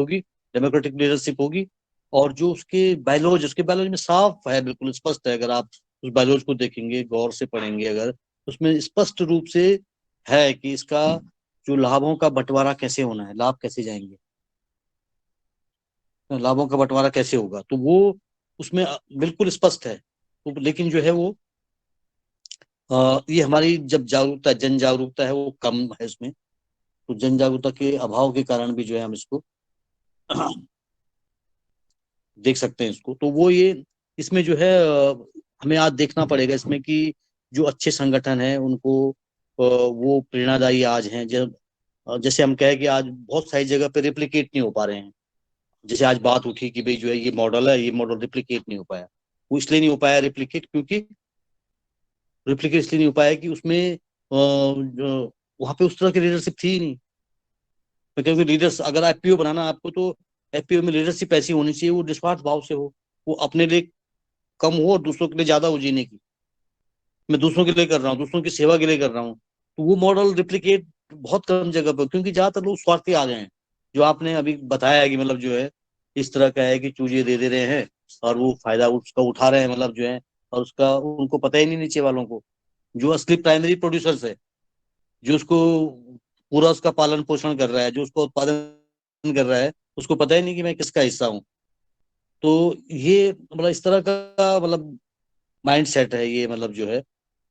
लीडरशिप होगी। और जो उसके बायोलॉज में साफ है, बिल्कुल स्पष्ट है, अगर आप उस बायोलॉज को देखेंगे, गौर से पढ़ेंगे अगर, उसमें स्पष्ट रूप से है कि इसका जो लाभों का बंटवारा कैसे होना है, लाभ कैसे जाएंगे, लाभों का बंटवारा कैसे होगा, तो वो उसमें बिल्कुल स्पष्ट है। तो लेकिन जो है वो ये हमारी जब जागरूकता, जन जागरूकता है वो कम है इसमें। तो जन जागरूकता के अभाव के कारण भी जो है हम इसको देख सकते हैं इसको। तो वो ये इसमें जो है हमें आज देखना पड़ेगा इसमें कि जो अच्छे संगठन हैं उनको वो प्रेरणादायी आज हैं। जब जैसे हम कहें कि आज बहुत सारी जगह पे रिप्लिकेट नहीं हो पा रहे हैं। जैसे आज बात उठी कि भाई जो है ये मॉडल है, ये मॉडल रिप्लिकेट नहीं हो पाया। वो इसलिए नहीं हो पाया रिप्लिकेट, क्योंकि रिप्लिकेट इसलिए नहीं हो पाया कि उसमें वहां पे उस तरह की लीडरशिप थी ही नहीं। तो क्योंकि लीडर्स, अगर एफपीओ बनाना आपको, तो एफपीओ में लीडरशिप ऐसी होनी चाहिए, वो निस्वार्थ भाव से हो, वो अपने लिए कम हो और दूसरों के लिए ज्यादा हो जीने की। मैं दूसरों के लिए कर रहा हूँ, दूसरों की सेवा के लिए कर रहा हूँ। तो वो मॉडल रिप्लिकेट बहुत कम जगह पर, क्योंकि ज्यादातर लोग स्वार्थी आ गए हैं। जो आपने अभी बताया है कि मतलब जो है इस तरह का है कि चूजे दे रहे हैं और वो फायदा उसका उठा रहे हैं, मतलब जो है, और उसका उनको पता ही नहीं नीचे वालों को, जो असली प्राइमरी प्रोड्यूसर्स है, जो उसको पूरा उसका पालन पोषण कर रहा है, जो उसको उत्पादन कर रहा है, उसको पता ही नहीं कि मैं किसका हिस्सा हूँ। तो ये मतलब इस तरह का मतलब माइंड सेट है ये, मतलब जो है,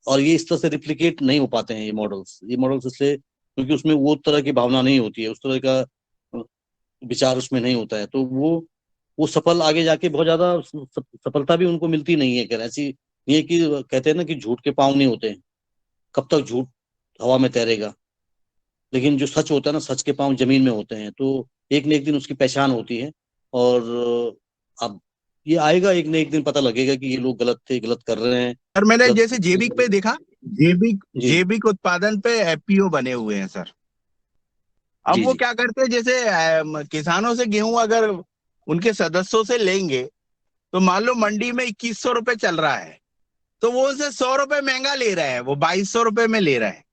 और ये इस तरह से रिप्लिकेट नहीं हो पाते हैं ये मॉडल्स इसलिए क्योंकि उसमें वो तरह की भावना नहीं होती है, उस तरह का विचार उसमें नहीं होता है। तो वो सफल आगे जाके बहुत ज्यादा सफलता भी उनको मिलती नहीं है। खैर ऐसी ये कि कहते हैं ना कि झूठ के पांव नहीं होते हैं, कब तक झूठ हवा में तैरेगा। लेकिन जो सच होता है ना, सच के पांव जमीन में होते हैं, तो एक न एक दिन उसकी पहचान होती है। और अब ये आएगा, एक न एक दिन पता लगेगा कि ये लोग गलत थे, गलत कर रहे हैं,
सर मैंने
गलत।
जैसे जैविक पे देखा, जैविक
जी
जैविक उत्पादन पे एफपीओ बने हुए हैं सर। अब
जी
वो
जी।
क्या करते हैं, जैसे किसानों से गेहूं अगर उनके सदस्यों से लेंगे, तो मान लो मंडी में 2100 रुपए चल रहा है, तो वो उसे 100 रुपए महंगा ले रहे हैं, वो 2200 रुपए में ले रहे हैं,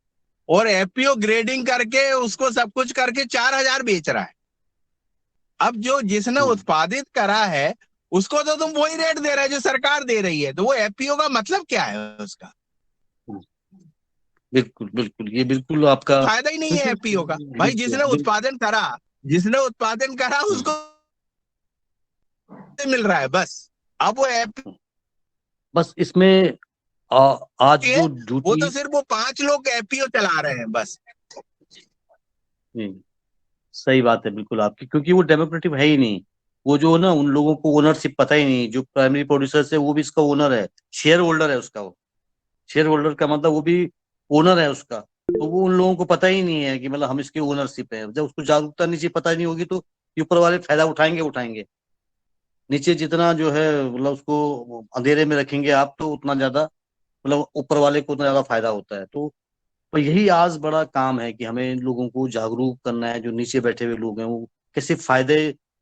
और एफपीओ ग्रेडिंग करके उसको सब कुछ करके 4000 बेच रहा है। अब जो जिसने
हम्म,
उत्पादित करा है उसको तो तुम वही रेट दे रहे हो जो सरकार दे रही है, तो वो एफपीओ का मतलब क्या है उसका?
हम्म, बिल्कुल बिल्कुल, ये बिल्कुल आपका
फायदा ही नहीं है
बिल्कुल
एफपीओ का भाई।
बिल्कुल
जिसने
बिल्कुल।
उत्पादन करा, जिसने उत्पादन करा उसको मिल रहा है बस। अब वो एफपीओ
बस इसमें आज
है,
जो
वो
ड्यूटी।
तो सिर्फ वो 5 लोग एफपीओ चला रहे हैं बस।
सही बात है बिल्कुल आपकी, क्योंकि वो डेमोक्रेटिक है ही नहीं। वो जो ना, उन लोगों को ओनरशिप पता ही नहीं, जो प्राइमरी प्रोड्यूसर है वो भी इसका ओनर है, शेयर होल्डर है उसका। वो शेयर होल्डर का मतलब वो भी ओनर है उसका। तो वो उन लोगों को पता ही नहीं है कि मतलब हम इसकी ओनरशिप है। जब उसको जागरूकता नीचे पता नहीं होगी, तो ये ऊपर वाले फायदा उठाएंगे उठाएंगे। नीचे जितना जो है मतलब उसको अंधेरे में रखेंगे आप, तो उतना ज्यादा मतलब ऊपर वाले को उतना ज्यादा फायदा होता है। तो यही आज बड़ा काम है कि हमें इन लोगों को जागरूक करना है। जो नीचे बैठे हुए लोग हैं वो कैसे फायदे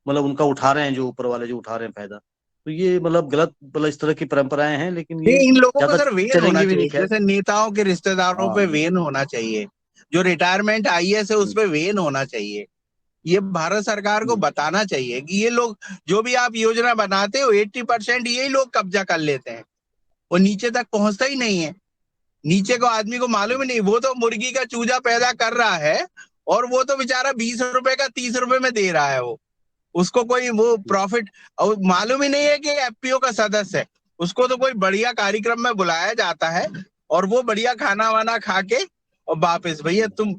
मतलब उनका उठा रहे हैं, जो ऊपर वाले जो उठा रहे हैं फायदा। तो ये मतलब गलत, मतलब इस तरह की परंपराएं हैं, लेकिन ये
नहीं, इन लोगों को
ज्यादा
सर वेन होना
चलेंगे भी नहीं।
चाहिए,
खैर।
जैसे नेताओं के रिश्तेदारों
हाँ।
पे वेन होना चाहिए, जो रिटायरमेंट आईएएस है उस पे वेन होना चाहिए। ये भारत सरकार को बताना चाहिए कि ये लोग जो भी आप योजना बनाते हो 80% यही लोग कब्जा कर लेते हैं, वो नीचे तक पहुंचता ही नहीं है। नीचे को आदमी को मालूम ही नहीं, वो तो मुर्गी का चूजा पैदा कर रहा है और वो तो बेचारा 20 रुपए का 30 रुपए में दे रहा है। वो उसको कोई वो प्रॉफिट और मालूम ही नहीं है कि एफपीओ का सदस्य है। उसको तो कोई बढ़िया कार्यक्रम में बुलाया जाता है और वो बढ़िया खाना वाना खा के और वापस, भैया तुम,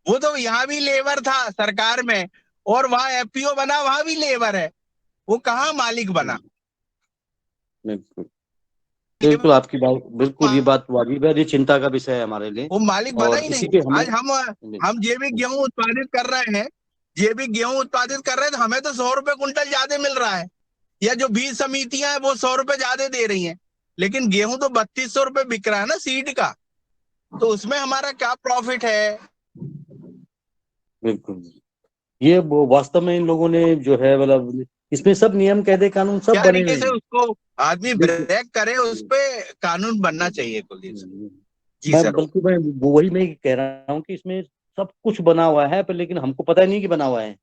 वो तो यहाँ भी लेबर था सरकार में और वहां एफपीओ बना, वहां भी लेबर है, वो कहाँ मालिक बना?
बिल्कुल बिल्कुल आपकी बात, बिल्कुल ये बात वाजिब है, ये चिंता का विषय है हमारे लिए।
वो मालिक बना
और
ही
इसी
नहीं।
पे हमें।
आज हम जैविक गेहूं उत्पादित कर रहे हैं, जैविक गेहूं उत्पादित कर रहे हैं, तो हमें तो 100 रुपए कुंटल ज्यादा मिल रहा है, या जो बीज समितियां हैं वो 100 रुपए ज्यादा दे रही हैं, लेकिन गेहूं तो 3200 रुपए बिक रहा है ना सीड का, तो उसमें हमारा क्या प्रॉफिट है?
बिल्कुल, ये वो वास्तव में इन लोगों ने जो है मतलब इसमें सब नियम कायदे कानून सब
क्या
बने
तरीके
हुए
से
हैं।
उसको आदमी
बिल्कुल।
ब्रेक करे, उस पे कानून बनना चाहिए कुलदीप सर। जी
मैं
सर।
बल्कि मैं वही मैं कह रहा हूँ कि इसमें सब कुछ बना हुआ है, पर लेकिन हमको पता ही नहीं कि बना हुआ है।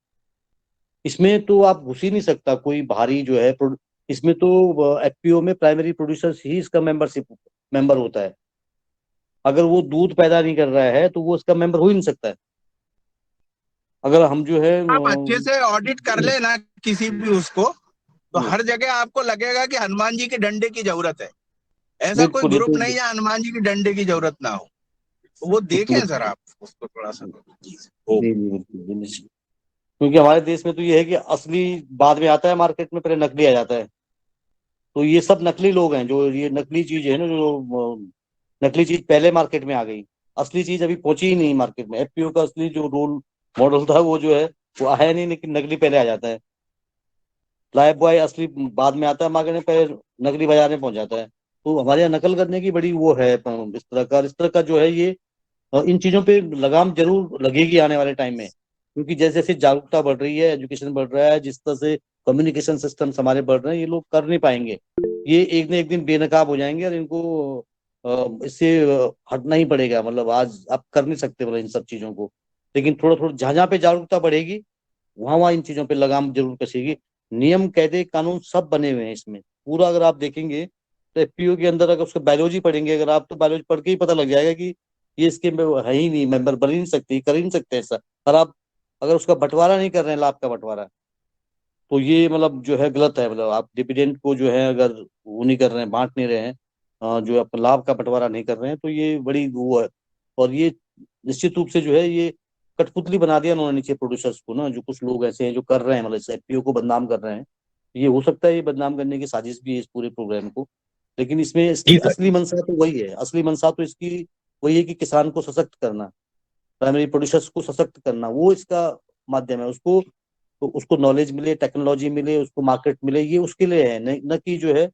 इसमें तो आप घुस ही नहीं सकता कोई भारी जो है इसमें तो एफपीओ में प्राइमरी प्रोड्यूसर ही इसका मेंबर होता है। अगर वो दूध पैदा नहीं कर रहा है, तो वो इसका मेंबर हो ही नहीं सकता है। अगर हम जो है
आप अच्छे से ऑडिट कर ले ना किसी भी उसको, तो हर जगह आपको लगेगा कि हनुमान जी के डंडे की जरूरत है। ऐसा कोई
बिल्कुल ये
ग्रुप
तो
नहीं है हनुमान जी के डंडे की जरूरत ना हो, तो वो देखें सर आप उसको थोड़ा सा। जी सर।
नहीं नहीं, बिल्कुल ये निश्चित। क्योंकि हमारे देश में तो ये है कि असली बाद में आता है मार्केट में, पहले नकली आ जाता है। तो ये सब नकली लोग हैं, जो ये नकली चीज है ना, जो नकली चीज पहले मार्केट में आ गई। असली चीज अभी पहुंची ही नहीं मार्केट में। एफपीओ का असली जो रोल मॉडल था वो जो है वो आया नहीं, लेकिन नकली पहले आ जाता है। लाइफ बॉय असली बाद में आता है, मार्केट में पहले नकली बाजार में पहुंच जाता है। तो हमारे यहाँ नकल करने की बड़ी वो है, इस तरह का जो है ये इन चीजों पे लगाम जरूर लगेगी आने वाले टाइम में, क्योंकि जैसे जैसे जागरूकता बढ़ रही है, एजुकेशन बढ़ रहा है, जिस तरह से कम्युनिकेशन सिस्टम हमारे बढ़ रहे हैं, ये लोग कर नहीं पाएंगे। ये एक न एक दिन बेनकाब हो जाएंगे और इनको इससे हटना ही पड़ेगा। मतलब आज आप कर नहीं सकते मतलब इन सब चीजों को, लेकिन थोड़ा थोड़ा जहां जहां पे जागरूकता बढ़ेगी वहां वहां इन चीजों पे लगाम जरूर कसेगी। नियम कायदे कानून सब बने हुए हैं इसमें पूरा। अगर आप देखेंगे तो एफपीओ के अंदर अगर उसका बायोलॉजी पढ़ेंगे अगर आप, तो बायोलॉजी पढ़ के ही पता लग जाएगा कि ये इसके में है ही नहीं, मेंबर बन ही नहीं सकती, कर ही नहीं सकते ऐसा। और आप अगर उसका बंटवारा नहीं कर रहे हैं, लाभ का बंटवारा, तो ये मतलब जो है गलत है। मतलब आप डिविडेंड को जो है अगर वो नहीं कर रहे हैं, बांट नहीं रहे हैं, जो अपने लाभ का बंटवारा नहीं कर रहे हैं, तो ये बड़ी वो है। और ये निश्चित रूप से जो है ये कठपुतली बना दिया उन्होंने नीचे प्रोड्यूसर्स को ना। जो कुछ लोग ऐसे हैं जो कर रहे हैं, मतलब एफपीओ को बदनाम कर रहे हैं, ये हो सकता है ये बदनाम करने की साजिश भी है इस पूरे प्रोग्राम को। लेकिन इसमें इसकी
जी सर।
असली मंशा तो वही है, असली मंशा तो इसकी वही है कि किसान को सशक्त करना, प्राइमरी प्रोड्यूसर्स को सशक्त करना, वो इसका माध्यम है। उसको तो उसको नॉलेज मिले, टेक्नोलॉजी मिले, उसको मार्केट मिले, ये उसके लिए है, न कि जो है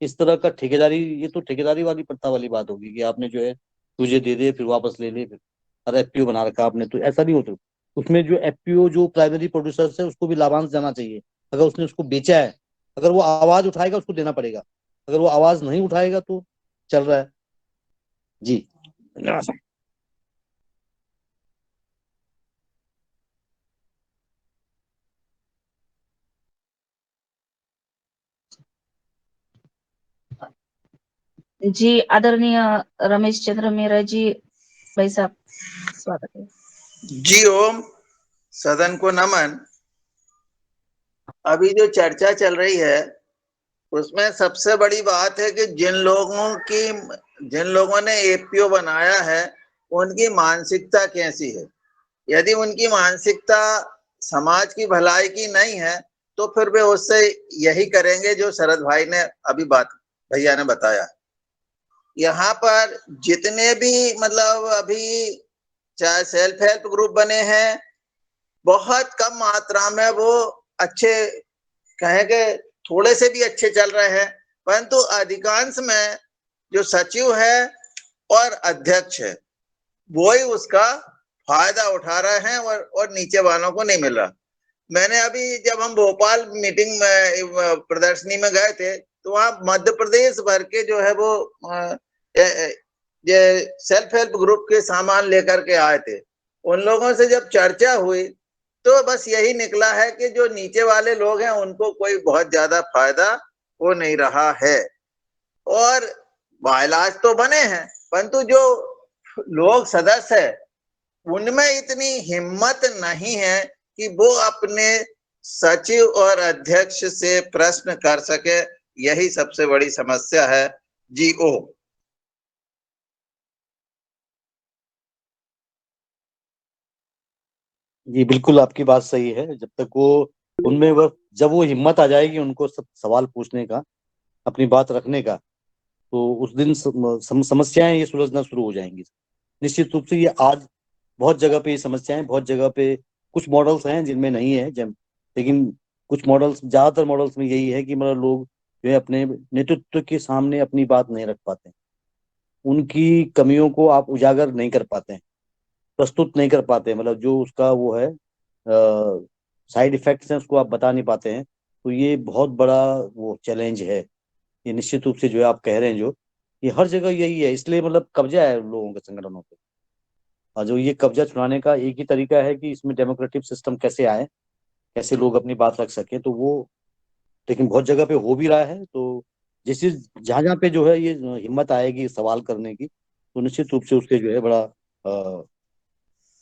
इस तरह का ठेकेदारी। ये तो ठेकेदारी वाली प्रथा वाली बात होगी कि आपने जो है तुझे दे दे फिर वापस ले ले, फिर अरे एफपीओ बना रखा आपने, तो ऐसा नहीं होता। उसमें जो एफपीओ जो प्राइमरी प्रोड्यूसर्स है उसको भी लाभांश जाना चाहिए। अगर उसने उसको बेचा है, अगर वो आवाज उठाएगा उसको देना पड़ेगा, अगर वो आवाज नहीं उठाएगा तो चल रहा है। जी।
जी आदरणीय रमेश चंद्र मेहरा जी, भाई साहब स्वागत है।
जी ओम, सदन को नमन। अभी जो चर्चा चल रही है उसमें सबसे बड़ी बात है कि जिन लोगों ने एपीओ बनाया है उनकी मानसिकता कैसी है। यदि उनकी मानसिकता समाज की भलाई की नहीं है तो फिर वे उससे यही करेंगे जो शरद भाई ने अभी भैया ने बताया। यहाँ पर जितने भी मतलब अभी चाहे सेल्फ हेल्प ग्रुप बने हैं, बहुत कम मात्रा में वो अच्छे, कहेंगे थोड़े से भी अच्छे चल रहे हैं, परंतु अधिकांश में जो सचिव है और अध्यक्ष है वो ही उसका फायदा उठा रहे हैं और नीचे वालों को नहीं मिल रहा। मैंने अभी जब हम भोपाल मीटिंग में प्रदर्शनी में गए थे तो वहां मध्य प्रदेश भर के जो है वो ये सेल्फ हेल्प ग्रुप के सामान लेकर के आए थे। उन लोगों से जब चर्चा हुई तो बस यही निकला है कि जो नीचे वाले लोग हैं उनको कोई बहुत ज्यादा फायदा हो नहीं रहा है। और बायलाज तो बने हैं परंतु जो लोग सदस्य है उनमें इतनी हिम्मत नहीं है कि वो अपने सचिव और अध्यक्ष से प्रश्न कर सके। यही सबसे बड़ी समस्या है। जी ओ।
जी बिल्कुल आपकी बात सही है। जब तक वो उनमें वह जब वो हिम्मत आ जाएगी उनको सब सवाल पूछने का, अपनी बात रखने का, तो उस दिन समस्याएं ये सुलझना शुरू हो जाएंगी। निश्चित रूप से ये आज बहुत जगह पे ये समस्याएं, बहुत जगह पे कुछ मॉडल्स हैं जिनमें नहीं है जब, लेकिन कुछ मॉडल्स, ज्यादातर मॉडल्स में यही है कि मतलब लोग जो है अपने नेतृत्व के सामने अपनी बात नहीं रख पाते, उनकी कमियों को आप उजागर नहीं कर पाते, प्रस्तुत नहीं कर पाते, मतलब जो उसका वो है साइड इफेक्ट्स हैं उसको आप बता नहीं पाते हैं। तो ये बहुत बड़ा वो चैलेंज है। ये निश्चित रूप से जो है आप कह रहे हैं जो, ये हर जगह यही है। इसलिए मतलब कब्जा है लोगों के संगठनों पे, और जो ये कब्जा छुड़ाने का एक ही तरीका है कि इसमें डेमोक्रेटिक सिस्टम कैसे आए, कैसे लोग अपनी बात रख सके, तो वो लेकिन बहुत जगह पे हो भी रहा है। तो जिस जहाँ जहाँ पे जो है ये हिम्मत आएगी सवाल करने की, तो निश्चित रूप से उसके जो है बड़ा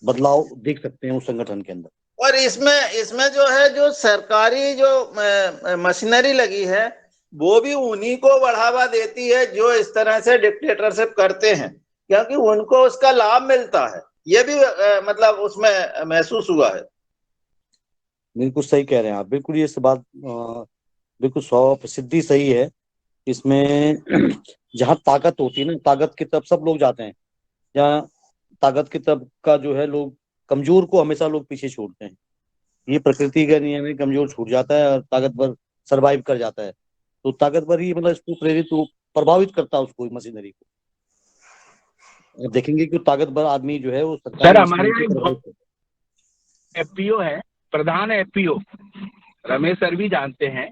बदलाव देख सकते हैं उस संगठन के अंदर।
और इसमें इसमें जो है जो सरकारी जो मशीनरी लगी है वो भी उन्हीं को बढ़ावा देती है जो इस तरह से डिक्टेटरशिप करते हैं, क्योंकि उनको उसका लाभ मिलता है। ये भी मतलब उसमें महसूस हुआ है।
बिल्कुल सही कह रहे हैं आप, बिल्कुल ये सब बात बिल्कुल 100% सही है। इसमें जहाँ ताकत होती है ना, ताकत की तरफ सब लोग जाते हैं। जहाँ ताकत की तरफ का जो है लोग कमजोर को हमेशा लोग पीछे छोड़ते हैं। ये प्रकृति का नियम है, कमजोर छूट जाता है और ताकतवर सरवाइव कर जाता है। तो ताकतवर ही मतलब इसको प्रेरित प्रभावित करता है उसको, मशीनरी को। और देखेंगे कि ताकतवर आदमी जो है वो सरकारी
सर हमारे
मशीनरी
यहाँ
को
एक
प्रभावित करता
एफपीओ है, प्रधान एफपीओ, रमेश सर भी जानते हैं।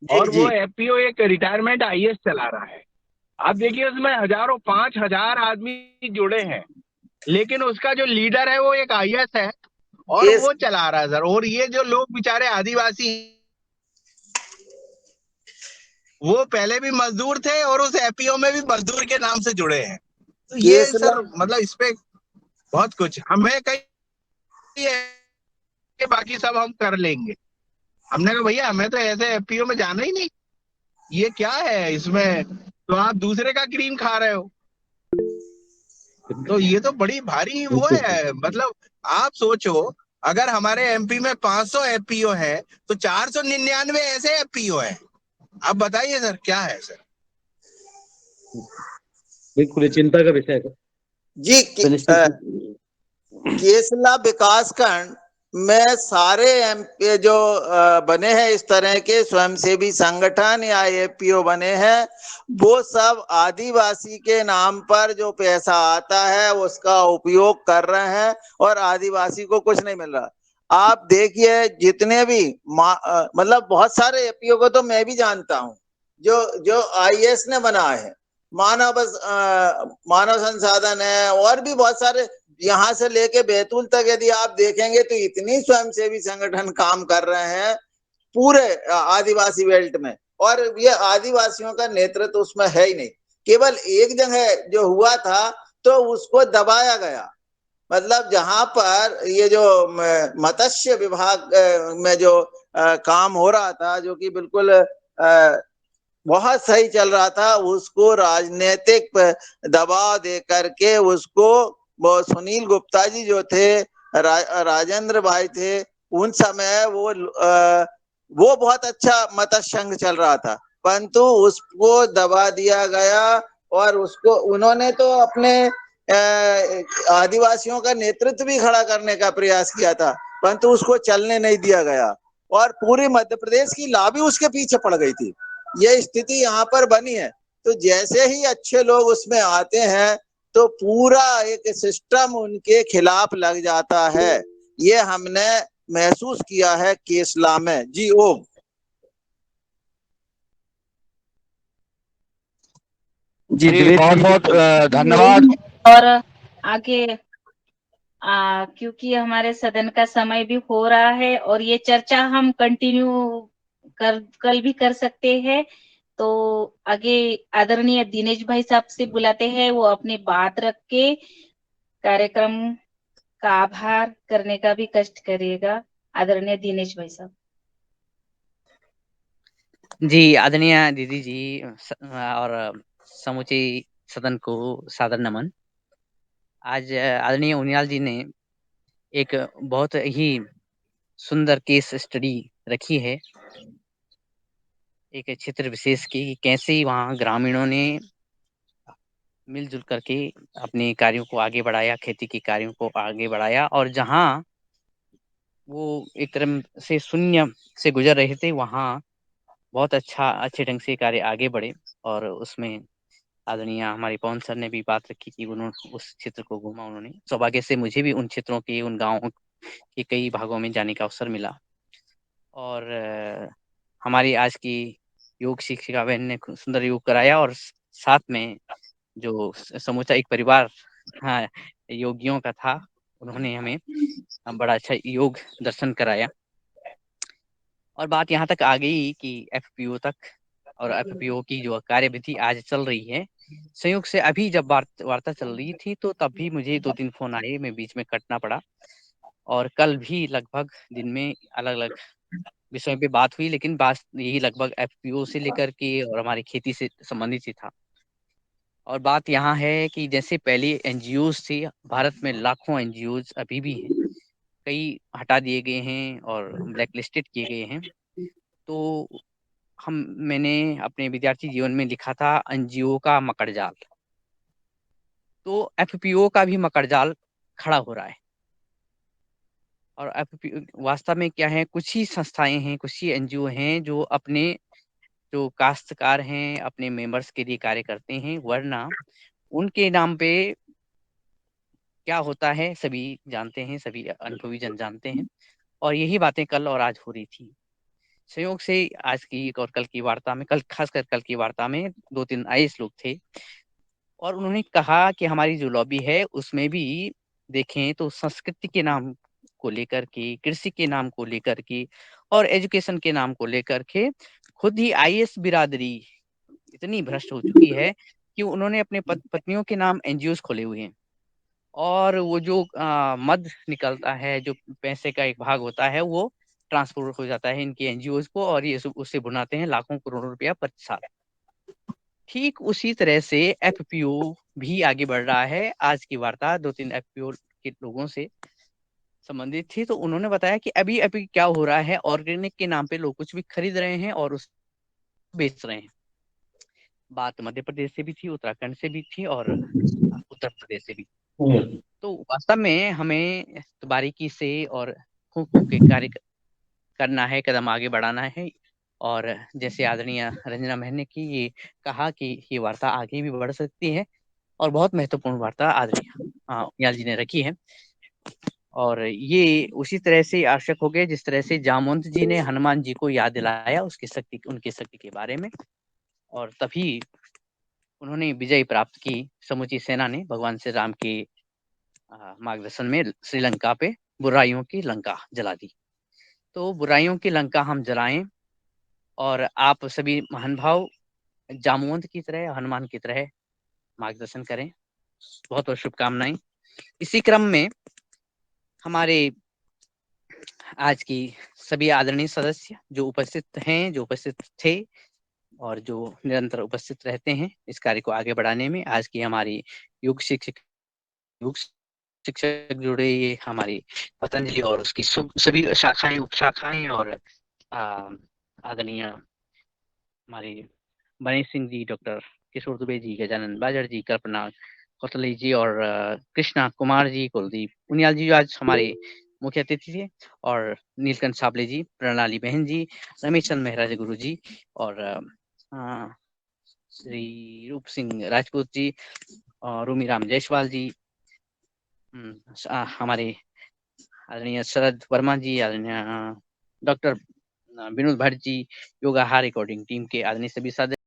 जी
और
जी
वो एफपीओ एक रिटायरमेंट आईएएस चला रहा है। आप देखिए उसमें हजारों 5,000 आदमी जुड़े हैं, लेकिन उसका जो लीडर है वो एक आईएएस है और
इस
वो चला रहा है सर। और ये जो लोग बेचारे आदिवासी, वो पहले भी मजदूर थे और उस एफपीओ में भी मजदूर के नाम से जुड़े हैं। तो ये
केसला
सर मतलब इस पे बहुत कुछ हमें कहीं है कि बाकी सब हम कर लेंगे। हमने कहा भैया हमें तो ऐसे एफपीओ में जाना ही नहीं, ये क्या है इसमें, तो आप दूसरे का क्रीम खा रहे हो। तो ये तो बड़ी भारी वो है। मतलब आप सोचो, अगर हमारे एमपी में 500 एफपीओ है तो 499 ऐसे एफपीओ है। आप बताइए सर क्या है सर।
बिल्कुल, ये चिंता का विषय है।
जी
सुनिश्चित
केसला विकासखंड में सारे एमपी जो बने हैं इस तरह के स्वयंसेवी संगठन या एपीओ बने हैं, वो सब आदिवासी के नाम पर जो पैसा आता है उसका उपयोग कर रहे हैं और आदिवासी को कुछ नहीं मिल रहा। आप देखिए जितने भी मतलब बहुत सारे एपीओ को तो मैं भी जानता हूं जो जो आईएएस ने बनाए हैं, मानव संसाधन है और भी बहुत सारे, यहाँ से लेके बैतूल तक यदि आप देखेंगे तो इतनी स्वयंसेवी संगठन काम कर रहे हैं पूरे आदिवासी बेल्ट में। और ये आदिवासियों का नेतृत्व उसमें है ही नहीं। केवल एक जगह जो हुआ था तो उसको दबाया गया। मतलब जहां पर ये जो मत्स्य विभाग में जो काम हो रहा था, जो कि बिल्कुल बहुत सही चल रहा था, उसको राजनीतिक दबाव दे करके उसको, वो सुनील गुप्ता जी जो थे, राजेंद्र भाई थे, उन समय वो बहुत अच्छा मत्स्य संघ चल रहा था, परंतु उसको दबा दिया गया और उसको उन्होंने तो अपने आदिवासियों का नेतृत्व भी खड़ा करने का प्रयास किया था, परंतु उसको चलने नहीं दिया गया और पूरे मध्य प्रदेश की लॉबी उसके पीछे पड़ गई थी। ये स्थिति यहाँ पर बनी है। तो जैसे ही अच्छे लोग उसमें आते हैं तो पूरा एक सिस्टम उनके खिलाफ लग जाता है। ये हमने महसूस किया है केसला में। जी ओम
जी बहुत बहुत धन्यवाद।
और आगे क्योंकि हमारे सदन का समय भी हो रहा है और ये चर्चा हम कंटिन्यू कल भी कर सकते हैं। तो आगे आदरणीय दिनेश भाई साहब से बुलाते हैं, वो अपनी बात रख के कार्यक्रम का आभार करने का भी कष्ट करिएगा। आदरणीय दिनेश भाई साहब।
जी आदरणीय दीदी जी और समूचे सदन को सादर नमन। आज आदरणीय उनियाल जी ने एक बहुत ही सुंदर केस स्टडी रखी है एक क्षेत्र विशेष की, कैसे वहाँ ग्रामीणों ने मिलजुल करके अपने कार्यों को आगे बढ़ाया, खेती के कार्यों को आगे बढ़ाया, और जहाँ वो एक तरह से शून्य से गुजर रहे थे वहाँ बहुत अच्छे ढंग से कार्य आगे बढ़े। और उसमें आदरणीय हमारे पवन सर ने भी बात रखी कि उन्होंने उस क्षेत्र को घूमा। उन्होंने सौभाग्य से मुझे भी उन क्षेत्रों के, उन गाँवों के कई भागों में जाने का अवसर मिला। और हमारी आज की योग शिक्षिका बहन ने सुंदर योग कराया और साथ में जो समूचा एक परिवार हाँ योगियों का था, उन्होंने हमें बड़ा अच्छा योग दर्शन कराया। और बात यहाँ तक आ गई कि एफपीओ तक, और एफपीओ की जो कार्यविधि आज चल रही है, संयोग से अभी जब वार्ता चल रही थी तो तब भी मुझे 2-3 फोन आए, मैं बीच में कटना पड़ा। और कल भी लगभग दिन में अलग अलग विषयों पे बात हुई, लेकिन बात यही लगभग एफपीओ से लेकर के और हमारी खेती से संबंधित ही था। और बात यहाँ है कि जैसे पहले एनजीओज थे, भारत में लाखों एनजीओज अभी भी हैं, कई हटा दिए गए हैं और ब्लैक लिस्टेड किए गए हैं। तो मैंने अपने विद्यार्थी जीवन में लिखा था एनजीओ का मकड़जाल, तो एफपीओ का भी मकड़जाल खड़ा हो रहा है। और वास्तव में क्या है, कुछ ही संस्थाएं हैं, कुछ ही एनजीओ हैं जो अपने जो काश्तकार हैं अपने मेंबर्स के लिए कार्य करते हैं, वरना उनके नाम पे क्या होता है सभी जानते हैं, सभी अनुभवी जन जानते हैं। और यही बातें कल और आज हो रही थी। संयोग से आज की और कल की वार्ता में, खासकर कल की वार्ता में 2-3 आईएएस लोग थे और उन्होंने कहा कि हमारी जो लॉबी है उसमें भी देखें तो संस्कृति के नाम को लेकर के, कृषि के नाम को लेकर के और एजुकेशन के नाम को लेकर के खुद ही आईएएस बिरादरी इतनी भ्रष्ट हो चुकी है कि उन्होंने अपने पत्नियों के नाम एनजीओ खोले हुए हैं। और वो जो मद निकलता है, जो पैसे का एक भाग होता है, वो ट्रांसफर हो जाता है इनके एनजीओ को और ये उससे भुनाते हैं लाखों करोड़ों रुपया प्रति साल। ठीक उसी तरह से एफपीओ भी आगे बढ़ रहा है। आज की वार्ता 2-3 एफपीओ के लोगों से संबंधित थी, तो उन्होंने बताया कि अभी क्या हो रहा है, ऑर्गेनिक के नाम पे लोग कुछ भी खरीद रहे हैं और उस बेच रहे हैं। बात मध्य प्रदेश से भी थी, उत्तराखंड से भी थी और उत्तर प्रदेश से भी। तो वास्तव में हमें बारीकी से और फूंक फूंक के कार्य करना है, कदम आगे बढ़ाना है। और जैसे आदरणीय रंजना बहन ने की ये कहा कि ये वार्ता आगे भी बढ़ सकती है और बहुत महत्वपूर्ण वार्ता आदरणीय उनियाल जी ने रखी है। और ये उसी तरह से आवश्यक हो गए जिस तरह से जामवंत जी ने हनुमान जी को याद दिलाया उसकी शक्ति, उनकी शक्ति के बारे में, और तभी उन्होंने विजय प्राप्त की। समूची सेना ने भगवान श्री राम के मार्गदर्शन में श्रीलंका पे बुराइयों की लंका जला दी। तो बुराइयों की लंका हम जलाएं और आप सभी महान भाव जामवंत की तरह, हनुमान की तरह मार्गदर्शन करें। बहुत बहुत शुभकामनाएं। इसी क्रम में हमारे आज की सभी आदरणीय सदस्य जो उपस्थित हैं, जो उपस्थित थे और जो निरंतर उपस्थित रहते हैं इस कार्य को आगे बढ़ाने में, आज की हमारी योग शिक्षक जुड़े, ये हमारी पतंजलि और उसकी सभी शाखाएं, उपशाखाएं और आदरणीय हमारे मनीष सिंह जी, डॉक्टर किशोर दुबे जी, गजानन बाजर जी, कल्पना कौशली जी और कृष्णा कुमार जी, कुलदीप उनियाल जी जो आज हमारे मुख्य अतिथि थे, और नीलकंठ साबले जी, प्रणाली बहन जी, रमेश चंद मेहरा जी गुरु जी, और श्री रूप सिंह राजपूत जी, और रूमी राम जायसवाल जी, हमारे आदरणीय शरद वर्मा जी, आदरणीय doctor Vinod Bhatt ji, योगाहार recording team के आदरणीय सभी सदस्य।